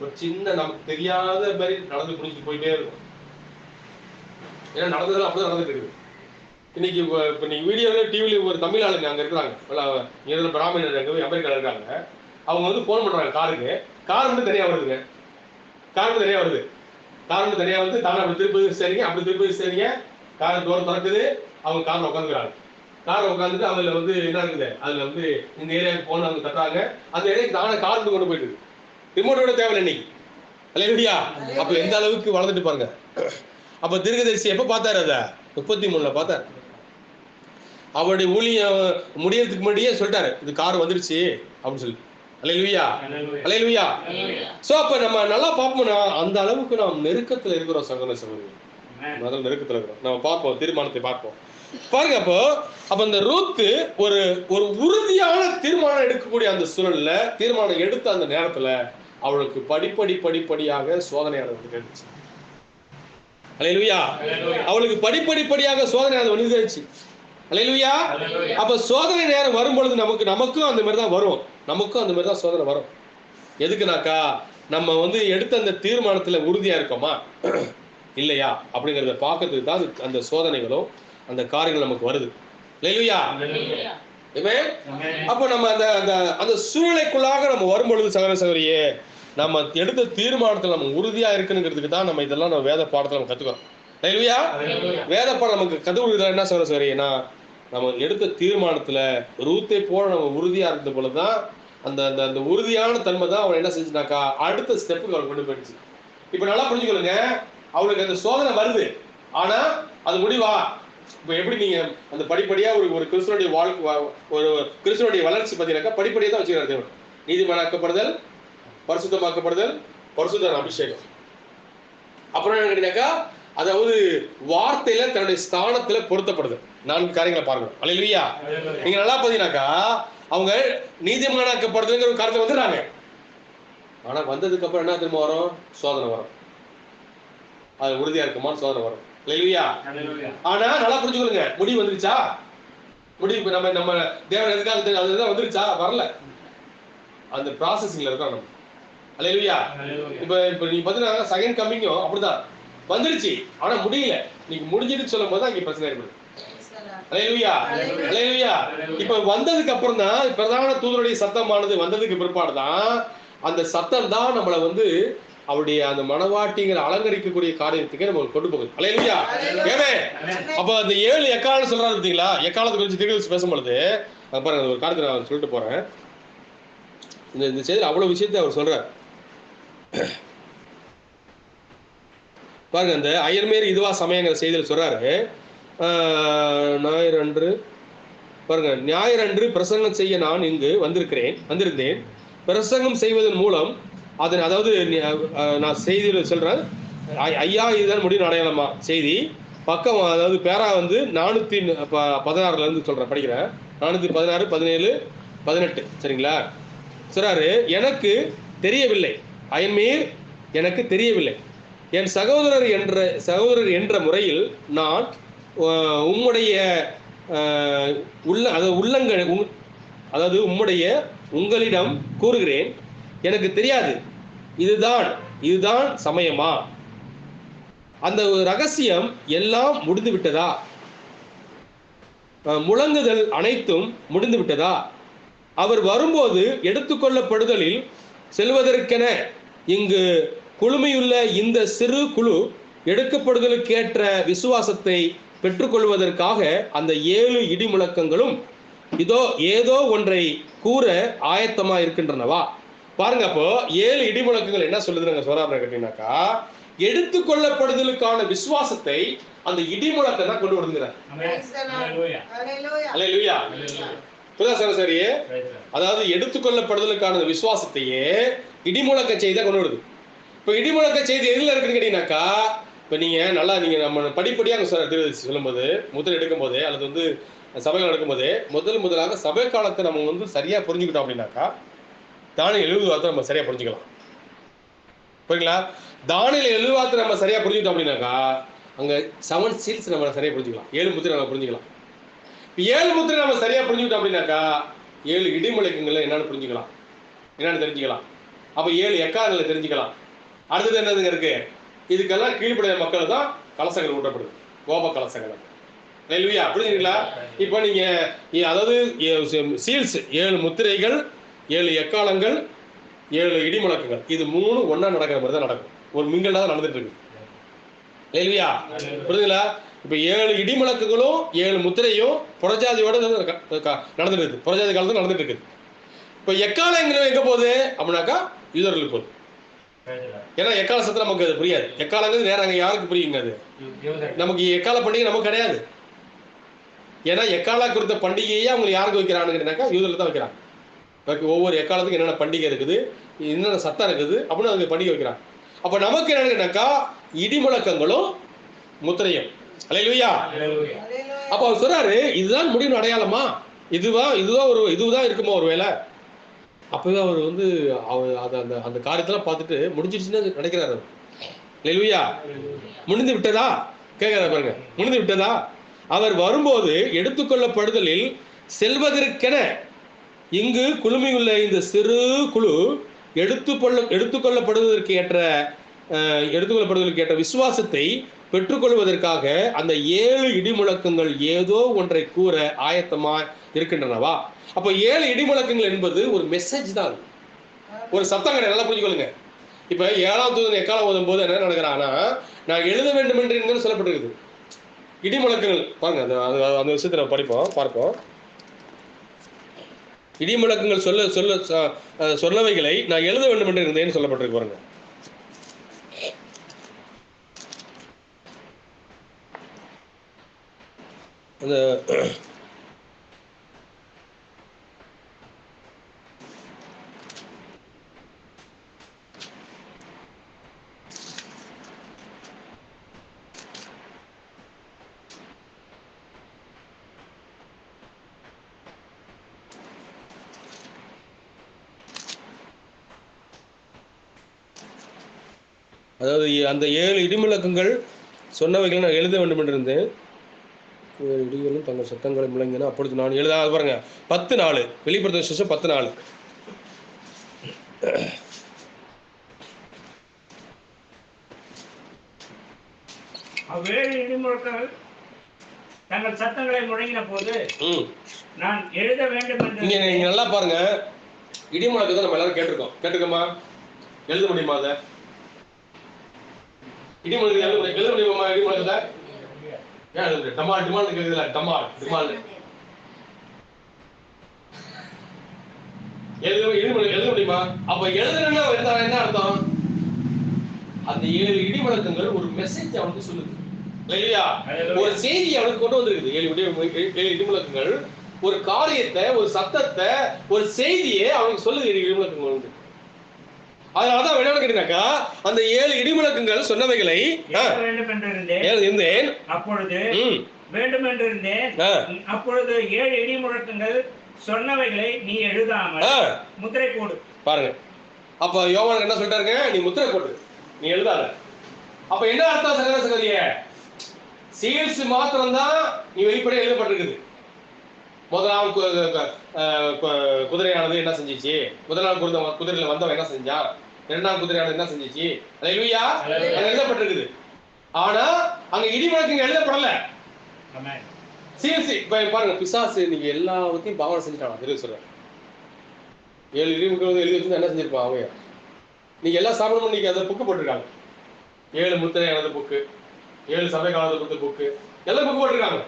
ஒரு சின்ன நமக்கு தெரியாத மாதிரி நடந்து புடிச்சிட்டு போயிட்டே இருக்கும். ஏன்னா நடந்ததெல்லாம் அப்படிதான் நடந்துட்டு இருக்குது. இன்னைக்கு இப்ப நீங்க வீடியோல டிவில ஒரு தமிழ் ஆளுங்க அங்க இருக்கிறாங்க, பிராமணர் அங்க அமெரிக்கால இருக்காங்க. அவங்க வந்து போன் பண்றாங்க காருக்கு. கார் வந்து தனியா வருதுங்க. கார் தனியா வருது. தானே அப்படி திருப்பி சரிங்க, அப்படி திருப்பி சரிங்க. கார் டோர் திறக்குது. அவங்க கார்ல உட்காந்துக்கிறாங்க. கார்ல உட்காந்துட்டு அதுல வந்து என்ன இருக்குது, அதுல வந்து இந்த ஏரியாவுக்கு போன அவங்க தட்டுறாங்க. அந்த ஏரியாவுக்கு தானே கார் கொண்டு போயிட்டு ரிமோட்டோட தேவையில்லை இன்னைக்கு. அல்லேலூயா. அப்ப எந்த அளவுக்கு வளர்ந்துட்டு பாருங்க. அப்ப தீர்க்கதரிசி எப்ப பார்த்தாரு? அத 33 பார்த்தாரு. அவருடைய ஊழியம் முடியறதுக்கு முன்னாடியே சொல்லிட்டாரு, இது கார் வந்துருச்சு அப்படின்னு சொல்லி. அல்லேலூயா. அல்லேலூயா. சோ அப்ப நம்ம நல்லா பார்ப்போம்னா அந்த அளவுக்கு நாம் நெருக்கத்துல இருக்கிறோம் சகோதர சகோதரி. முதல்ல நெருக்கத்துல இருக்கிறோம். நம்ம பார்ப்போம், தீர்மானத்தை பார்ப்போம். பாருங்க, அப்ப இந்த ரூத் ஒரு ஒரு உறுதியான தீர்மானம் எடுக்கக்கூடிய அந்த சூழல்ல, தீர்மானம் எடுத்த அந்த நேரத்துல அவளுக்கு படிப்படியாக சோதனையானது இருந்துச்சு. அல்லேலூயா. அவளுக்கு படிப்படியாக சோதனையானது வந்துருச்சு. அல்லேலூயா. அப்ப சோதனை நேரம் வரும்பொழுது நமக்கும் அந்த மாதிரி தான் வரும். நமக்கும் அந்த மாதிரி தான் சோதனை வரும். எதுக்குனாக்கா நம்ம வந்து எடுத்த அந்த தீர்மானத்துல உறுதியா இருக்கோமா இல்லையா அப்படிங்கறத பார்க்கறதுக்கு தான் அந்த சோதனைகளும் அந்த காரியங்கள் நமக்கு வருது. அல்லேலூயா. அப்ப நம்ம அந்த சூழ்நிலைக்குள்ளாக நம்ம வரும்பொழுது சகோதர சகோதரியே, நம்ம எடுத்த தீர்மானத்துல நம்ம உறுதியா இருக்குங்கிறதுக்கு தான் நம்ம இதெல்லாம் நம்ம வேத பாடத்துல நம்ம கத்துக்கிறோம். அல்லேலூயா. வேத பாடம் நமக்கு கத்துக்கிறது என்ன சகோதர சகோதரியே, நம்ம எடுத்த தீர்மானத்துல ரூத்தை போல நம்ம உறுதியா இருந்த போலதான் அந்த உறுதியான தன்மை தான் அவன் என்ன செஞ்சுனாக்கா அடுத்த ஸ்டெப்புக்கு அவள் கொண்டு போயிடுச்சு. இப்ப நல்லா புரிஞ்சுக்கொள்ளுங்க, அவளுக்கு அந்த சோதனை வருது, ஆனா அது முடிவா? இப்ப எப்படி நீங்க அந்த படிப்படியா ஒரு கிறிஸ்துவனுடைய வாழ்க்கை, ஒரு கிறிஸ்துவனுடைய வளர்ச்சி பார்த்தீங்கன்னாக்கா படிப்படியா தான் வச்சுக்கிறார் தேவன். நீதிமானாக்கப்படுதல், பரிசுத்தமாக்கப்படுதல், பரிசுத்த அபிஷேகம். அப்புறம் என்ன கேட்டீங்கன்னாக்கா, அதாவது வார்த்தையில தன்னுடைய ஸ்தானத்துல பொருத்தப்படுது. 4 காரியங்களை பாருங்க. அல்லேலூயா. நீங்க நல்லா பாத்தீங்கன்னாக்கா அவங்க நீதிமானாக்கப்படுதுங்கிற ஒரு காரியத்தை வந்துடுறாங்க. ஆனா வந்ததுக்கு அப்புறம் என்ன திரும்ப வரும்? சோதனை வரும். அது உறுதியா இருக்குமான்னு சோதனை வரும். அல்லேலூயா. ஆனா நல்லா புரிஞ்சுக்கொள்ளுங்க, முடிவு வந்துருச்சா? முடிவு நம்ம தேவன் எதுக்காக அதுதான் வந்துருச்சா? வரல. அந்த ப்ராசஸிங்ல இருக்கோம் நம்ம. அல்லேலூயா. இப்ப நீங்க பாத்தீங்கன்னா செகண்ட் கம்மிங்கும் அப்படிதான் வந்துருச்சு, ஆனா முடியல. நீங்க முடிஞ்சிட்டு சொல்லும் போது அங்க பிரச்சனை ஏற்படுது. அல்லேலூயா. அல்லேலூயா. இப்ப வந்ததுக்கு அப்புறம் தான் பிரதான தூதருடைய சத்தமானது வந்ததுக்கு பிற்பாடுதான் அந்த சத்தம் தான் நம்மளை வந்து அவருடைய அந்த மனவாட்டிங்கிற அலங்கரிக்கக்கூடிய காரியத்துக்கு நம்ம கொண்டு போகுது. அல்லேலூயா. அப்ப அந்த 7 எக்காலம் சொல்றாரு பார்த்தீங்களா? எக்காலத்தை குறித்து தீர்க்கதரிசி பேசும்பொழுது பாருங்க, ஒரு காரியத்தை நான் சொல்லிட்டு போறேன். இந்த செய்தி அவ்வளவு விஷயத்தை அவர் சொல்றார் பாருங்க. இந்த அயர்மேர் இதுவா சமயங்கிற செய்தியில் சொல்றாரு, ஞாயிறன்று பாருங்க, ஞாயிறன்று பிரசங்கம் செய்ய நான் இங்கு வந்திருந்தேன். பிரசங்கம் செய்வதன் மூலம் அதன், அதாவது நான் செய்தியில் சொல்றேன், ஐயா இதுதான் முடிவு அடையாளமா செய்தி பக்கம், அதாவது பேரா வந்து 416 இருந்து சொல்றேன், படிக்கிறேன். 416, 17, 18 சரிங்களா? சொல்றாரு, எனக்கு தெரியவில்லை அயன்மேர், எனக்கு தெரியவில்லை. என் சகோதரர் என்ற முறையில் நான் உம்முடைய உங்களிடம் கூறுகிறேன், எனக்கு தெரியாது. இதுதான் இதுதான் சமயமா? அந்த ரகசியம் எல்லாம் முடிந்து விட்டதா? முழங்குதல் அனைத்தும் முடிந்து விட்டதா? அவர் வரும்போது எடுத்துக்கொள்ளப்படுதலில் செல்வதற்கென இங்கு குழுமையுள்ள இந்த சிறு குழு எடுக்கப்படுதலுக்கேற்ற விசுவாசத்தை பெற்றுக்கொள்வதற்காக அந்த 7 இடி முழக்கங்களும் இதோ ஏதோ ஒன்றை கூற ஆயத்தமா இருக்கின்றனவா? பாருங்க, அப்போ 7 இடி முழக்கங்கள் என்ன சொல்லுதுங்க சொல்றாங்க கேட்டீங்கன்னாக்கா, எடுத்துக்கொள்ளப்படுதலுக்கான விசுவாசத்தை அந்த இடி முழக்கம் தான் கொண்டு வருகிறார். சரி, அதாவது எடுத்துக்கொள்ளப்படுதலுக்கான விசுவாசத்தையே இடிமுழக்க செய்தி கொண்டு வருது. இப்ப இடிமுழக்க செய்தி எதுல இருக்குன்னு கேட்டீங்கன்னாக்கா, இப்ப நீங்க நல்லா நீங்க நம்ம படிப்படியாக சொல்லும்போது முதல் எடுக்கும் போதே அல்லது வந்து சபைகள் நடக்கும் போதே முதலாக சபை காலத்தை நம்ம சரியா புரிஞ்சுக்கிட்டோம் அப்படின்னாக்கா, தானியேல் 70 வார்த்தை நம்ம சரியா புரிஞ்சுக்கலாம். புரியுங்களா? தானியேல் 70 வார்த்தை நம்ம சரியா புரிஞ்சுக்கிட்டோம் அப்படின்னாக்கா, அங்க 7 சீல்ஸ் நம்ம சரியா புரிஞ்சுக்கலாம். 7 முத்திரை நம்ம புரிஞ்சுக்கலாம். 7 முத்திரை நம்ம சரியா புரிஞ்சுக்கிட்டோம் அப்படின்னாக்கா 7 இடிமுழக்கங்களை என்னன்னு புரிஞ்சுக்கலாம், என்னன்னு தெரிஞ்சுக்கலாம். அப்ப 7 எக்காரங்களை தெரிஞ்சுக்கலாம். அடுத்தது என்னதுங்க இருக்கு? இதுக்கெல்லாம் கீழ்ப்படைய மக்கள் தான் கலசங்கள் ஊட்டப்படுது, கோப கலசங்கள். இல்லையா? புரிஞ்சுங்களா? இப்ப நீங்க அதாவது சீல்ஸ் 7 முத்திரைகள், 7 எக்காலங்கள், 7 இடிமுழக்கங்கள், இது 3 ஒன்னா நடக்கிற மாதிரி தான் நடக்கும். ஒரு மிங்கல் தான் நடந்துட்டு இருக்கு. இல்லையா? புரியுதுங்களா? இப்ப 7 இடிமுழக்கங்களும் 7 முத்திரையும் புறஜாதியோட நடந்துட்டு இருக்கு. புறஜாதி காலத்துல நடந்துட்டு இருக்கு. இப்ப எக்காலங்களும் எங்க போகுது அப்படின்னாக்கா யூதர்களுக்கு போகுது. ஏன்னா எக்கால சத்தம் நமக்கு அது புரியாது. எக்காலங்கிறது நேரம் அங்க யாருக்கு புரியுங்க? அது நமக்கு எக்கால பண்டிகை நமக்கு கிடையாது. ஏன்னா எக்கால குறித்த பண்டிகையே அவங்க யாருக்கு வைக்கிறானுங்கன்னாக்கா யூதர்கள் தான் வைக்கிறாங்க. ஒவ்வொரு எக்காலத்துக்கும் என்னென்ன பண்டிகை இருக்குது, என்னென்ன சத்தம் இருக்குது அப்படின்னு அவங்க பண்டிகை வைக்கிறாங்க. அப்ப நமக்கு என்னன்னாக்கா இடிமுழக்கங்களும் முத்திரையும். அல்லேலூயா. அப்ப அவர் சொல்றாரு, இதுதான் முடிவின் அடையாளமா? இதுதான் இருக்குமா ஒரு வேலை? அப்பவே அவர் அந்த காரியத்தெல்லாம் பார்த்துட்டு முடிஞ்சிருச்சுன்னு நினைக்கிறாரு. அல்லேலூயா. முடிந்து விட்டதா கேட்கிறார் பாருங்க. முடிந்து விட்டதா? அவர் வரும்போது எடுத்துக்கொள்ளப்படுதலில் செல்வதற்கென இங்கு குழுமியுள்ள இந்த சிறு குழு எடுத்துக்கொள்ளப்படுவதற்கு ஏற்ற விசுவாசத்தை பெற்றுக்கொள்வதற்காக அந்த 7 இடிமுழக்கங்கள் ஏதோ ஒன்றை கூற ஆயத்தமா இருக்கின்றனவா? அப்ப 7 இடிமுழக்கங்கள் என்பது ஒரு மெசேஜ் தான், ஒரு சத்தம் கிடையாது. நல்லா புரிஞ்சுக்கொள்ளுங்க. இப்ப 7ஆம் தூதன் எக்காலம் ஓதும் போது என்ன நடக்கிறான்னா, நான் எழுத வேண்டும் என்று சொல்லப்பட்டிருக்குது. இடிமுழக்கங்கள் பாருங்க, அந்த விஷயத்தை பார்ப்போம். இடிமுழக்கங்கள் சொல்லவைகளை நான் எழுத வேண்டும் என்று இருந்தேன்னு சொல்லப்பட்டிருக்கு பாருங்க. அந்த அதாவது அந்த 7 இடிமுழக்கங்கள் சொன்னவைகளை நான் எழுத வேண்டும் என்று இருந்தேன். இடிகளும் தங்கள் சத்தங்களை முழங்கினா அப்பொழுது நான் எழுதாது பாருங்க. 10 நாள் வெளிப்படுத்தும் விசேஷம் 10 நாள். அவ்வேறு இடிமுழக்கங்கள் தங்கள் சத்தங்களை முழங்கின போது நான் எழுத வேண்டும் என்று. நீங்க நல்லா பாருங்க, இடிமுழக்கத்தை நம்ம எல்லாரும் கேட்டிருக்கோமா? எழுத முடியுமா? அதை இடிமுழக்கத்தை எழுத முடியுமா? இடிமுழக்கத்தை டமால் டிமால் கேக்குதுல, டமால் டிமால் எழுத முடியுமா? அப்ப எழுதுறதுன்னா என்ன அர்த்தம்? அந்த 7 இடிமுழக்கங்கள் ஒரு மெசேஜ் அவனுக்கு சொல்லுது இல்லையா? ஒரு செய்தி அவனுக்கு கொண்டு வந்திருக்குது. 7 இடிமுழக்கங்கள் ஒரு காரியத்தை, ஒரு சத்தத்தை, ஒரு செய்தியை அவனுக்கு சொல்லுது. 7 இடிமுழக்கங்கள் வந்து அதனாலதான் வேணும் கேட்டீங்கன்னாக்கா, அந்த 7 இடிமுழக்கங்கள் சொன்னவைகளை இருந்தேன் அப்பொழுது வேண்டும் என்று இருந்தேன். அப்பொழுது 7 இடிமுழக்கங்கள் சொன்னவைகளை நீ எழுதாமல் முத்திரை போடு. பாருங்க, அப்ப யோவான் என்ன சொல்றாருங்க? நீ முத்திரை போடு, நீ எழுதாத. அப்ப என்ன அர்த்தம் சகோதர சகோதரியே? சீல்ஸ் மாத்திரம் தான் நீ வெளிப்படையா எழுதப்பட்டிருக்குது. முதலாம் குதிரையானது என்ன செஞ்சிச்சு? முதலாம் குதிரையில வந்தவன் என்ன செஞ்சான்? இரண்டாம் குதிரையானது என்ன செஞ்சிச்சு? அல்லேலூயா, அங்க எழுதப்பட்டிருக்குது. ஆனா அங்க இடி முழக்கங்கள் எழுதப்படல. சீல்ஸ் பாருங்க, பிசாசு நீங்க எல்லாத்தையும் பாவனை செஞ்சுட்டாங்க. தெரியும் சொல்றேன், 7 இடி முழக்கம் எழுதி வச்சு என்ன செஞ்சிருப்பான் அவங்க? நீங்க எல்லாம் சாப்பிடணும். நீங்க அந்த புக்கு போட்டிருக்காங்க, 7 முத்திரையானது புக்கு, 7 சபை காலத்து புக்கு, எல்லாம் புக்கு போட்டிருக்காங்க.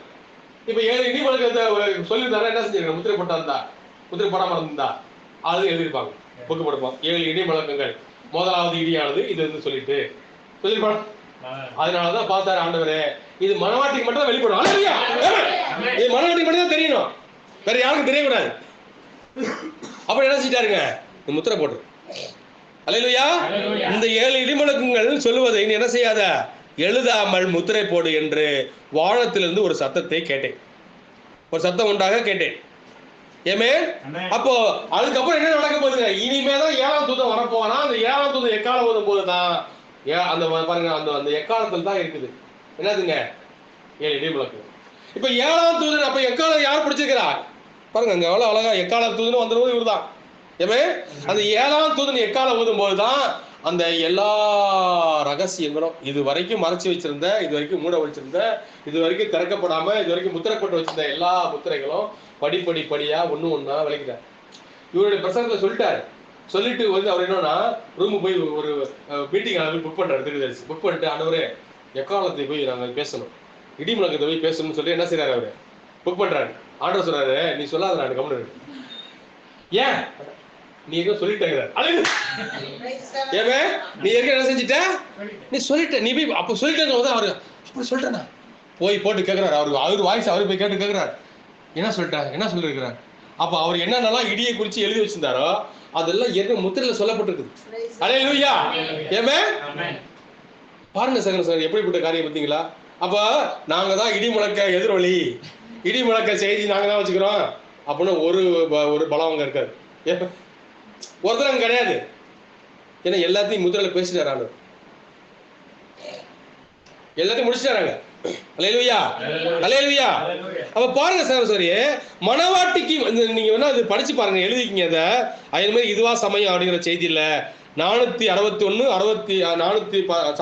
இப்ப 7 இடி முழக்கத்தை சொல்லி தர என்ன செஞ்சிருக்காங்க? முத்திரை போட்டா இருந்தா, முத்திரை போடாம இருந்தா அது எழுதிருப்பாங்க, புக்கு போட்டுப்பாங்க. 7 இடி முழக்கங்கள், முதலாவது இடியானது இது வந்து சொல்லிருப்பாங்க. அதனாலதான் பார்த்தாரு ஆண்டவரே, இது மனவாட்டிக்கு மட்டும் தான் வெளிப்படும். இது மனவாட்டிக்கு மட்டும் தான் தெரியணும், வேற யாருக்கும் தெரியக்கூடாது. அப்ப என்ன செஞ்சிட்டாருங்க? முத்திரை போட்டு. அல்லேலூயா, இந்த 7 இடிமுழக்கங்கள் சொல்லுவதை நீ என்ன செய்யாத, எழுதாமல் முத்திரை போடு என்று வானத்திலிருந்து ஒரு சத்தத்தை கேட்டேன். ஒரு சத்தம் உண்டாக கேட்டேன். ஏமே, அப்போ அதுக்கப்புறம் என்ன நடக்க போகுதுங்க? இனிமேதான் 7ஆம் தூதன் வரப்போனா, அந்த 7ஆம் தூதன் எக்காலம் ஓதும் போதுதான் அந்த பாருங்க, அந்த எக்காலத்தில் தான் இருக்குது என்னதுங்க? 7 இடிமுழக்கம். இப்ப 7ஆம் தூதன், அப்ப எக்காலம் யார் பிடிச்சிருக்கிறா பாருங்க, அங்க எவ்வளவு அழகா எக்காலம் தூதன் வந்துருவது இவருதான். ஏமே, அந்த 7ஆம் தூதன் எக்காலம் ஊதும் போதுதான் அந்த எல்லா ரகசியங்களும் இது வரைக்கும் மறைச்சு வச்சிருந்த, இது வரைக்கும் மூட வச்சிருந்த, இது வரைக்கும் திறக்கப்படாம இது வரைக்கும் முத்திரை போட்டு வச்சிருந்த எல்லா முத்திரைகளும் படிப்படியா ஒண்ணா விளக்கிட்டார். இவருடைய பிரசங்கத்தை சொல்லிட்டாரு. சொல்லிட்டு வந்து அவர் என்னன்னா, ரூமுக்கு போய் ஒரு மீட்டிங் புக் பண்றாரு. திருதரிசி புக் பண்ணிட்டு, ஆண்டவரே எக்காலத்தை போய் நாங்க பேசணும், இடி முழக்கத்தை போய் பேசணும்னு சொல்லி என்ன செய்யறாரு? அவரு புக் பண்றாரு. ஆண்டவர் சொல்றாரு, நீ சொல்லாத, நான் கம்முனு. ஏன்? நீ எங்க சொல்லிட்டேங்க. ஏமே, நீ எங்க என்ன செஞ்சிட்ட? நீ சொல்லிட்ட. நீ போய் அப்ப சொல்லிட்டேங்க. அவரு அப்படி சொல்லிட்டேனா? போய் போட்டு கேட்கிறாரு. அவர் வாய்ஸ் அவரு போய் கேட்டு கேட்கிறாரு, என்ன சொல்லிட்டாங்க, என்ன சொல்லிருக்கிறார். அப்ப அவர் என்னென்னலாம் இடியை குறிச்சு எழுதி வச்சிருந்தாரோ அதெல்லாம் ஏற்கனவே முத்திரையில சொல்லப்பட்டிருக்குது. அல்லேலூயா, ஏமே. பாருங்க சார், எப்படிப்பட்ட காரியம் பார்த்தீங்களா? அப்ப நாங்க தான் இடி முழக்க எதிரொலி, இடி முழக்க செய்தி நாங்க தான் வச்சுக்கிறோம் அப்படின்னு ஒரு பலம் அங்க இருக்காது. ஒருத்தர் அங்க கிடையாது. ஏன்னா எல்லாத்தையும் முத்திரையில பேசிட்டாரு, எல்லாத்தையும் முடிச்சிட்டாங்க. அல்லேலூயா, அல்லேலூயா. அப்ப பாருங்க சார், சரி, மனவாட்டிக்கு நீங்க வேணா அது படிச்சு பாருங்க, எழுதிக்கிங்க அதை. அதே மாதிரி இதுவா சமயம் அப்படிங்கிற செய்தி இல்ல, 461 416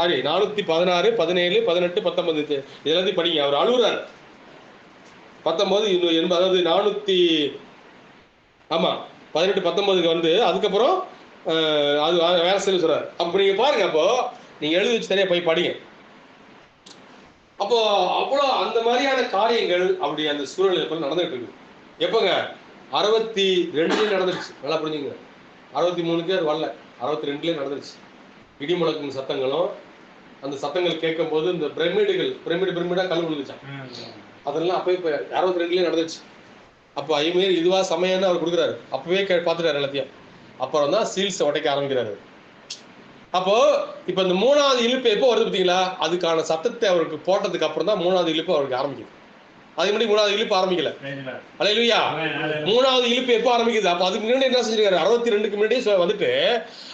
17 18 19 எல்லாத்தையும் படிங்க. அவர் அழுகுறாரு. 19 அதாவது 18 19 வந்து அதுக்கப்புறம் அது வேற சொல்லி சொல்றாரு. அப்ப நீங்க பாருங்க, அப்போ நீங்க எழுதி வச்சு தனியா போய் படிங்க. அப்போ அவ்வளோ அந்த மாதிரியான காரியங்கள் அப்படி அந்த சூழ்நிலை நடந்துட்டு இருக்கு. எப்பங்க? 62 நடந்துருச்சு. நல்லா புரிஞ்சுங்க, 63க்கே அது வரல, 62 நடந்துருச்சு. இடி முழக்கும் சத்தங்களும், அந்த சத்தங்கள் கேட்கும் போது இந்த பிரமிடா கல் விழுந்துச்சான், அதெல்லாம் அப்பவே 62 நடந்துருச்சு. அப்போ ஐமேல் இதுவா சமயம்னு அவர் கொடுக்குறாரு. அப்பவே பார்த்துட்டாரு எல்லாத்தையும். அப்புறம் தான் சீல்ஸ் உடைக்க ஆரம்பிக்கிறாரு. அப்போ இப்ப இந்த 3வது இழுப்பு எப்போ வருது பார்த்தீங்களா? அதுக்கான சத்தத்தை அவருக்கு போட்டதுக்கு அப்புறம் தான் 3வது இழுப்பு அவருக்கு ஆரம்பிக்குது. அதுக்கு முன்னாடி 3வது இழுப்பு ஆரம்பிக்கல. அல்லேலூயா, 3வது இழுப்பு எப்போ ஆரம்பிக்குது? அப்ப அதுக்கு முன்னாடி என்ன செஞ்சிருக்காரு? 62க்கு முன்னாடியே வந்துட்டு,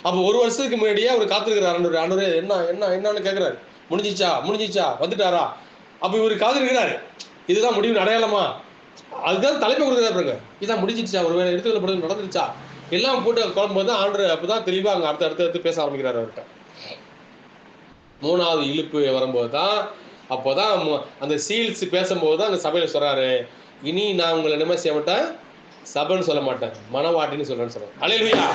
அப்ப 1 வருஷத்துக்கு முன்னாடியே அவர் காத்திருக்கிறாரு. ஆண்டவரே என்னன்னு கேட்கிறாரு. முடிஞ்சிச்சா வந்துட்டாரா? அப்ப இவரு காத்திருக்கிறாரு. இதுதான் முடிவு அடையாளமா? அதுதான் தலைமை கொடுக்குறாரு. இதான் முடிஞ்சிச்சா, ஒருவேளை எடுத்துக்கொள்ளப்படுறது நடந்துருச்சா, எல்லாம் போட்டு குழம்பும்போது தான் ஆண்டு அப்பதான் தெளிவா அங்க அடுத்து பேச ஆரம்பிக்கிறாரு அவர்கிட்ட. 3வது இழுப்பு வரும்போது தான், அப்போதான் அந்த சீல்ஸ் பேசும்போது தான் அந்த சபையில சொல்றாரு, இனி நான் உங்களை என்ன செய்ய மாட்டேன், சபைன்னு சொல்ல மாட்டேன், மனவாட்டின்னு சொல்றேன்னு சொல்றேன். அல்லேலூயா,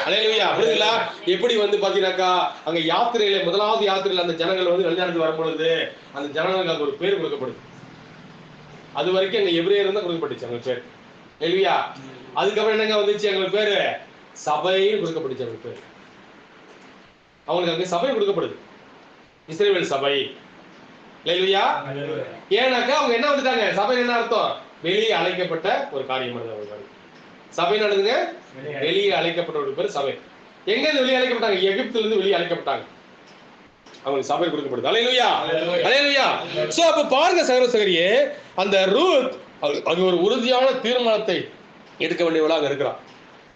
அல்லேலூயா. அப்படிங்களா? எப்படி வந்து பாத்தீங்கன்னாக்கா, அங்க யாத்திரையில 1வது யாத்திரையில அந்த ஜனங்கள் வந்து வெளிநாட்டுக்கு வரும்பொழுது அந்த ஜனங்களுக்கு அந்த ஒரு பேர் கொடுக்கப்படுது. அது வரைக்கும் அங்க எபிரேயர் தான் கொடுக்கப்பட்டுச்சு அவங்க பேர். அல்லேலூயா. அதுக்கப்புறம் என்னங்க வந்துச்சு? எங்களுக்கு பேரு சபைன்னு கொடுக்கப்பட்டுச்சு. அவங்களுக்கு பேர், அவங்களுக்கு அங்க சபை கொடுக்கப்படுது, இஸ்ரவேல் சபை. அல்லேலூயா. ஏன்னாக்கா அவங்க என்ன வந்துட்டாங்க, சபை என்ன அர்த்தம்? வெளியே அழைக்கப்பட்ட ஒரு காரியம். சபை நடந்துங்க, வெளியே அழைக்கப்பட்ட ஒரு பேர் சபை. எங்க இருந்து வெளியே அழைக்கப்பட்டாங்க? எகிப்துல இருந்து வெளியே அழைக்கப்பட்டாங்க. அவங்களுக்கு சபை கொடுக்கப்படுது. அல்லேலூயா, அல்லேலூயா. சோ அப்ப பாருங்க சகோதரியே, அந்த ரூத் அது ஒரு உறுதியான தீர்மானத்தை எடுக்க வேண்டியவளா அங்க இருக்கிறான்.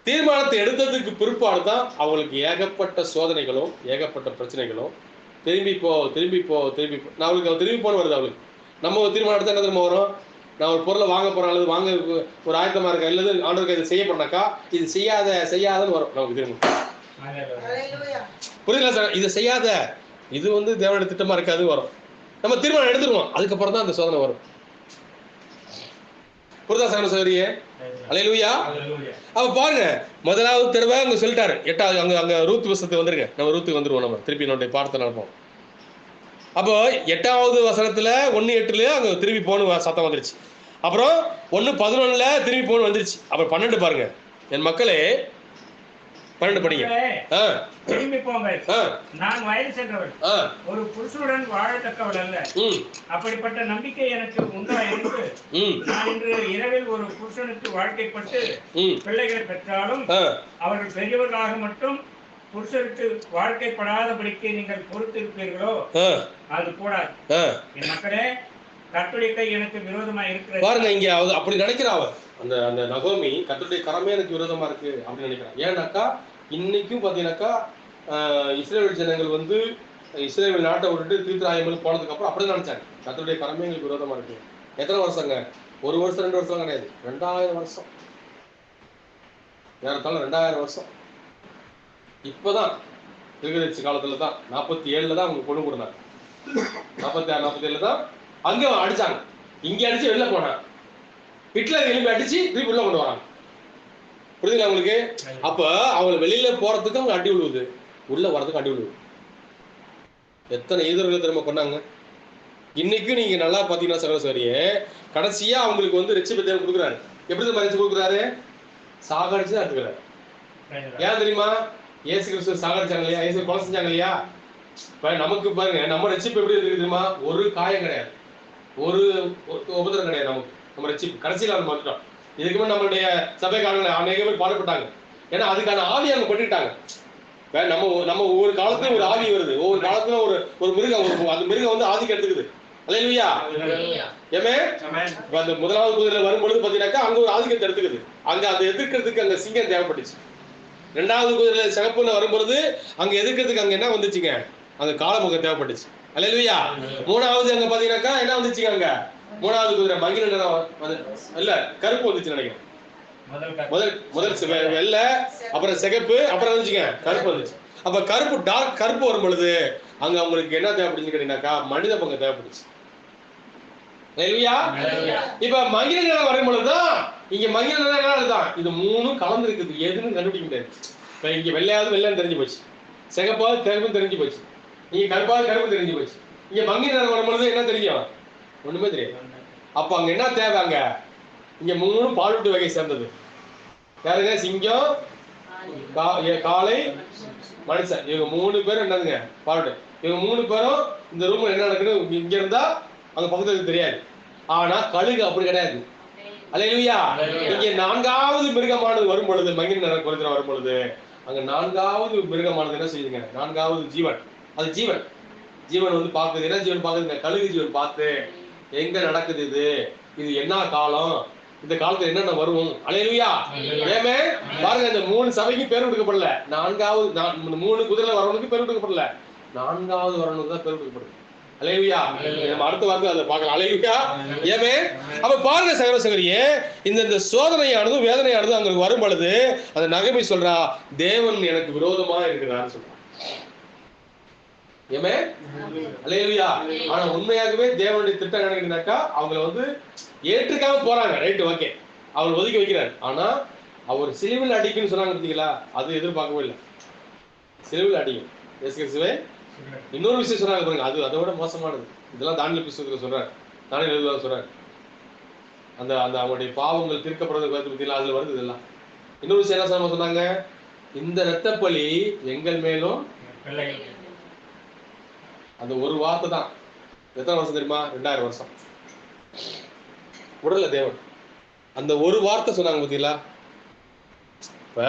தீர்மானத்தை எடுத்ததுக்கு பிற்பாடு தான் அவங்களுக்கு ஏகப்பட்ட சோதனைகளும் ஏகப்பட்ட பிரச்சனைகளும், திரும்பி போ நான் அவளுக்கு திரும்பி போன வருது. அவளுக்கு நம்ம ஒரு தீர்மானம் எடுத்தா என்ன திரும்ப வரும்? நான் ஒரு பொருளை வாங்க போறேன், அல்லது வாங்க ஒரு ஆயத்தமா இருக்கேன், அல்லது ஆண்டவருக்கு இதை செய்ய போனாக்கா இது செய்யாதன்னு வரும் நமக்கு திரும்ப. புரியுதுங்களா சார்? இதை செய்யாத, இது வந்து தேவனுடைய திட்டமா இருக்காது வரும். நம்ம தீர்மானம் எடுத்துருவோம், அதுக்கப்புறம் தான் அந்த சோதனை வரும். புரிதா சகோதரியே? அல்லேலூயா. அப்ப பாருங்க, முதலாவது தடவை அங்க சொல்லிட்டாரு. 8வது அங்க ரூத் வசனத்துக்கு வந்துருங்க. நம்ம ரூத்துக்கு வந்துருவோம். நம்ம திருப்பி நம்முடைய பாடத்தை நடப்போம். அப்போ 8வது வசனத்துல 1:8 அங்க திரும்பி போகணும் சத்தம் வந்துருச்சு. அப்புறம் 1:11 திரும்பி போகணும் வந்துருச்சு. அப்புறம் 12 பாருங்க. என் மக்களே 12 படிங்க. திரும்பி போங்க, நான் வயது சென்றவள், ஒரு புருஷனுடன் வாழத்தக்கவள் அல்ல. அப்படிப்பட்ட நம்பிக்கை எனக்கு உண்டாயிருக்கு. நான் இன்று இரவில் ஒரு புருஷனுக்கு வாழ்க்கைப்பட்டு பிள்ளைகளை பெற்றாலும் அவர்கள் பெரியவர்களாக மட்டும் புருஷருக்கு வாழ்க்கைப்படாதபடிக்கு நீங்கள் பொறுத்திருப்பீர்களோ அது கூடாது. என் மக்களே, கர்த்தருடைய கை எனக்கு விரோதமா இருக்கிறது. பாருங்க, இங்க அப்படி நினைக்கிறா அவ. அந்த அந்த நகோமி கர்த்தருடைய கரமே எனக்கு விரோதமா இருக்கு அப்படின்னு நினைக்கிறான். ஏன்னாக்கா இன்னைக்கும் பாத்தீங்கன்னாக்கா இஸ்ரேல் ஜனங்கள் வந்து இஸ்ரேல் நாட்டை விட்டுட்டு தீர்த்தராயங்களுக்கு போனதுக்கு அப்புறம் அப்படி நினைச்சாங்க, கர்த்தருடைய கரமே எங்களுக்கு விரோதமா இருக்கு. எத்தனை வருஷங்க? 1 வருஷம் 2 வருஷம் கிடையாது, 2000 வருஷம். ஏறத்தாலும் 2000 வருஷம். இப்பதான் திருக்கதர்ச்சி காலத்துல தான் 47 தான் அவங்க கொண்டு கொடுத்தாங்க. 46 47 தான் அங்க அடிச்சாங்க. இங்க அடிச்சு வெளில போனாங்க. ஹிட்லர் எலும்பி அடிச்சு திருப்பி உள்ள கொண்டு வராங்க. புரியுதுங்களா உங்களுக்கு? அப்ப அவங்க வெளியில போறதுக்கு அவங்க அடி விழுவுது, உள்ள வரதுக்கு அடி விழுவுது. எத்தனை ஈதர்கள் திரும்ப கொண்டாங்க. இன்னைக்கும் நீங்க நல்லா பாத்தீங்கன்னா சகோதரியே, கடைசியா அவங்களுக்கு வந்து ரட்சிப்பு தேவன் கொடுக்குறாரு. எப்படி தான் மறைச்சு கொடுக்குறாரு? சாகடிச்சு தான் எடுத்துக்கிறாரு. ஏன் தெரியுமா? இயேசு கிறிஸ்து சாகடிச்சாங்க இல்லையா? இயேசு கொலை செஞ்சாங்க இல்லையா? இப்ப நமக்கு பாருங்க, நம்ம ரட்சிப்பு எப்படி இருக்கு தெரியுமா? ஒரு காயம் கிடையாது, ஒரு உபதிரம் கிடையாது நமக்கு. நம்ம ரட்சிப்பு கடைசியில் நம்ம வந்துட்டோம். இதுக்கு முன்னாடி நம்மளுடைய சபைக்காரங்களை அநேக பேர் பாடுபட்டாங்க. ஏன்னா அதுக்கான ஆவி அவங்க பண்ணிட்டாங்க. நம்ம ஒவ்வொரு காலத்துலயும் ஒரு ஆவி வருது, ஒவ்வொரு காலத்துல ஒரு மிருகம், அந்த மிருகம் வந்து ஆதிக்கம் எடுத்துக்குது. அல்லேலூயா. ஏமே அந்த முதலாவது குதிரையில வரும்பொழுது பாத்தீங்கன்னாக்கா அங்க ஒரு ஆதிக்கத்தை எடுத்துக்குது. அங்க அதை எதிர்க்கிறதுக்கு அங்க சிங்கம் தேவைப்பட்டுச்சு. 2வது குதிரையில சிகப்புல வரும்பொழுது அங்க எதிர்க்கிறதுக்கு அங்க என்ன வந்துச்சுங்க? அங்க காலமுகம் தேவைப்பட்டுச்சு. அல்லேலூயா. 3வது அங்க பாத்தீங்கன்னாக்கா என்ன வந்துச்சுங்க? அங்க 3வது குதிரை மங்கின நிறம் இல்ல கருப்பு வந்துச்சு நினைக்கிறேன். முதல் வெள்ளை, அப்புறம் சிகப்பு, அப்புறம் வந்துச்சுங்க கருப்பு வந்துச்சு. அப்ப கருப்பு டார்க் கருப்பு வரும் பொழுது அங்க அவங்களுக்கு என்ன தேவைப்படுச்சுன்னு கேட்டீங்கன்னாக்கா மனித பங்கு தேவைப்படுச்சு. இப்ப மங்கின நிறம் வரும் பொழுதுதான் இங்க மங்கின நிறம் தான் இது 3 கலந்து இருக்குது. எதுன்னு கண்டுபிடிக்க முடியாது. இப்ப இங்க வெள்ளையாவது வெள்ளைன்னு தெரிஞ்சு போச்சு, சிகப்பாவது கருப்பு தெரிஞ்சு போச்சு, இங்க கருப்பாவது கருப்பு தெரிஞ்சு போச்சு. இங்க மங்கின நிறம் வரும் பொழுது என்ன தெரியும்? ஒண்ணுமே தெரியாது. அப்ப அங்க என்ன தேவை? அங்க இங்க 3 பாலூட்டு வகை சேர்ந்தது. யாருங்க? சிங்கம், காளை, மனுஷன். இவங்க 3 பேரும் என்னதுங்க? பாலூட்டு. இவங்க 3 பேரும் இந்த ரூம்ல என்ன நடக்குது இங்க இருந்தா அங்க பக்கத்துக்கு தெரியாது. ஆனா கழுகு அப்படி கிடையாது. அல்லேலூயா. இங்க 4வது மிருகமானது வரும் பொழுது, மங்கின நிறம் குறைந்த வரும் பொழுது அங்க 4வது மிருகமானது என்ன செய்யுதுங்க? 4வது ஜீவன். அது ஜீவன். ஜீவன் வந்து பாக்குது. என்ன ஜீவன் பாக்குதுங்க? கழுகு ஜீவன் பார்த்து எங்க நடக்குது இது என்ன காலம், இந்த காலத்துல என்னென்ன வரும். அல்லேலூயா. ஏமே பாருங்க, இந்த 3 சபைக்கு பேர் கொடுக்கப்படல. 4வது 3 குதிரையில வரவனுக்கு பேர் கொடுக்கப்படல. 4வது வரவனுக்கு தான் பேர் கொடுக்கப்படுது. அல்லேலூயா. நம்ம அடுத்த வார்த்தை அதை பார்க்கலாம். அல்லேலூயா. ஏமே அப்ப பாருங்க சகோதரியே, இந்த சோதனையானது வேதனையானது அங்க வரும் பொழுது அந்த நகமை சொல்றா, தேவன் எனக்கு விரோதமா இருக்கிறான்னு சொல்றான். ஏமே அல்லேலூயா. ஆனா உண்மையாகவே தேவனுடைய திட்டம் என்னன்னாக்கா அவங்களை வந்து ஏற்றுக்காம போறாங்க. ரைட், ஓகே, அவங்களை ஒதுக்கி வைக்கிறார். ஆனா அவர் சிலுவையில் அடிக்குன்னு சொன்னாங்க பார்த்தீங்களா? அது எதிர்பார்க்கவே இல்லை. சிலுவையில் அடிக்கும் இயேசு கிறிஸ்துவே. இன்னொரு விஷயம் சொன்னாங்க பாருங்க, அது அதை விட மோசமானது. இதெல்லாம் தானியேல் புத்தகத்துல சொல்றாரு, தானியேல் 7 சொல்றாரு. அந்த அந்த அவங்களுடைய பாவங்கள் தீர்க்கப்படுறது பார்த்தீங்களா? அதுல வருது இதெல்லாம். இன்னொரு விஷயம் என்ன சொன்னாங்க? இந்த இரத்தப்பழி எங்கள் மேலும். அந்த ஒரு வார்த்தை தான் எத்தனை வருஷம் தெரியுமா? 2000 வருஷம் உடல தேவன் அந்த ஒரு வார்த்தை சொன்னாங்க பார்த்தீங்களா? இப்ப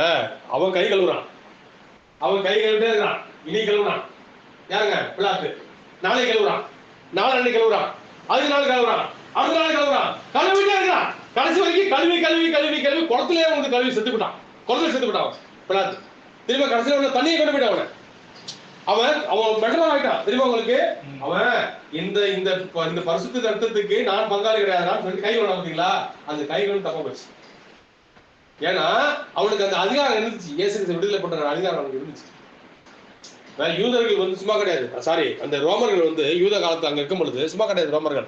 அவன் கை கழுவுறான், அவன் கை கழுவிட்டே இருக்கிறான். இனி கழுவுறான் யாருங்க? பிலாத்து. நாளை கழுவுறான், நாளை கழுவுறான், அதுக்கு நாள் கழுவுறான், அடுத்த நாள் கழுவுறான், கழுவிட்டே இருக்கிறான். கடைசி வரைக்கும் கழுவி கழுவி கழுவி கழுவி குளத்திலே வந்து கழுவி செத்துக்கிட்டான். குளத்துல செத்துக்கிட்டான் பிலாத்து. திரும்ப கடைசியில் உள்ள தண்ணியை கொண்டு போயிட்டான். அவன் மெட்டரா ஆயிட்டான். தெரியுமா உங்களுக்கு? அவன் இந்த பரிசுத்த ரத்தத்துக்கு நான் பங்காளி கிடையாதுன்னு சொல்லி கை கொண்டு பார்த்தீங்களா? அந்த கை கொண்டு தப்ப போச்சு. ஏன்னா அவனுக்கு அந்த அதிகாரம் இருந்துச்சு, இயேசு கிறிஸ்து விடுதலை பண்ற அதிகாரம் அவனுக்கு இருந்துச்சு. யூதர்கள் வந்து சும்மா கிடையாது, சாரி அந்த ரோமர்கள் வந்து யூத காலத்துல அங்க இருக்கும் பொழுது சும்மா கிடையாது, ரோமர்கள்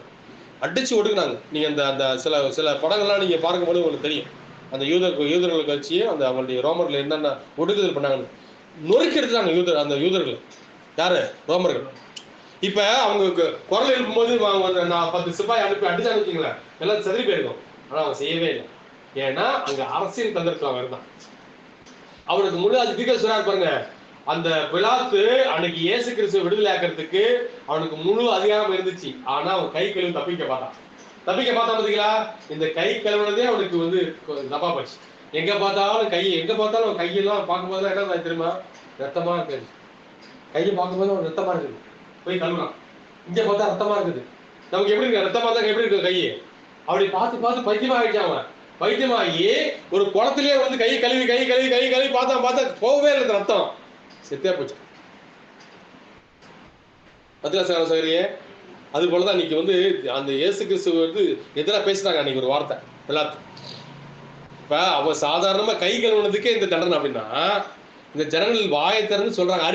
அடிச்சு ஒடுக்குனாங்க. நீங்க அந்த அந்த சில சில படங்கள்லாம் நீங்க பார்க்கும்போது உங்களுக்கு தெரியும், அந்த யூதர்களுக்கு வச்சு அந்த அவங்களுடைய ரோமர்கள் என்னென்ன ஒடுக்குதல் பண்ணாங்கன்னு நொறுக்கி எடுத்துட்டாங்க அந்த யூதர்கள். யாரு? ரோமர்கள். இப்ப அவங்க குரல் எழுப்பும்போது நான் 10 சிப்பாய் அனுப்பி அடிச்சான்னு வச்சுங்களேன், எல்லாம் செதறி போயிருக்கும். ஆனா அவன் செய்யவே இல்லை. ஏன்னா அங்க அரசியல் தந்திருக்கான் இருந்தான். அவனுக்கு முழு அதிகாரம் சொல்றாரு பாருங்க. அந்த பிலாத்து அன்னைக்கு இயேசு கிறிஸ்துவ விடுதலை ஆக்கிறதுக்கு அவனுக்கு முழு அதிகாரம் இருந்துச்சு. ஆனா அவன் கை கழுவி தப்பிக்க பார்த்தான் பாத்தீங்களா? இந்த கை கழுவுனதே அவனுக்கு வந்து தப்பா போச்சு. எங்க பார்த்தாலும் அவன் கையெல்லாம் பார்க்கும்போது என்ன தெரியுமா? ரத்தமா இருக்காது. கையை பார்க்கும்போது அவன் ரத்தமா இருக்குது, போய் கழுவுறான். இங்க பார்த்தா ரத்தமா இருக்குது. நமக்கு எப்படி இருக்கு? ரத்தமா தான் எப்படி இருக்கு கையை? அப்படி பார்த்து பைத்தியமா ஆயிடுச்சு. அவன் பைத்தியமாகி ஒரு குளத்திலேயே வந்து கை கழுவி பார்த்தா போகவே இல்லை ரத்தம், செத்தே போச்சு. சகோதரியே, அது போலதான் இன்னைக்கு வந்து அந்த இயேசு கிறிஸ்து வந்து எதிராக பேசுறாங்க அன்னைக்கு ஒரு வார்த்தை பிலாத்து. இப்ப அவன் சாதாரணமா கை கழுவுனதுக்கே இந்த தண்டனை அப்படின்னா, இந்த ஜனங்கள் வாயை திறந்து சொல்றாங்க.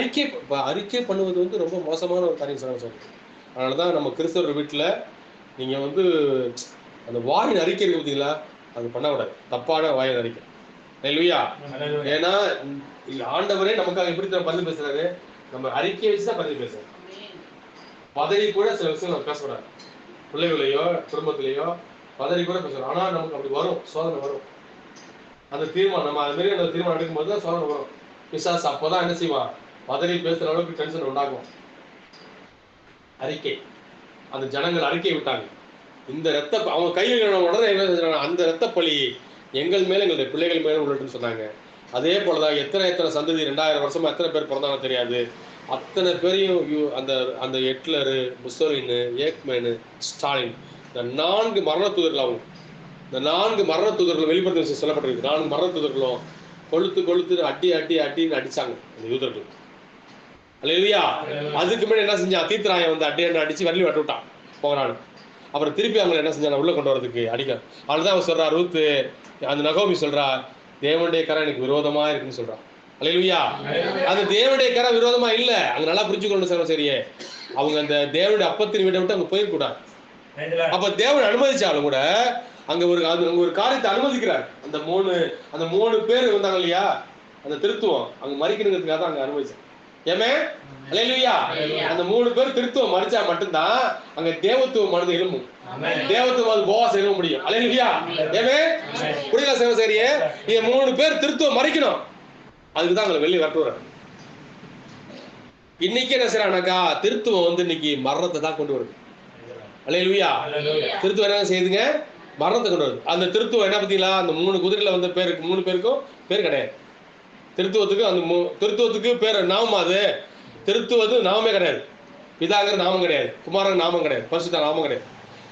அறிக்கை பண்ணுவது வந்து ரொம்ப மோசமான ஒரு காரியம் சொல்றாங்க. அதனாலதான் நம்ம கிறிஸ்தவர்கள் வீட்டுல நீங்க வந்து அந்த வாயின் அறிக்கை இருக்கு பார்த்தீங்களா, அது பண்ண விடாது, தப்பான வாயின் அறிக்கை. இல்லையா? ஏன்னா ஆண்டவரே நமக்காக எப்படி பதில் பேசுறாரு? நம்ம அறிக்கையை வச்சுதான் பதில் பேசுறோம். பதறி கூட சில விஷயம் நம்ம பேசக்கூடாது. பிள்ளைகளையோ குடும்பத்திலேயோ பதறி கூட பேசுறோம். ஆனா நமக்கு அப்படி வரும், சோதனை வரும். அந்த தீர்மானம் நம்ம அது மாதிரி அந்த தீர்மானம் எடுக்கும்போது தான் சோதனை வரும். பிசாசு அப்பதான் என்ன செய்வான்? பதறி பேசுற அளவுக்கு டென்ஷன் உண்டாகும். அறிக்கை, அந்த ஜனங்கள் அறிக்கை விட்டாங்க. இந்த ரத்த அவங்க கையில் உடனே அந்த ரத்த பழி எங்கள் மேல எங்களுடைய பிள்ளைகள் மேல உள்ளட்டுன்னு சொன்னாங்க. அதே போலதான் எத்தனை சந்ததி 2000 வருஷமா எத்தனை பேர் பிறந்தாலும் தெரியாது, அத்தனை பேரையும் அந்த அந்த ஹிட்லரு, முசோலினு, ஏக்மேனு, ஸ்டாலின், இந்த 4 மரண தூதர்கள் ஆகும். இந்த 4 மரண தூதர்கள் வெளிப்படுத்த சொல்லப்பட்டிருக்கு. 4 மரண தூதர்களும் கொளுத்து அடின்னு அடிச்சாங்க அந்த யூதர்கள். அல்லேலூயா. அதுக்கு மேல என்ன செஞ்சான்? தீர்த்தராயன் வந்து அடிச்சு வரலி வெட்ட விட்டான் போகிறான்னு. அப்புறம் திருப்பி அவங்க என்ன செஞ்சாங்க? உள்ள கொண்டு வரதுக்கு அடிக்க. அதுதான் அவன் சொல்றா, ரூத்து அந்த நகோமி சொல்றா, தேவனுடைய கரை எனக்கு விரோதமா இருக்குன்னு சொல்றான். அல்லேலூயா. அந்த தேவனுடைய கரை விரோதமா இல்ல. அங்க நல்லா புரிஞ்சுக்கணும். சரியே, அவங்க அந்த தேவனுடைய அப்பத்தின் வீட்டை விட்டு அங்க போயிருக்கூடாது. அப்ப தேவன் அனுமதிச்சாலும் கூட அங்க ஒரு காரியத்தை அனுமதிக்கிறார். அந்த 3 பேர் வந்தாங்க இல்லையா, அந்த திருத்துவம் அங்க மறிக்கணுங்கிறதுக்காக தான் அங்க அனுமதிச்சார். ஏமே அல்லேலூயா. அந்த 3 பேர் திருத்துவம் மறிச்சா மட்டும்தான் அங்க தேவத்துவம் மனது எழும்பும். தேவத்துவம் அது போவாஸ் எழும்ப முடியும். அல்லேலூயா. ஏமே புரியல சரியே, இந்த 3 பேர் திருத்துவம் மறிக்கணும். அதுக்குதான் அங்க வெளியே வரட்டுறாரு. இன்னைக்கு என்ன செய்யறாங்கனாக்கா, திருத்துவம் வந்து இன்னைக்கு மரணத்தை தான் கொண்டு வருது. அல்லேலூயா. திருத்துவம் என்ன செய்யுதுங்க? மரணத்தை கொண்டு வருது. அந்த திருத்துவம் என்ன பார்த்தீங்களா, அந்த 3 குதிரையில வந்த பேருக்கு 3 பேருக்கும் பேர் கிடையாது. திருத்துவத்துக்கு பேர் நாமம். அது திருத்துவது நாமமே கிடையாது. பிதாங்கிற நாமம் கிடையாது, குமாரன் நாமம் கிடையாது, பரிசுத்த நாமம் கிடையாது.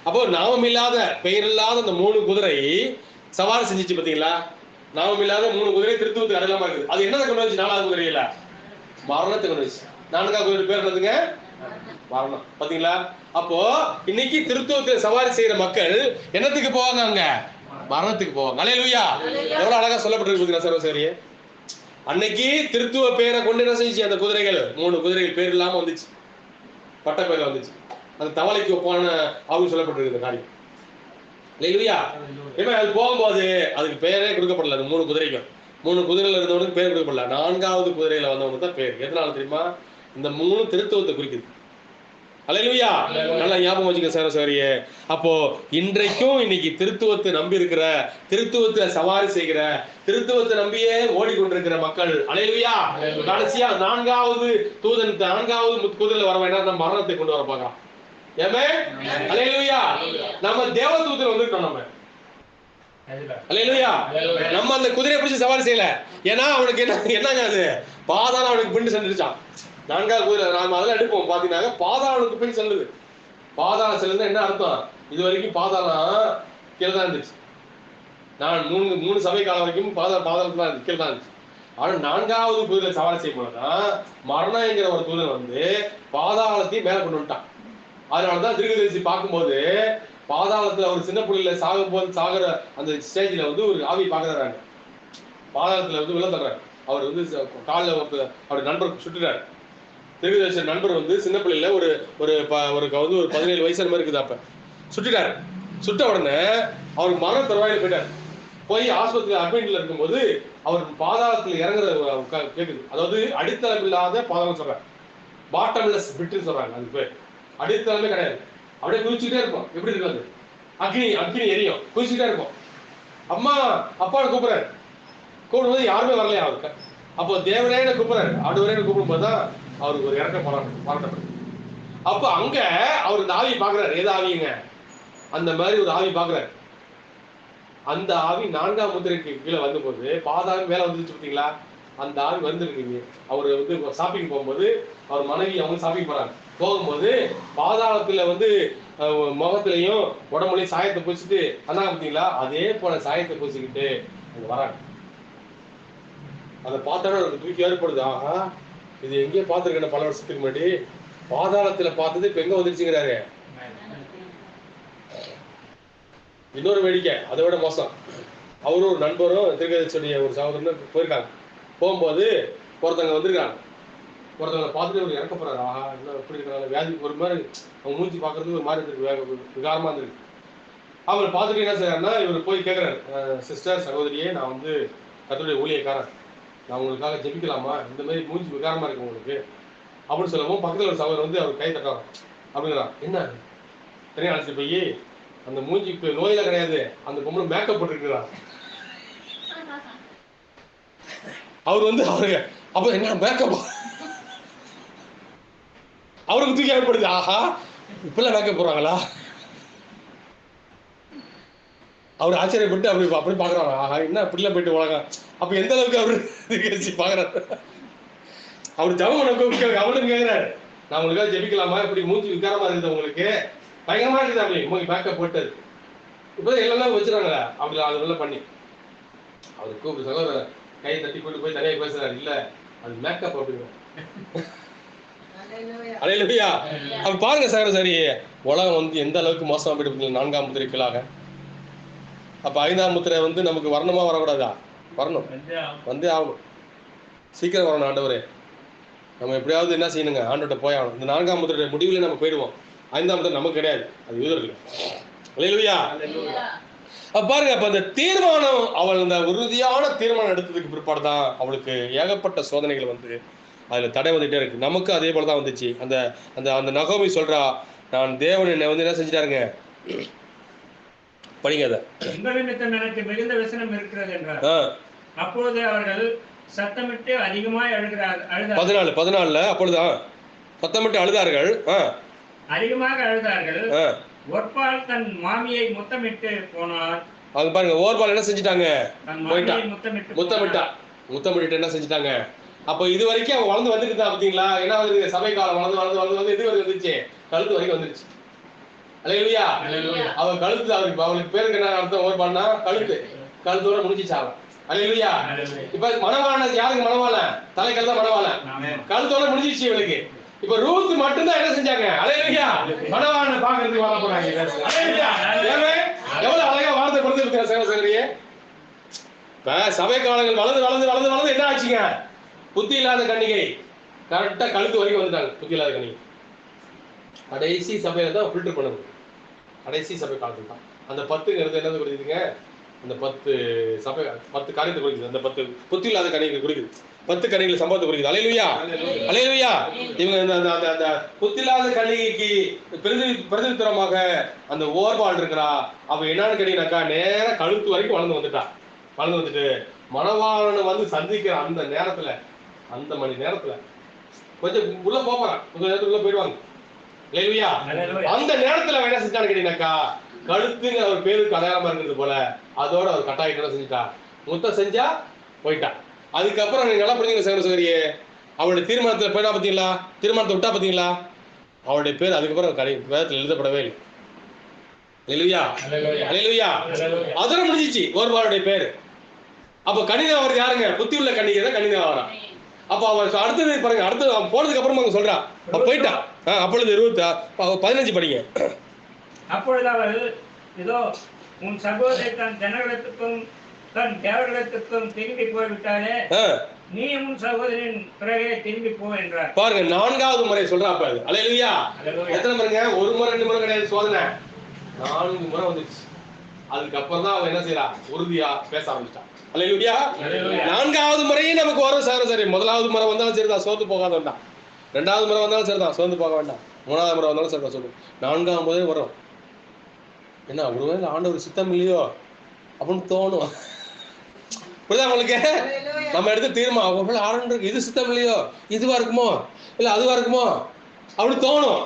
அப்போ நாமம் இல்லாத பெயர் இல்லாத அந்த 3 குதிரை சவாரி செஞ்சிச்சு பார்த்தீங்களா. நாமம் இல்லாத 3 குதிரை திருத்துவத்துக்கு அடையாளமா இருக்குது. அது என்னதை கொண்டு வந்துச்சு? 4வது குதிரையில மரணத்தை கொண்டு வந்துச்சு. 4வது குதிரை பேர் என்னதுங்க? மரணம். பாத்தீங்களா? அப்போ இன்னைக்கு திருத்துவத்தை சவாரி செய்யற மக்கள் என்னத்துக்கு போவாங்க? அங்க மரணத்துக்கு போவாங்க. அல்லேலூயா. எவ்வளவு அழகா சொல்லப்பட்டிருக்கு சர்வசரியே. அன்னைக்கு திருத்துவ பேரை கொண்டு என்ன செஞ்சு அந்த குதிரைகள் 3 குதிரைகள் பேர் இல்லாம வந்துச்சு, பட்ட பேர்ல வந்துச்சு. அந்த தவளைக்கு ஒப்பான ஆகும் சொல்லப்பட்டிருக்கு இந்த காரியம். அல்லேலூயா. அது போகும்போது அதுக்கு பேரே கொடுக்கப்படல. அந்த 3 குதிரைக்கும் 3 குதிரையில இருந்தவனுக்கு பேர் கொடுக்கப்படல. 4வது குதிரையில வந்தவனுக்கு தான் பேர். எதனால தெரியுமா? இந்த 3 திருத்துவத்தை குறிக்குது. அல்லேலூயா. நல்லா ஞாபகம் வச்சுக்க சகோதரியே. அப்போ இன்றைக்கும் இன்னைக்கு திருத்துவத்தை நம்பி இருக்கிற, திருத்துவத்தை சவாரி செய்கிற, திருத்துவத்தை நம்பியே ஓடிக்கொண்டிருக்கிற மக்கள், அல்லேலூயா, கடைசியா 4வது தூதன் 4வது குதிரையில வர வேண்டாம், மரணத்தை கொண்டு வர பார்க்கலாம். ஏமே அல்லேலூயா. நம்ம தேவதூதன் வந்துட்டோம். நம்ம அல்லேலூயா. நம்ம அந்த குதிரையை பிடிச்சி சவாரி செய்யல. ஏன்னா அவனுக்கு என்னங்க அது பாதாளம் அவனுக்கு பின்னு சென்றுச்சான். 4வது குதிரை நாம அதெல்லாம் எடுப்போம். பாத்தீங்கன்னா பாதாளனுக்கு பின் செல்லுது. பாதாளம் செல்லுது என்ன அர்த்தம்? இது வரைக்கும் பாதாளம் கீழே தான் இருந்துச்சு. நான் 3 சபை காலம் வரைக்கும் பாதாளத்துல தான் கீழே தான் இருந்துச்சு. ஆனா 4வது குதிரை சவாரி செய்யும் போதுதான் மரணங்கிற ஒரு தூதன் வந்து பாதாளத்தையும் மேல கொண்டு வந்துட்டான். அதனாலதான் தீர்க்கதரிசி பார்க்கும்போது பாதாளத்துல ஒரு சின்ன புள்ளியில சாகுற அந்த ஸ்டேஜ்ல வந்து ஒரு ஆவி பாக்குறாங்க. பாதாளத்துல வந்து விழ தர்றாரு. அவர் வந்து காலில் அவருடைய நண்பர் சுட்டுறாரு. தீர்க்கதரிசி நண்பர் வந்து சின்ன பிள்ளையில ஒரு ஒரு ஒரு 17 வயசு மாதிரி இருக்குது. அப்ப சுட்டுட்டாரு. சுட்ட உடனே அவருக்கு மரண தருவாயில போயிட்டார். போய் ஆஸ்பத்திரியில் அட்மிட்ல இருக்கும்போது அவர் பாதாளத்தில் இறங்குற கேக்குது. அதாவது அடித்தளம் இல்லாத பாதாளம் சொல்றாங்க, பாட்டம்லெஸ் பிட்னு சொல்றாங்க. அது பேர் அடித்தளமே கிடையாது. அப்படியே குதிச்சுட்டே இருக்கும். எப்படி இருக்காது? அக்னி அக்னி எரியும், குதிச்சுட்டே இருக்கும். அம்மா அப்பாவை கூப்பிடுறாரு. கூப்பிடும்போது யாருமே வரலையா அவருக்கு. அப்போ தேவரேன்னு கூப்பிடுறாரு. ஆண்டவரேன்னு கூப்பிடும்போது தான் அவருக்கு ஒரு இறக்க பாராட்டப்படுது. அப்ப அங்க அவர் இந்த ஆவியை பாக்குறாரு. எது ஆவியுங்க? அந்த மாதிரி ஒரு ஆவி பாக்குறாரு. அந்த ஆவி 4ஆம் முத்திரைக்கு கீழே வந்த போது பாதாளம் மேல வந்துச்சு பார்த்தீங்களா? அந்த ஆவி வந்துருக்கீங்க. அவர் வந்து ஷாப்பிங் போகும்போது அவர் மனைவி அவங்க ஷாப்பிங் போறாங்க. போகும்போது பாதாளத்துல வந்து முகத்திலையும் உடம்புலையும் சாயத்தை பூசிட்டு அண்ணா பார்த்தீங்களா, அதே போல சாயத்தை பூசிக்கிட்டு அங்க வராங்க. அதை பார்த்தோன்னா ஒரு தூக்கி ஏற்படுது. ஆஹா, இது எங்கேயோ பார்த்துருக்கேன் பல வருஷத்துக்கு முன்னாடி. பாதாளத்துல பார்த்தது இப்ப எங்க வந்துருச்சுங்கிறாரு. இன்னொரு வேடிக்கை அதை விட மோசம். அவரும் ஒரு நண்பரும் தீர்க்கதரிசியுடைய ஒரு சகோதரனும் போயிருக்காங்க. போகும்போது ஒருத்தவங்க வந்திருக்காங்க. ஒருத்தவங்களை பார்த்துட்டு ஒரு இறக்கப்படுறாரு. ஆஹா, என்ன எப்படி இருக்கிறாங்க, வியாதி ஒரு மாதிரி அவங்க மூஞ்சி பார்க்கறதுக்கு ஒரு மாதிரி இருக்கு, விகாரமா இருந்திருக்கு. அவங்களை பார்த்துட்டு என்ன செய்யறாருன்னா, இவர் போய் கேட்கிறாரு, சிஸ்டர் சகோதரியே, நான் வந்து கர்த்தருடைய ஊழியக்காரன், நான் உங்களுக்காக ஜெபிக்கலாமா, இந்த மாதிரி மூஞ்சி விகாரமா இருக்கு உங்களுக்கு அப்படின்னு சொல்லவும் பக்கத்தில் ஒரு சகோதரர் வந்து அவர் கை தட்டுறாரு. அப்படிங்கிறான், என்ன தனியாக அழைச்சிட்டு போய் அந்த மூஞ்சிக்கு நோயில கிடையாது, அந்த பொம்பளை மேக்கப் போட்டுருக்கிறார். அவர் வந்து அவருக்கு அப்ப என்ன மேக்கப் அவருக்கு தூக்கி ஏற்படுது. ஆஹா, இப்பெல்லாம் மேக்கப் போடுறாங்களா? அவர் ஆச்சரியப்பட்டு அப்படி பாக்குறாங்க. ஆஹா, என்ன இப்படிலாம் போயிட்டு உலகம். அப்ப எந்த அளவுக்கு அவரு பாக்குறாரு. அவர் ஜபம் அவனுக்கு கேட்கிறாரு, நான் உங்களுக்காக ஜெபிக்கலாமா, இப்படி மூஞ்சி விக்காரமா இருக்குது உங்களுக்கு, பயங்கரமா இருக்குது, அப்படி உங்களுக்கு மேக்கப் போட்டது இப்ப எல்லாம் வச்சுறாங்களே அப்படி அதெல்லாம் பண்ணி அவர் கூப்பிட்டு சகோதரர் கை தட்டி கொண்டு போய் தனியாக பேசுறாரு. இல்ல அது மேக்கப் அப்படிங்கிறோம். அல்லேலூயா. அப்ப பாருங்க சார், சரி உலகம் வந்து எந்த அளவுக்கு மோசமா போயிட்டு 4ஆம் முத்திரைக்குள்ளாக. அப்ப 5ஆம் முத்திரை வந்து நமக்கு வரணுமா வரக்கூடாதா? வரணும், வந்தே ஆகணும். சீக்கிரம் வரணும் ஆண்டவரே. நம்ம எப்படியாவது என்ன செய்யணுங்க, ஆண்டவர்கிட்ட போய் ஆகணும். இந்த 4ஆம் முத்திரை முடிவுல நம்ம போயிடுவோம். 5ஆம் முத்திரை நமக்கு கிடையாது, அது யூதர்கள். அல்லேலூயா. பாருங்க, அப்ப அந்த தீர்மானம், அவள் அந்த உறுதியான தீர்மானம் எடுத்ததுக்கு பிற்பாடு தான் அவளுக்கு ஏகப்பட்ட சோதனைகள் வந்து அதுல தடை வந்துட்டே இருக்கு. நமக்கு அதே போலதான் வந்துச்சு. அந்த அந்த அந்த நகோமி சொல்றா, நான் தேவன் என்னை வந்து என்ன செஞ்சிட்டாருங்க, படிங்க அதை. எனக்கு மிகுந்த விசனம் இருக்கிறது என்றார். அப்பொழுது அவர்கள் சத்தமிட்டு அதிகமாய் அழுகிறார்கள். 14 அப்பொழுதுதான் சத்தமிட்டு அழுதார்கள், அதிகமாக அழுதார்கள். ஒர்பால் தன் மாமியை முத்தமிட்டு போனார். அது பாருங்க, ஓர்பால் என்ன செஞ்சிட்டாங்க, முத்தமிட்டு என்ன செஞ்சிட்டாங்க. அப்ப இது வரைக்கும் அவன் வளர்ந்து வந்துட்டு தான் பாத்தீங்களா, என்ன வந்து சபை காலம் வளர்ந்து வளர்ந்து வளர்ந்து வந்து இது வரைக்கும் வந்துச்சு, கழுத்து வரைக்கும் வந்துருச்சு. அல்லேலூயா. அவன் கழுத்து, அவளுக்கு பேருக்கு என்ன அர்த்தம், ஓர்பால்னா கழுத்து, கழுத்தோட முடிஞ்சிச்சு அவன். அல்லேலூயா. இப்ப மணவாளன் யாருக்கு மணவாளன், தலைக்கல் தான் மணவாளன், கழுத்தோட முடிஞ்சிச்சு இவளுக்கு. இப்ப ரூத் மட்டும்தான் என்ன செஞ்சாங்க, அல்லேலூயா, மணவாளனை பாக்குறதுக்கு வர போறாங்க. அல்லேலூயா. எவ்வளவு அழகா வார்த்தை கொடுத்து சேவசங்கரியே. இப்ப சபை காலங்கள் வளர்ந்து வளர்ந்து வளர்ந்து வளர்ந்து என்ன ஆச்சுங்க, புத்தி இல்லாத கன்னிகை கரெக்டா கழுத்து வரைக்கும் வந்துட்டாங்க. புத்தி இல்லாத கன்னிகை கடைசி சபையில தான் ஃபில்டர் பண்ணுது. கடைசி சபை காலத்துல தான் அந்த 10ங்கிறது என்னது குறிக்குதுங்க, அந்த 10 சபை 10 காரியத்தை குறிக்குது. அந்த 10 புத்தி இல்லாத கன்னிகை குறிக்குது, 10 கன்னிகளை சம்பவத்தை குறிக்குது. அல்லேலூயா, அல்லேலூயா. இவங்க அந்த அந்த புத்தி இல்லாத கன்னிகைக்கு பிரதிநிதித்துவமாக அந்த ஓர்பால் இருக்கிறா. அவ என்னன்னு கேட்டீங்கன்னாக்கா, நேர கழுத்து வரைக்கும் வளர்ந்து வந்துட்டா. வளர்ந்து வந்துட்டு மணவாளனை வந்து சந்திக்கிற அந்த நேரத்துல, அந்த மணி நேரத்துல கொஞ்சம் உள்ள போறான், கொஞ்சம் நேரத்துக்குள்ள போயிடுவாங்க. அல்லேலூயா. அந்த நேரத்துல என்ன செஞ்சான்னு கேட்டீங்கன்னாக்கா, கழுத்துங்கிற ஒரு பேருக்கு அடையாளமா இருக்கிறது போல அதோட அவர் கட்டாயம் செஞ்சுட்டா, முத்தம் செஞ்சா போயிட்டா. அதுக்கப்புறம் நீங்க நல்லா புரிஞ்சுங்க சகோதரியே, அவளுடைய தீர்மானத்துல போயிட்டா பாத்தீங்களா, தீர்மானத்தை விட்டா பாத்தீங்களா, அவளுடைய பேர் அதுக்கப்புறம் வேதத்தில் எழுதப்படவே இல்லை. அல்லேலூயா, அல்லேலூயா. அதோட முடிஞ்சிச்சு ஓர்பாலுடைய பேரு. அப்ப கனிதா அவர் யாருங்க, புத்தி உள்ள கன்னிகை தான் கனிதா வரா. அப்ப அவர் அடுத்தது பாருங்க, அடுத்தது அவன் போனதுக்கு அப்புறமா அவங்க சொல்றா போயிட்டா. அப்பொழுது 15 படிங்க. அப்பொழுது அவள், இதோ உன் சகோதரி தன் ஜனங்களுக்கும் தன் தேவனிடத்துக்கும் திரும்பி போய்விட்டாலே நீ உன் சகோதரின் பிறகே திரும்பி போ என்றார். பாருங்க, 4வது முறை சொல்றாப்ப. அல்லேலூயா. எத்தனை முறைங்க? ஒரு முறை 2 முறை கிடையாது சோதனை, 4 முறை வந்துச்சு. அதுக்கப்புறம் தான் அவன் என்ன செய்யறா? உறுதியா பேச ஆரம்பிச்சிட்டான். அல்லேலூயா. 4வது முறையும் நமக்கு வரும் சார். சரி, 1வது முறை வந்தாலும் சரிதான், சோர்ந்து போகாத வேண்டாம். 2வது முறை வந்தாலும் சரிதான், சோர்ந்து போக வேண்டாம். 3வது முறை வந்தாலும் சரிதான், சொல்லு. 4வது முறை வரும். என்ன, ஒருவேளை ஆண்டவர் சித்தம் இல்லையோ அப்படின்னு தோணும். புரியுதா உங்களுக்கு? நம்ம எடுத்து தீர்மானம், ஆண்டவருக்கு இது சித்தம் இல்லையோ, இதுவா இருக்குமோ இல்ல அதுவா இருக்குமோ அப்படி தோணும்.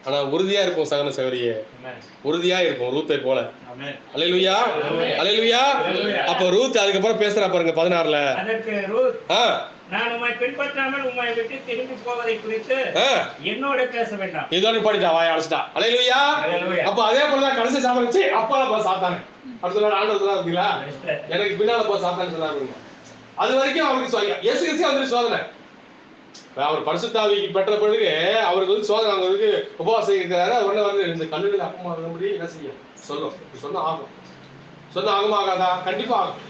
ஆனா உறுதியா இருக்கும் சகோதர சகோதரியே, உறுதியா இருக்கும் ரூத்தை போல. அல்லேலூயா, அல்லேலூயா. அப்ப ரூத் அதுக்கப்புறம் பேசுறா பாருங்க 16ல. அதற்கு ரூத், நான் உம்மை பின்பற்றாமல் உம்மை விட்டு திரும்பி போவதை குறித்து என்னோட பேச வேண்டாம். இதோட படிட்டா, வாய அடைச்சிட்டா. அல்லேலூயா. அப்ப அதே போலதான் கடைசி சாப்பிடுச்சு. அப்பா சாத்தானே அப்படி சொல்ல ஆண்டவர் சொல்ல இருக்கீங்களா, எனக்கு பின்னால போ சாத்தான்னு சொன்னாங்க. அது வரைக்கும் அவருக்கு இயேசு கிறிஸ்து வந்து சோதனை. அவர் பரிசுத்தாவிக்கு பெற்ற பிறகு அவருக்கு வந்து சோதனை, அவங்களுக்கு உபவாசம் இருக்கிறாரு. அது உடனே வந்து இந்த கல்லுகள் அப்பமா முடியும் என்ன செய்யும் சொல்லும். சொன்னா ஆகும், சொன்னா ஆகுமா ஆகாதா? கண்டிப்பா ஆகும்.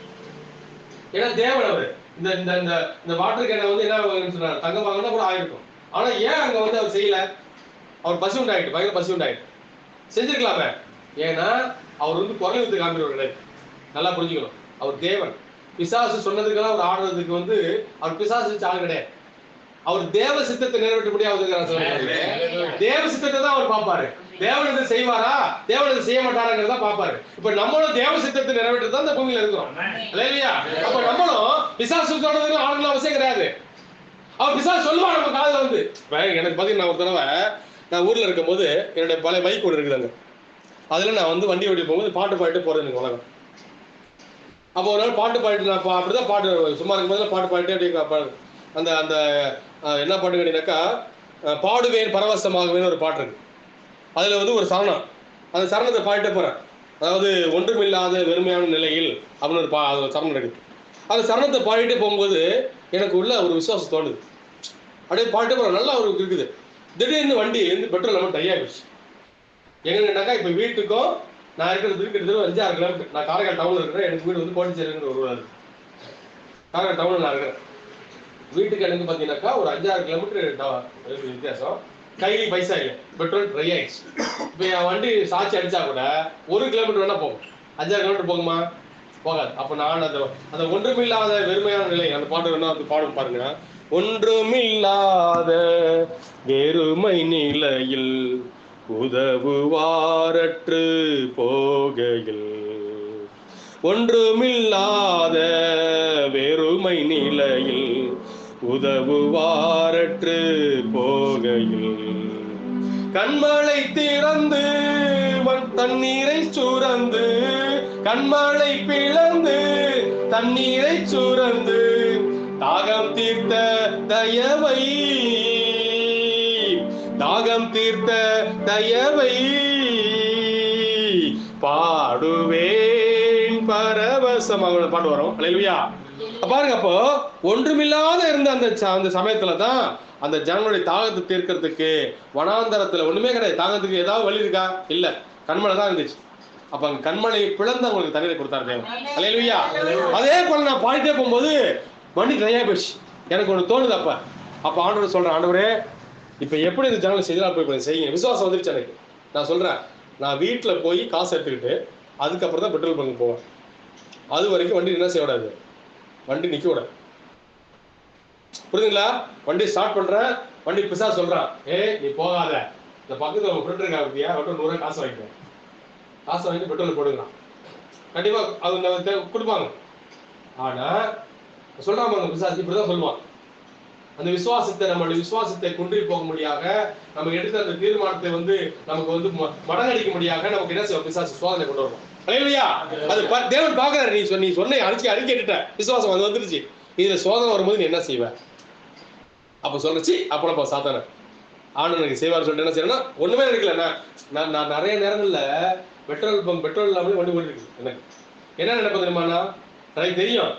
ஏன்னா தேவன் அவர் இந்த இந்த இந்த வாட்டர் கேனை வந்து என்ன சொன்னார், தங்கம் வாங்கினா கூட ஆயிருக்கும். ஆனா ஏன் அங்க வந்து அவர் செய்யல? அவர் பசி உண்டாயிட்டு, பயங்கர பசி உண்டாயிட்டு. செஞ்சிருக்கலாமே. ஏன்னா அவர் வந்து குரலை வித்து காமிக்கிறவர் கிடையாது. நல்லா புரிஞ்சுக்கணும். அவர் தேவன். பிசாசு சொன்னதுக்கெல்லாம் அவர் ஆடுறதுக்கு வந்து அவர் பிசாசு ஆள் கிடையாது. அவர் தேவ சித்தத்தை நிறைவேற்றபடியா தேவ சித்தத்தை தான் அவர் பார்ப்பாரு. தேவனது செய்வாரா, தேவனது செய்ய மாட்டாராங்கிறத பார்ப்பாரு. இப்ப நம்மளும் தேவ சித்தத்தை நிறைவேற்றதான் இந்த பூமியில இருக்கிறோம். இல்லையா? அப்ப நம்மளும் பிசாசு சொன்னதுக்கு ஆளுங்களும் அவசியம் கிடையாது. அவர் பிசாசு சொல்லுவான் நம்ம காதுல வந்து. எனக்கு பாத்தீங்கன்னா ஒரு தடவை நான் ஊர்ல இருக்கும் போது என்னுடைய பழைய பைக் ஒன்று இருக்குதாங்க. அதுல நான் வந்து வண்டி ஓட்டி போகும்போது பாட்டு பாடிட்டு போறது எனக்கு உலகம். அப்போ ஒரு நாள் பாட்டு பாடிட்டு நான் அப்படிதான் பாட்டு சும்மா இருக்கும் போது பாட்டு பாடிட்டே அப்படி அந்த அந்த என்ன பாட்டு கேட்டீங்கன்னாக்கா, பாடுவேன் பரவசமாகவேன்னு ஒரு பாட்டு இருக்கு. அதுல வந்து ஒரு சரணம், அந்த சரணத்தை பாடிட்டே போறேன். அதாவது ஒன்றுமில்லாத வெறுமையான நிலையில் அப்படின்னு ஒரு சரணம் இருக்கு. அந்த சரணத்தை பாடிட்டே போகும்போது எனக்கு உள்ள ஒரு விசுவாசம் தோணுது. அப்படியே பாடிட்டே போறேன், நல்லா ஒரு இருக்குது. திடீர்னு வண்டி வந்து பெட்ரோல் நம்ம டை ஆகிடுச்சு. எங்கன்னாக்கா இப்போ வீட்டுக்கும் நான் இருக்கிறதுக்கு கிட்டத்தட்ட 5-6 கிலோமீட்டர். நான் காரைக்கால் டவுன்ல இருக்கிறேன். எனக்கு வீடு வந்து கோட்டிச்சேரிங்கிற ஒரு ஊர். காரைக்கால் டவுன்ல நான் இருக்கிறேன். வீட்டுக்கு எனக்கு பார்த்தீங்கன்னாக்கா ஒரு 5-6 கிலோமீட்டர் வித்தியாசம். கையில பைசா இல்லை, பெட்ரோல் ட்ரை ஆயிடுச்சு. இப்போ என் வண்டி சாட்சி அடிச்சா கூட 1 கிலோமீட்டர் வேணா போகும். 5-6 கிலோமீட்டர் போகுமா? போகாது. அப்போ நான் அந்த ஒன்றுமில்லாத வெறுமையான நிலை அந்த பாட்டு வேணா அது பாடும் பாருங்க. ஒன்றுமில்லாத வெறுமை நிலையில் உதவுவாரற்று போகையில், ஒன்றுமில்லாத வெறுமை நிலையில் உதவுவாரற்று போகையில், கண்மலை திறந்து தண்ணீரை சுரந்து, கண்மலை பிளந்து தண்ணீரை சுரந்து, தாகம் தீர்த்த தயவை, தாகம் தீர்த்த தயவை பாடுவேன் பரவசமாக பாட்டு வரும். அல்லேலூயா. பாருங்க, அப்போ ஒன்றுமில்லாத இருந்த அந்த சமயத்துல தான் அந்த ஜனங்களுடைய தாகத்தை தீர்க்கிறதுக்கு வனாந்தரத்துல ஒண்ணுமே கிடையாது. தாகத்துக்கு ஏதாவது வழி இருக்கா? இல்ல, கண்மலை தான் இருந்துச்சு. அப்ப அங்க கண்மலையை பிளந்து அவங்களுக்கு தண்ணீரை கொடுத்தாரு தேவன். அல்லேலூயா. அதே போல நான் பாடிட்டே போகும்போது வண்டி தனியா போயிடுச்சு. எனக்கு ஒண்ணு தோணுது. அப்ப ஆண்டவர் சொல்றேன், ஆண்டவரே இப்ப எப்படி இந்த ஜனங்களை செய்யலாம் போய் செய்யுங்க. விசுவாசம் வந்துருச்சு எனக்கு. நான் சொல்றேன், நான் வீட்டுல போய் காசு எடுத்துக்கிட்டு அதுக்கப்புறம் தான் பெட்ரோல் பங்க் போவேன். அது வரைக்கும் வண்டி என்ன செய்யக்கூடாது, வண்டி நிக்க விட. புரியுதுங்களா? வண்டி ஸ்டார்ட் பண்றேன், வண்டி பிசா சொல்றான், நீ போகாத, இந்த பக்கத்துல உங்க ஃப்ரெண்ட் இருக்கா பத்தியா, 100 காசு வாங்கிக்கிறேன், காசு வாங்கி பெட்ரோல் போடுங்கிறான். கண்டிப்பா அது கொடுப்பாங்க. ஆனா சொல்றாங்க பிசாசு இப்படிதான் சொல்லுவான். அந்த விசுவாசத்தை, நம்மளுடைய விசுவாசத்தை குன்றி போக முடியாக, நம்ம எடுத்த அந்த தீர்மானத்தை வந்து நமக்கு வந்து மடங்கடிக்க முடியாக நமக்கு என்ன செய்வோம், பிசாசு சோதனை கொண்டு வருவோம். அல்லேலூயா. அது தேவன் பாக்குறாரு. நீ சொன்ன அறிக்கைட்ட விசுவாசம் அது வந்துருச்சு. இதுல சோதனை வரும்போது நீ என்ன செய்வ? அப்ப சொல்றச்சு அப்ப சாத்தான ஆண்டவனுக்கு செய்வார் சொல்லிட்டு என்ன செய்யணும், ஒண்ணுமே நினைக்கல. நான் நிறைய நேரங்கள்ல பெட்ரோல் இல்லாமலே வண்டி ஓடி இருக்கு. எனக்கு என்ன நினைப்பது தெரியுமாண்ணா, எனக்கு தெரியும்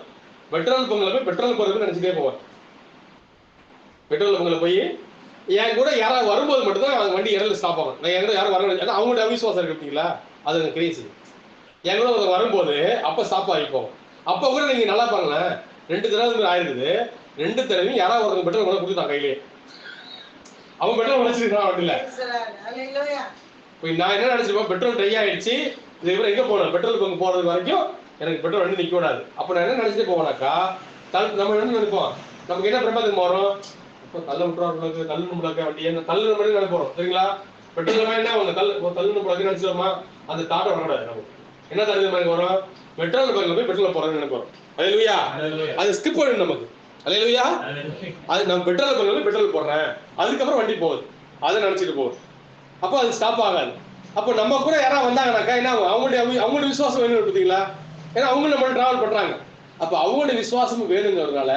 பெட்ரோல் பங்குல போய் பெட்ரோல் போறதுன்னு நினைச்சுட்டே போவேன். பெட்ரோல் பங்குல போய் என் கூட யாராவது வரும்போது மட்டும்தான் வண்டி இடையில ஸ்டாப் ஆகும். நான் என் கூட யாரும் வரணும், அவங்களோட அவிசுவாசம் இருக்குங்களா, அது எனக்கு கிரேசி. என் கூட வரும்போது அப்ப ஸ்டாப் ஆகி போகும். அப்ப கூட நீங்க நல்லா பாருங்களேன், 2 தடவை ஆயிருக்குது. 2 தடவையும் யாராவது ஒருத்தங்க பெட்ரோல் கொண்டு கொடுத்துட்டான் கையிலே. அவன் பெட்ரோல் வச்சிருக்கான் வண்டியில. நான் என்ன நினைச்சிருப்பேன், பெட்ரோல் ட்ரை ஆயிடுச்சு, இதுக்கப்புறம் எங்க போகணும், பெட்ரோல் பங்கு போறது வரைக்கும் எனக்கு பெட்ரோல் வண்டி நிக்க கூடாது. அப்ப நான் என்ன நினைச்சிட்டு போவேனாக்கா, நம்ம என்ன நினைப்போம், நமக்கு என்ன பிரமாதம் வரும், தள்ள விட்டுறாங்க, தள்ளு முடக்க வண்டி என்ன தள்ளு மாதிரி நினைப்போம். சரிங்களா? பெட்ரோல் என்ன அவங்க தள்ளு முடக்க நினைச்சிருமா, அந்த தாட்டை வரக்கூடாது. நமக்கு என்ன தள்ளு மாதிரி வரும், பெட்ரோல் பங்கு போய் பெட்ரோல் போறோம்னு நினைப்போம். அல்லேலூயா. அது ஸ்கிப் ஆயிடும் நமக்கு. அல்லேலூயா. அது நம்ம பெட்ரோல் பங்கு போய் பெட்ரோல் போடுறேன், அதுக்கப்புறம் வண்டி போகுது, அதை நினைச்சிட்டு போகுது. அப்போ அது ஸ்டாப் ஆகாது. அப்போ நம்ம கூட யாராவது வந்தாங்கனாக்கா என்ன ஆகும், அவங்களுடைய விசுவாசம் வேணும் பார்த்தீங்களா, ஏன்னா அவங்க நம்ம டிராவல் பண்றாங்க. அப்போ அவங்களுடைய விசுவாசமும் வேணுங்கிறதுனால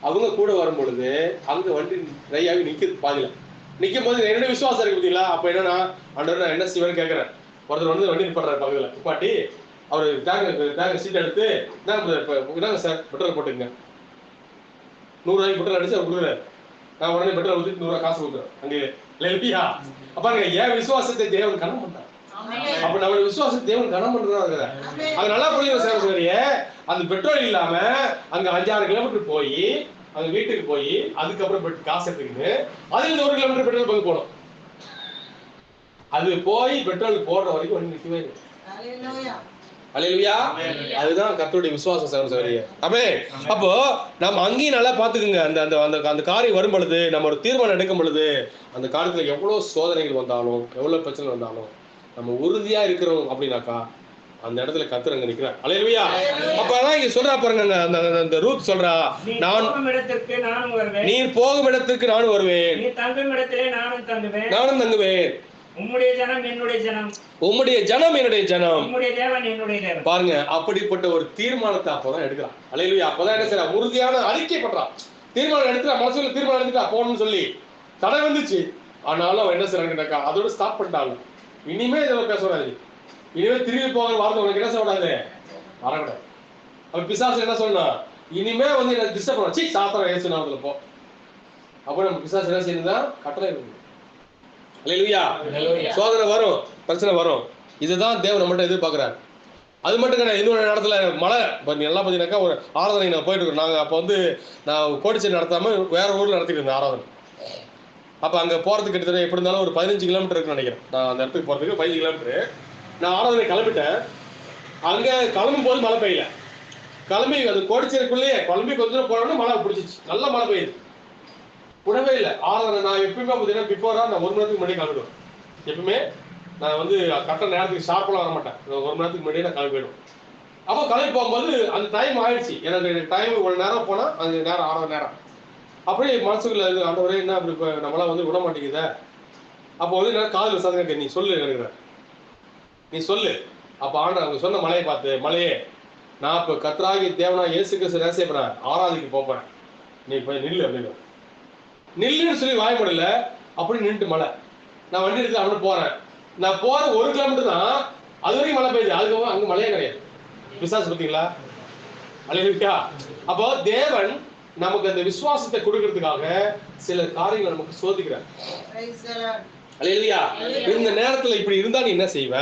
அவங்க கூட வரும் பொழுது அங்க வண்டி ட்ரை ஆகி நிக்குது. பாதியில நிக்கும் போது என்னுடைய விசுவாசம் இருக்கு பார்த்தீங்களா. அப்ப என்னன்னா, ஆண்டவர் நான் என்ன செய்வேன்னு கேட்கறேன். ஒருத்தர் வந்து வண்டி நிப்பாடுறாரு பக்கத்துல, நிப்பாட்டி அவரு டேங்க் சீட் எடுத்து இதாங்க சார் பெட்ரோல் போட்டுங்க, 100 ரூபாய்க்கு பெட்ரோல் அடிச்சு அவர் கொடுக்குறாரு. நான் உடனே பெட்ரோல் ஊற்றி 100 ரூபாய் காசு கொடுக்குறேன் அங்கே. இல்லையா? அப்ப என் விசுவாசத்தை தேவன் கனம் பண்றான். அப்ப நம்ம விசுவாசத்தை தேவன் கனம் பண்றாங்க. அது நல்லா புரியும் சார். சரியே, அந்த பெட்ரோல் இல்லாம அங்க 5-6 கிலோமீட்டர் போய் அங்க வீட்டுக்கு போய் அதுக்கப்புறம் காசு எடுத்துக்கிட்டு அதுல 1 கிலோமீட்டர் பெட்ரோல் பங்கு போடும். அது போய் பெட்ரோல் போடுற வரைக்கும் வண்டி நிக்கவே இல்லை. அல்லேலூயா. அதுதான் கர்த்தருடைய விசுவாசம் சகோதரரே. ஆமென். அப்போ நம்ம அங்கேயும் நல்லா பாத்துக்குங்க. அந்த காரியம் வரும் பொழுது, நம்ம ஒரு தீர்மானம் எடுக்கும் பொழுது, அந்த காரியத்துல எவ்வளவு சோதனைகள் வந்தாலும் எவ்வளவு பிரச்சனை வந்தாலும் நம்ம உறுதியா இருக்கிறோம் அப்படின்னாக்கா அந்த இடத்துல கர்த்தர் அங்க நிக்கிறார். அல்லேலூயா. அப்பதான் இங்க சொல்றா பாருங்க, அந்த ரூத் சொல்றா, நான் நீர் போகும் இடத்துக்கு நானும் வருவேன், நீ தங்கும் இடத்திலே நானும் தங்குவேன், உம்முடைய ஜனம் என்னுடைய ஜனம், உம்முடைய ஜனம் என்னுடைய ஜனம், உம்முடைய தேவன் என்னுடைய தேவன். பாருங்க, அப்படிப்பட்ட ஒரு தீர்மானத்தை அப்பதான் எடுக்கிறான். அல்லேலூயா. அப்பதான் என்ன செய்யறா, உறுதியான அறிக்கை பண்றான். தீர்மானம் எடுத்துட்டா, மனசுல தீர்மானம் எடுத்துட்டா போகணும்னு சொல்லி தடை வந்துச்சு. ஆனாலும் அவன் என்ன செய்யறாங்கன்னாக்கா அதோட ஸ்டாப் பண்ணிட்டாங்க. இனிமே இதை பேசக்கூடாது, இனிமே திரும்பி போகிற வார்த்தை உனக்கு என்ன சொல்லக்கூடாது, வரக்கூடாது. அவன் பிசாசு என்ன சொன்னா, இனிமே வந்து எனக்கு டிஸ்டர்ப் பண்ண சி சாத்திரம் ஏசு நாமத்துல போ. அப்போ நம்ம பிசாசு என்ன செய்யணும்னா கட்டளை இருக்கு. அல்லேலூயா. சோதனை வரும், பிரச்சனை வரும். இதுதான் தேவன் நம்மகிட்ட எதிர்பார்க்கிறார். அது மட்டும் கிடையாது. இன்னொரு இடத்துல மழை நல்லா பார்த்தீங்கன்னாக்கா ஒரு ஆராதனை நான் போயிட்டு இருக்கோம். நாங்கள் அப்போ வந்து நான் கோடிச்சேரி நடத்தாம வேற ஊர்ல நடத்திட்டு இருந்தேன் ஆராதனை. அப்போ அங்கே போறதுக்கு கிட்டத்தட்ட எப்படி இருந்தாலும் ஒரு 15 கிலோமீட்டர் இருக்குன்னு நினைக்கிறேன். நான் அந்த இடத்துக்கு போறதுக்கு 15 கிலோமீட்டர். நான் ஆராதனை கிளம்பிட்டேன். அங்கே கிளம்பும் போது மழை பெய்யல. கிளம்பி அது கோடிச்சேரிக்குள்ளேயே கிளம்பி கொஞ்சம் போனோம்னா மழை பிடிச்சிச்சு, நல்ல மழை பெய்யுது. விடவே இல்லை ஆராதனை. நான் எப்பயுமே பார்த்தீங்கன்னா பிஃபோரா நான் 1 மணி நேரத்துக்கு முன்னாடி கிளம்பிடுவேன். எப்பவுமே நான் வந்து கரெக்டாக நேரத்துக்கு ஷார்ப்பெல்லாம் வர மாட்டேன். 1 மணி நேரத்துக்கு முன்னாடியே நான் கிளம்பி போயிடுவேன். அப்போ கிளம்பி போகும்போது அந்த டைம் ஆயிடுச்சு. எனக்கு டைம் 1 நேரம் போனால் அது நேரம் 6 நேரம். அப்படியே மனசுக்குள்ள இது ஆண்டவரே என்ன அப்படி இப்போ நம்மளாம் வந்து விட மாட்டேங்குதா. அப்போ வந்து நான் காதில் சந்தேக நீ சொல்லு நினைக்கிறேன், நீ சொல்லு. அப்போ ஆண்டவர் அவங்க சொன்ன மலையை பார்த்து, மலையே நான் இப்போ கர்த்தராகிய தேவனா இயேசு கிறிஸ்து நேசிக்கிறேன், ஆராதிக்கு போறேன், நீ போய் நில்லு அப்படின்னு. நில்லுன்னு சொல்லி வாய முடியல. அப்படி நின்றுட்டு மழை. நான் வண்டி எடுத்து அவனு போறேன். நான் போற 1 கிலோமீட்டர் தான், அது வரைக்கும் மழை பெய்யுது. அதுக்கப்புறம் அங்க மழையே கிடையாது. விசுவாசம் பார்த்தீங்களா? அல்லேலூயா. அப்போ தேவன் நமக்கு அந்த விசுவாசத்தை கொடுக்கறதுக்காக சில காரியங்களை நமக்கு சோதிக்கிறார். அல்லேலூயா. இந்த நேரத்துல இப்படி இருந்தா நீ என்ன செய்வ?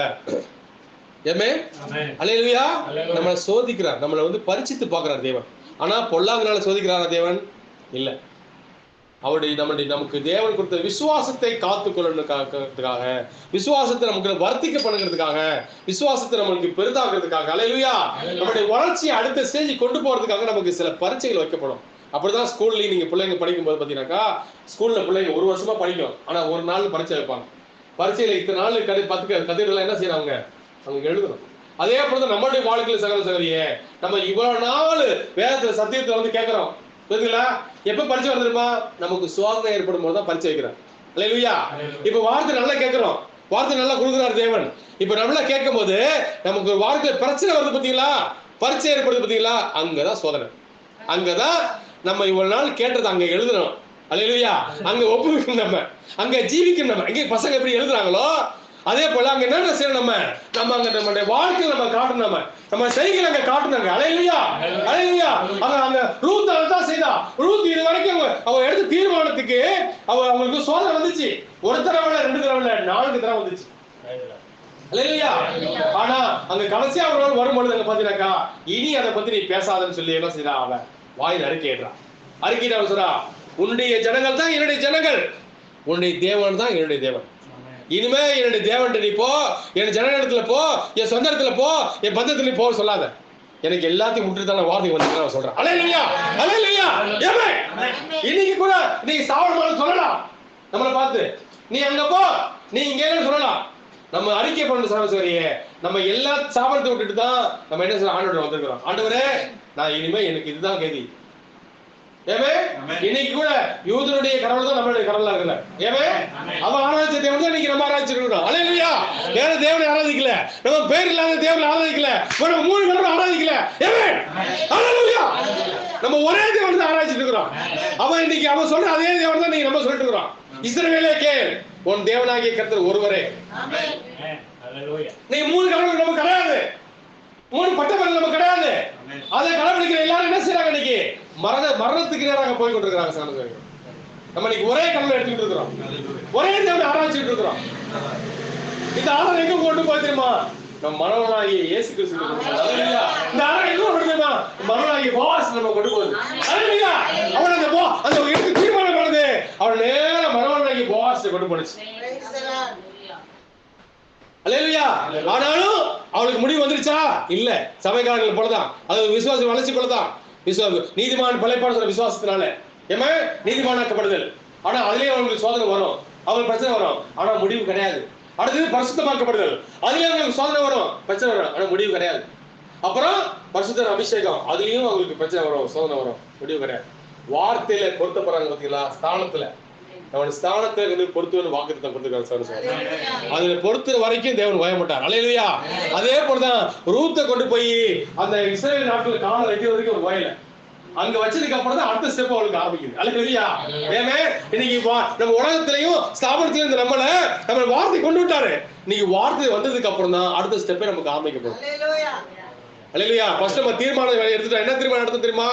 அல்லேலூயா. நம்மளை சோதிக்கிறார், நம்மளை வந்து பரிசித்து பார்க்கிறார் தேவன். ஆனா பொல்லாங்கனால சோதிக்கிறாரா தேவன்? இல்ல. அவருடைய நமக்கு தேவன் கொடுத்த விசுவாசத்தை காத்துக்கொள்ளுக்காக, விசுவாசத்தை நமக்கு வர்த்திக்க பண்ணுறதுக்காக, விசுவாசத்தை நமக்கு பெரிதாக்குறதுக்காக, அல்லேலூயா, நம்முடைய வளர்ச்சியை அடுத்த ஸ்டேஜ் கொண்டு போறதுக்காக நமக்கு சில பரீட்சைகள் வைக்கப்படும். அப்படிதான் ஸ்கூல்லையும் நீங்க பிள்ளைங்க படிக்கும் போது பாத்தீங்கன்னாக்கா, ஸ்கூல்ல பிள்ளைங்க 1 வருஷமா படிக்கும், ஆனா 1 நாள் பரீட்சை வைப்பாங்க. பரீட்சையில இத்தனை நாள் கதைகள் என்ன செய்யறாங்க, அவங்க எழுதணும். அதே போலதான் நம்மளுடைய வாழ்க்கையில சகல சகரியே, நம்ம இவ்வளவு நாள் வேதத்துல சத்தியத்துல வந்து கேட்கிறோம். புரியுதுங்களா? எப்ப பரிச்சை வந்துருமா? நமக்கு சோதனை ஏற்படும் போது தான் பரிச்சை வைக்கிறோம். அல்லேலூயா. இப்ப வார்த்தை நல்லா கேட்கிறோம், வார்த்தை நல்லா கொடுக்குறாரு தேவன். இப்ப நல்லா கேட்கும் போது நமக்கு வாழ்க்கை பிரச்சனை வருது பாத்தீங்களா, பரிச்சை ஏற்படுது பாத்தீங்களா, அங்கதான் சோதனை. அங்கதான் நம்ம இவ்வளவு நாள் கேட்டது அங்க எழுதணும். அல்லேலூயா. அங்க ஒப்புவிக்கணும், நம்ம அங்க ஜீவிக்கணும். நம்ம அங்கே பசங்க எப்படி எழுதுறாங்களோ அதே போல அங்க என்ன செய்யணும், நம்ம அங்க நம்மளுடைய வாழ்க்கையில நம்ம காட்டணும், நம்ம செய்கையில அங்க காட்டணுங்க. அல்லேலூயா. அல்லேலூயா. அங்க ரூத் அதான் செய்தா. ரூத் இது வரைக்கும் அவ எடுத்த தீர்மானத்துக்கு அவங்களுக்கு சோதனை வந்துச்சு. 1 தடவை 2 தடவை 4 தடவை வந்துச்சு. அல்லேலூயா. ஆனா அங்க கடைசியா ஒரு நாள் வரும்பொழுது அங்க பாத்தீங்கன்னாக்கா, இனி அதை பத்தி நீ பேசாதன்னு சொல்லி என்ன செய்யறான்? அவன் வாயில் அறிக்கையிடுறான். அறிக்கையிட அவன் சொல்றா, உன்னுடைய ஜனங்கள் தான் என்னுடைய ஜனங்கள், உன்னுடைய தேவன் தான் என்னுடைய தேவன். இனிமே என்னுடைய தேவன் நீ போ, என் ஜன இடத்துல போ, என் சொந்த இடத்துல போ, என் பந்தத்துல போ சொல்லாத. எனக்கு எல்லாத்தையும் முற்றுத்தான வார்த்தை வந்து சொல்றேன். அல்லேலூயா, அல்லேலூயா. ஆமென். இன்னைக்கு கூட நீ சாவணும்னு சொல்லலாம். நம்மளை பார்த்து நீ அங்க போ, நீ இங்கே சொல்லலாம். நம்ம அறிக்கை பண்ண சகோதரியே, நம்ம எல்லா சாபத்தை விட்டுட்டு தான் நம்ம என்ன சொல்ல ஆண்டவரை வந்திருக்கிறோம். ஆண்டவரே, நான் இனிமே எனக்கு இதுதான் கதி. ஏமே இன்னைக்கு கூட யூதனுடைய கடவுள் தான் நம்மளுடைய கடவுளா இருக்கல. ஏமே அவன் ஆராய்ச்சி தேவன் தான் இன்னைக்கு நம்ம ஆராய்ச்சிருக்கிறோம். அல்லேலூயா. வேற தேவனை ஆராதிக்கல, நம்ம பேர் இல்லாத தேவனை ஆராதிக்கல, நம்ம மூணு கடவுளை ஆராதிக்கல. ஏமே அல்லேலூயா. நம்ம ஒரே தேவனை தான் ஆராய்ச்சிட்டு இருக்கிறோம். அவன் இன்னைக்கு அவன் சொல்ற அதே தேவன் தான் இன்னைக்கு நம்ம சொல்லிட்டு இருக்கிறோம். இஸ்ரவேலே கேள், உன் தேவனாகிய கர்த்தர் ஒருவரே. நீ மூணு கடவுள் நம்ம கிடையாது, மூணு பட்டப்படல் நம்ம கிடையாது. அதை கடைபிடிக்கிற எல்லாரும் என்ன செய்யறாங்க? இன்னைக்கு மரணத்துக்கு நேராக போய் கொண்டிருக்கிறாங்க. சகோதரர்களே, நம்ம இன்னைக்கு ஒரே கடவுளை எடுத்துக்கிட்டு இருக்கிறோம், ஒரே தேவனை ஆராய்ச்சிட்டு இருக்கிறோம். இந்த ஆராய் எங்க கொண்டு போய் தெரியுமா? நம்ம மனவனாகிய இயேசு கிறிஸ்து. இந்த ஆராய் எங்க கொண்டு தெரியுமா? மனவனாகிய போவாஸ் நம்ம கொண்டு போகுது. அல்லேலூயா. அவன் அந்த எடுத்து தீர்மானம் பண்ணுது, அவன் நேர மனவனாகிய போவாஸ் கொண்டு போனுச்சு. அல்லேலூயா. ஆனாலும் அவளுக்கு முடிவு வந்துருச்சா? இல்ல. சபைக்காரர்கள் போலதான், அது விசுவாச வளர்ச்சி போலதான். நீதிமான் பிழைப்பான்னு சொல்ற விசுவாசத்தினால ஏமா நீதிமானாக்கப்படுதல். ஆனா அதுலயே அவங்களுக்கு சோதனை வரும், அவங்களுக்கு பிரச்சனை வரும், ஆனா முடிவு கிடையாது. அடுத்தது பரிசுத்தமாக்கப்படுதல், அதுலயே அவங்களுக்கு சோதனை வரும், பிரச்சனை வரும், ஆனா முடிவு கிடையாது. அப்புறம் பரிசுத்தர் அபிஷேகம், அதுலயும் அவங்களுக்கு பிரச்சனை வரும், சோதனை வரும், முடிவு கிடையாது. வார்த்தையில பொருத்தப்படுறாங்க பாத்தீங்களா? ஸ்தானத்துல அவன் ஸ்தானத்தை பொறுத்துவன்னு வாக்குத்தத்தம் கொடுத்துருக்காரு. அதுல பொறுத்துற வரைக்கும் தேவன் ஓய மாட்டார். அல்லேலூயா. அதே போலதான் ரூத்தை கொண்டு போய் அந்த இஸ்ரவேல் நாட்டுல கால வைக்கிற வரைக்கும் ஒரு ஓயல, அங்க வச்சதுக்கு அப்புறம் தான் அடுத்த ஸ்டெப் அவளுக்கு ஆரம்பிக்குது. அல்லேலூயா. ஏமே இன்னைக்கு நம்ம உலகத்திலையும் ஸ்தாபனத்திலையும் இந்த நம்ம வார்த்தை கொண்டு விட்டாரு. இன்னைக்கு வார்த்தை வந்ததுக்கு அப்புறம் தான் அடுத்த ஸ்டெப்பே நமக்கு ஆரம்பிக்கப்படும். அல்லேலூயா. ஃபர்ஸ்ட் நம்ம தீர்மானம் எடுத்துட்டோம். என்ன தீர்மானம் எடுத்தோம் தெரியுமா?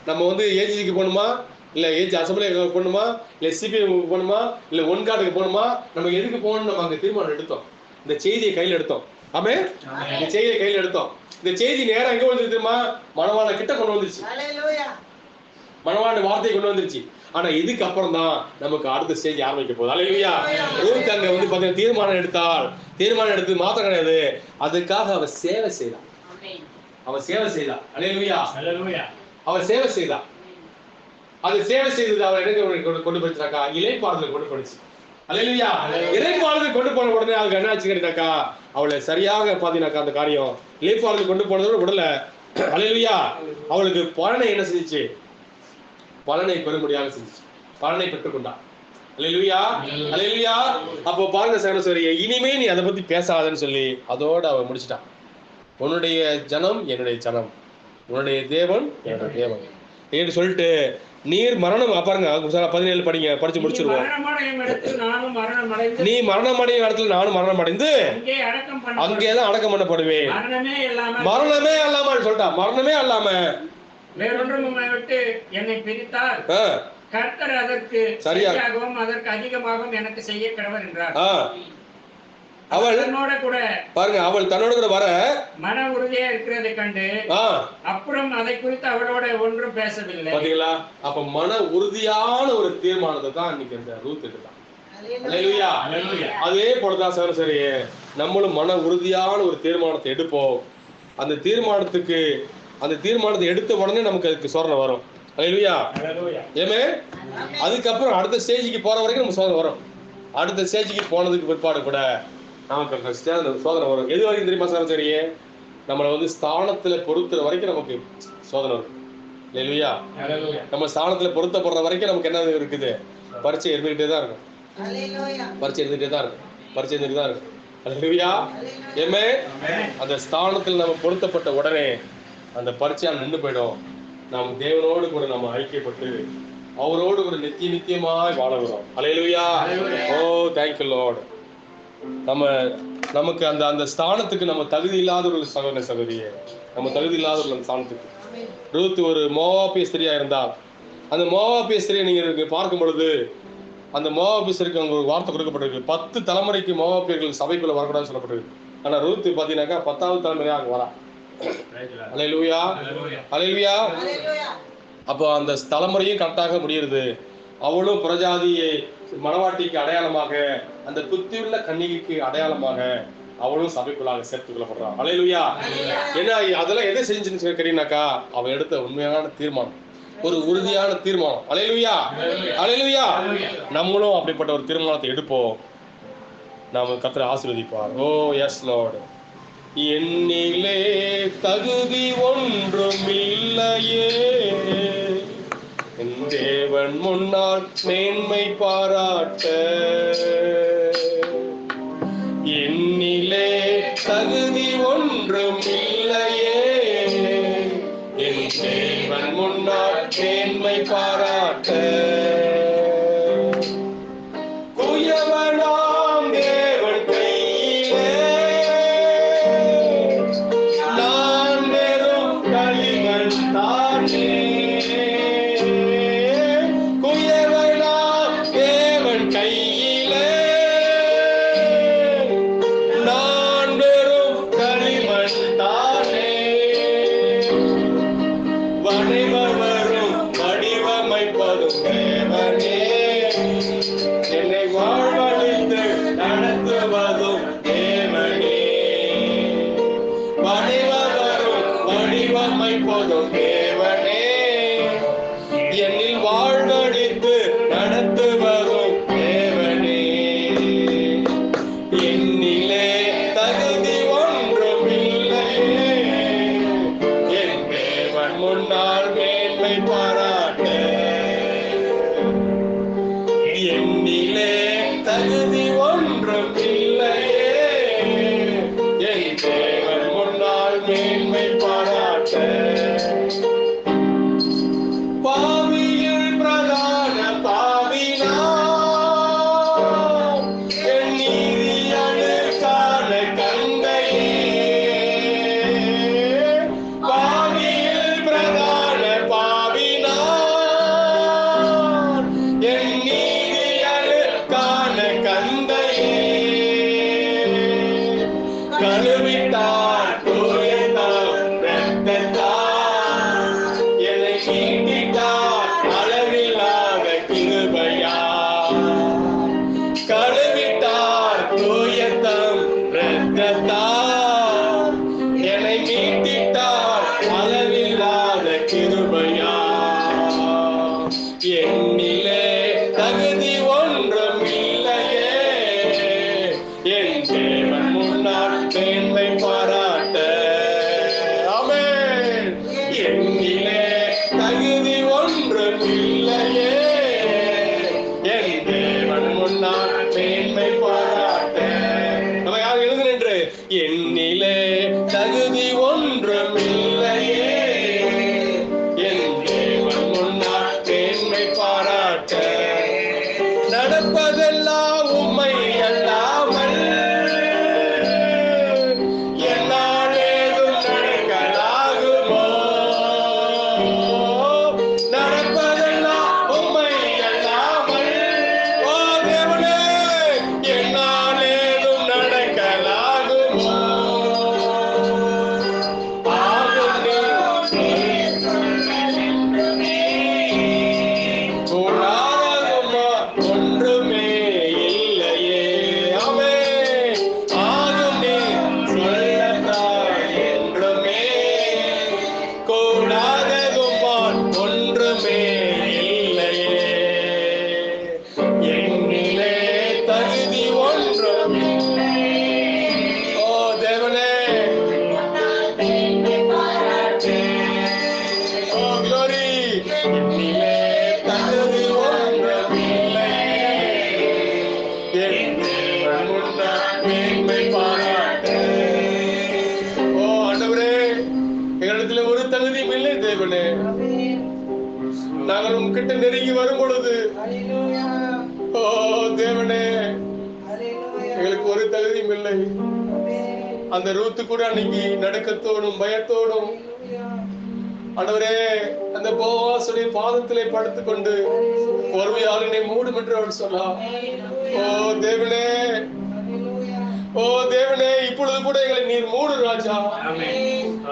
நம்ம வந்து ஏஜிக்கு போகணுமா, இல்ல ஏஜ் அசம்பிளி போகணுமா, இல்ல சிபிஎம் போகணுமா, இல்ல ஒன்கார்டுக்கு போகணுமா, நம்ம எதுக்கு போகணும் நம்ம அங்க தீர்மானம் எடுத்தோம். இந்த செய்தியை கையில் எடுத்தோம். ஆமே, இந்த செய்தியை கையில் எடுத்தோம். இந்த செய்தி நேரம் எங்க வந்து தெரியுமா? மணவாள கிட்ட கொண்டு வந்துருச்சு. மணவாள வார்த்தையை கொண்டு வந்துருச்சு. ஆனா இதுக்கு அப்புறம் தான் நமக்கு அடுத்த ஸ்டேஜ் ஆரம்பிக்க போகுது. அல்லேலூயா. ரூத் அங்க வந்து பாத்தீங்கன்னா தீர்மானம் எடுத்தால், தீர்மானம் எடுத்து மாத்திரம் கிடையாது, அதுக்காக அவ சேவை செய்தா. அவ சேவை செய்தா. அல்லேலூயா. அவ சேவை செய்தா. அது சேவை செய்தது அவர் என்ன கொண்டு போயிட்டாக்கா? இளைப்பாறுதல் கொண்டு போயிடுச்சு. அல்லேலூயா. இளைப்பாறுதல் கொண்டு போன உடனே அவங்க என்ன ஆச்சு கேட்டாக்கா, அவளை சரியாக பாத்தீங்கன்னாக்கா அந்த காரியம் இளைப்பாறுதல் கொண்டு போனதோட விடல. அல்லேலூயா. அவளுக்கு பலனை என்ன செஞ்சுச்சு? பலனை பெறும்படியாக செஞ்சுச்சு, பலனை பெற்றுக்கொண்டா. அல்லேலூயா. அல்லேலூயா. அப்போ பாருங்க சகோதரி, இனிமே நீ அதை பத்தி பேசாதன்னு சொல்லி அதோட அவ முடிச்சிட்டான். உன்னுடைய ஜனம் என்னுடைய ஜனம், உன்னுடைய தேவன் என்னுடைய தேவன் என்று சொல்லிட்டு நீர் மரணம் பாருங்க 17 படிங்க, படிச்சு முடிச்சிருவோம். நீ மரணம் அடையும் இடத்துல நானும் மரணம் அடைந்து அங்கேதான் அடக்கம் பண்ணப்படுவேன். மரணமே அல்லாம சொல்லிட்டா, மரணமே அல்லாம வேறொன்றும் விட்டு என்னை பிரித்தால் கர்த்தர் அதற்கு சரியாகவும் அதற்கு அதிகமாகவும் எனக்கு செய்ய கடவர் என்றார். அவள் தன்னோட கூட பாருங்க, அவள் தன்னோட கூட வர மன உறுதியா இருக்கிறதை கண்டு அப்புறம் அதை குறித்து அவளோட ஒன்றும் பேசவில்லை. பாத்தீங்களா? அப்ப மன உறுதியான ஒரு தீர்மானத்தை தான் இன்னைக்கு இந்த ரூத் எடுத்தான். அல்லேலூயா. அதே போலதான் சரி, நம்மளும் மன உறுதியான ஒரு தீர்மானத்தை எடுப்போம். அந்த தீர்மானத்தை எடுத்த உடனே நமக்கு அதுக்கு சோதனை வரும். அல்லேலூயா. ஏமே அதுக்கப்புறம் அடுத்த ஸ்டேஜுக்கு போற வரைக்கும் நமக்கு சோதனை வரும். அடுத்த ஸ்டேஜுக்கு போனதுக்கு பிற்பாடு கூட நமக்கு சோதனை வரும். எது வரைக்கும் தெரியுமா சரி, நம்மளை வந்து ஸ்தானத்துல பொறுத்துற வரைக்கும் நமக்கு சோதனை வரும். அல்லேலூயா. நம்ம ஸ்தானத்துல பொருத்தப்படுற வரைக்கும் நமக்கு என்ன இருக்குது? பரீட்சை இருந்துகிட்டே தான் இருக்கும். பரீட்சை இருந்துகிட்டே தான் இருக்கும். பரீட்சை இருந்துகிட்டு தான் இருக்கும். அல்லேலூயா. ஏமே அந்த ஸ்தானத்தில் நம்ம பொருத்தப்பட்ட உடனே அந்த பரீட்சையால் நின்று போயிடும். நாம் தேவனோடு கூட நம்ம ஐக்கியப்பட்டு அவரோடு கூட நித்தியமாய் வாழ வரும். Hallelujah. Oh thank you Lord. நமக்கு அந்த ஸ்தானத்துக்கு நம்ம தகுதி இல்லாதவர்கள் சகோதரியே, நம்ம தகுதி இல்லாதவர்கள் அந்த ஸ்தானத்துக்கு. ரூத் ஒரு மோவாபிய ஸ்திரியா இருந்தால், அந்த மோவாபிய ஸ்திரியை நீங்க பார்க்கும் பொழுது அந்த மோவாபியருக்கு அங்க ஒரு வார்த்தை கொடுக்கப்பட்டிருக்கு. 10 தலைமுறைக்கு மோவாபியர்கள் சபைக்குள்ள வரக்கூடாதுன்னு சொல்லப்பட்டிருக்கு. ஆனா ரூத் பாத்தீங்கன்னாக்கா 10வது தலைமுறையா அங்க வரா. அல்லேலூயா, அல்லேலூயா. அப்போ அந்த தலைமுறையும் கரெக்டாக முடியுது. அவளும் புறஜாதியை மணவாட்டிக்கு அடையாளமாக, அந்த புத்தியுள்ள கன்னிகைக்கு அடையாளமாக அவளும் சபைக்குள்ளாக சேர்த்துக் கொள்ளப்படுறான். அல்லேலூயா. ஏன்னா அதெல்லாம் எதை செஞ்சுன்னு கேட்டீங்கன்னாக்கா, அவ எடுத்த உண்மையான தீர்மானம், ஒரு உறுதியான தீர்மானம். அல்லேலூயா, அல்லேலூயா. நம்மளும் அப்படிப்பட்ட ஒரு தீர்மானத்தை எடுப்போம். நாம கர்த்தர் ஆசீர்வதிப்பார். ஓ எஸ் லார்ட். என்னிலே தகுதி ஒன்றும் இல்லையே, என் தேவன் முன்னால் மேன்மை பாராட்ட. என்னிலே தகுதி ஒன்றும் இல்லையே, என் தேவன் முன்னால் மேன்மை பாராட்ட. குயவனாம் தேவன் கையிலே நான் வெறும் களிமண் தானே. குயவனாம் தேவன் கையிலே நான் வெறும் களிமண் தானே. வடிவவரும் வடிவமைப்பதும் தேவனே, என்னை வாழ்வழித்து நடத்துவதும் தேவனே. வடிவவரும் வடிவமைப்பதும் தேவனே, என்னில் வாழ்வழித்து நடத்துவதும் தேவனே. என்னிலே தகுதி ஒன்றும் இல்லையே, என் தேவன் முன்னால் மேன்மை பாராட்ட. என்னிலே தகுதி ஒன்றும் இல்லையே, என் தேவன் முன்னால் மேன்மை பாராட்ட. பாவியில் பிரதான பாவினான், என் நீதியனுக்கான கந்தையே. பாவியில் பிரதான பாவினான், என் நீதியனுக்கான கந்தையே. கழுவிட்டார் தூயதாம் இரத்தத்தால், என்னை மீட்டிட்டார் அளவில்லாத கிருபையால். கழுவிட்டார் தூயதாம் இரத்தத்தால், என்னை மீட்டிட்டார் அளவில்லாத கிருபையால். என்னிலே தகுதி ஒன்றும் இல்லையே, என் தேவன் முன்னால் மேன்மை பாராட்ட. ஆமென். என்னிலே தகுதி ஒன்றும் இல்லையே, என் தேவன் முன்னால் மேன்மை பாராட்ட. நம்ம யார் எழுதுகின்ற என்னிலே தகுதி ஒன்றும் இல்லையே, என் தேவன் முன்னால் மேன்மை பாராட்ட. நடப்பதெல்லாம் உம்மை அல்லாமல் என்னால் ஏதும் நடக்கலாகுமோ. நடப்பதெல்லாம் உம்மை அல்லாமல், ஓ தேவனே, என்னால் ஏதும் நடக்கலாகுமோ. ஆகும் கூடாததுமா ஒன்றுமே இல்லையே. ஆமென். ஆகும் நீ சொல்லத்தான் என்றுமே, கூடாததுமா ஒன்றுமே இல்லையே. என்னிலே தகுதி ஒன்றும் ஓ தேவனே. ஓ glory. என்னிலே தகுதி ஒன்றும் இல்லையே, என் தேவன் முன்னால் மேன்மை பாராட்ட. ஓ ஆண்டவரே, எங்களிடத்துல ஒரு தகுதியும் இல்லை தேவனே. நாங்கள் உங்ககிட்ட நெருங்கி வரும் பொழுது, ஓ தேவனே, எங்களுக்கு ஒரு தகுதியும் இல்லை. அந்த ரூத்து கூட அன்னைக்கு நடுக்கத்தோடும் பயத்தோடும் ஆண்டவரே அந்த போவாசுடைய பாதத்திலே படுத்துக்கொண்டு பொறுமையால் என்னை மூடும் என்று அவர் சொன்னார். ஓ தேவனே, ஓ தேவனே, இப்பொழுது கூட எங்களை நீர் மூடும் ராஜா.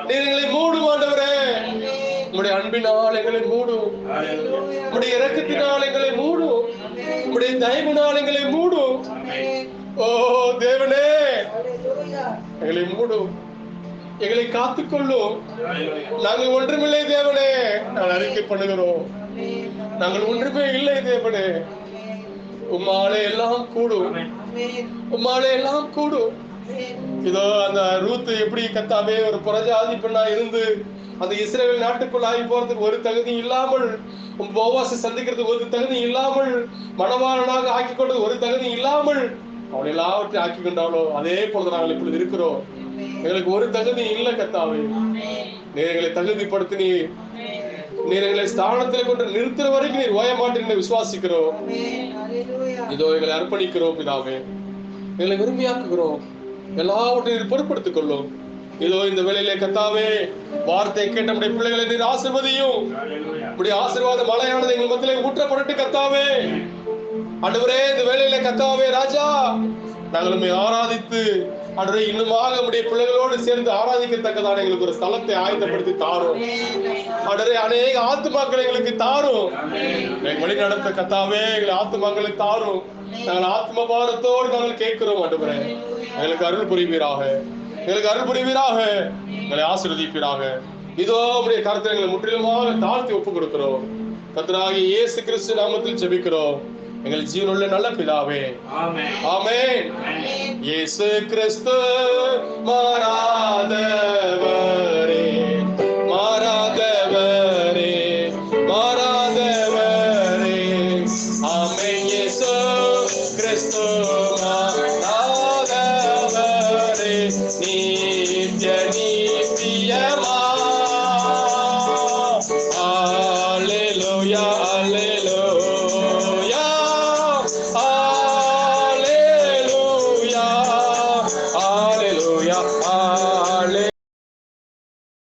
நீர் எங்களை மூடும் ஆண்டவரே. உம்முடைய அன்பினால் எங்களை மூடும், உம்முடைய இரக்கத்தினால் எங்களை மூடும், உம்முடைய தயவினால் எங்களை மூடும். ஓ தேவனே, எங்களை மூடும், எங்களை காத்துக்கொள்ளும். நாங்கள் ஒன்றுமில்லை தேவனே, நாங்கள் அறிக்கை பண்ணுகிறோம். நாங்கள் ஒன்றுமே இல்லை தேவனே. உம்மாலே எல்லாம் கூடும், உம்மாலே எல்லாம் கூடும். இதோ அந்த ரூத் எப்படி கத்தாவே ஒரு புறஜாதி பெண்ணா இருந்து அந்த இஸ்ரவேல் நாட்டுக்குள் ஆகி போறதுக்கு ஒரு தகுதி இல்லாமல், போவாசை சந்திக்கிறதுக்கு ஒரு தகுதி இல்லாமல், மணவாளனாக ஆக்கி கொண்டது ஒரு தகுதி இல்லாமல் அவள் எல்லாவற்றையும் ஆக்கி கொண்டாலோ அதே போல நாங்கள் இப்பொழுது இருக்கிறோம். எங்களுக்கு ஒரு தகுதி இல்லை கத்தாவே. நீர் எங்களை தகுதிப்படுத்தி நீர் எங்களை ஸ்தானத்தில் கொண்டு நிறுத்துற வரைக்கும் நீர் ஓய மாட்டேன்னு விசுவாசிக்கிறோம். இதோ எங்களை அர்ப்பணிக்கிறோம் பிதாவே. எங்களை விரும்பியாக்குகிறோம். எல்லாவற்றையும் பொருட்படுத்திக் கொள்ளும். இதோ இந்த வேளையிலே கத்தாவே வார்த்தை கேட்ட நம்முடைய பிள்ளைகளை நீர் ஆசீர்வதியும். இப்படி ஆசீர்வாத மழையானது எங்கள் மத்தியிலே ஊற்றப்பட்டு கத்தாவே. ஆண்டவரே இந்த வேளையிலே கத்தாவே ராஜா, நாங்கள் உம்மை ஆராதித்து ஆண்டவரே இன்னுமாக நம்முடைய பிள்ளைகளோடு சேர்ந்து ஆராதிக்கத்தக்கதான எங்களுக்கு ஒரு ஸ்தலத்தை ஆயத்தப்படுத்தி தாரும். ஆண்டவரே அநேக ஆத்துமாக்களை எங்களுக்கு தாரும். வழி நடத்த கத்தாவே எங்களை ஆத்துமாக்களை தாரும். நாங்கள் ஆத்ம பாரத்தோடு நாங்கள் கேட்கிறோம். ஆண்டவரே எங்களுக்கு அருள் புரிவீராக, எங்களுக்கு அருள் புரிவீராக, எங்களை ஆசீர்வதிப்பீராக. இதோ உம்முடைய கருத்தை எங்களை முற்றிலுமாக தாழ்த்தி ஒப்புக் கொடுக்கிறோம். கர்த்தராகிய இயேசு கிறிஸ்து நாமத்தில் ஜெபிக்கிறோம் எங்கள் ஜீவனுள்ள நல்ல பிதாவே. ஆமென். இயேசு கிறிஸ்து மாறாதவரே, மாறாதவரே, மாறாதவரே. ஆமென். இயேசு கிறிஸ்து மாறாதவரே, நித்திய நித்தியமா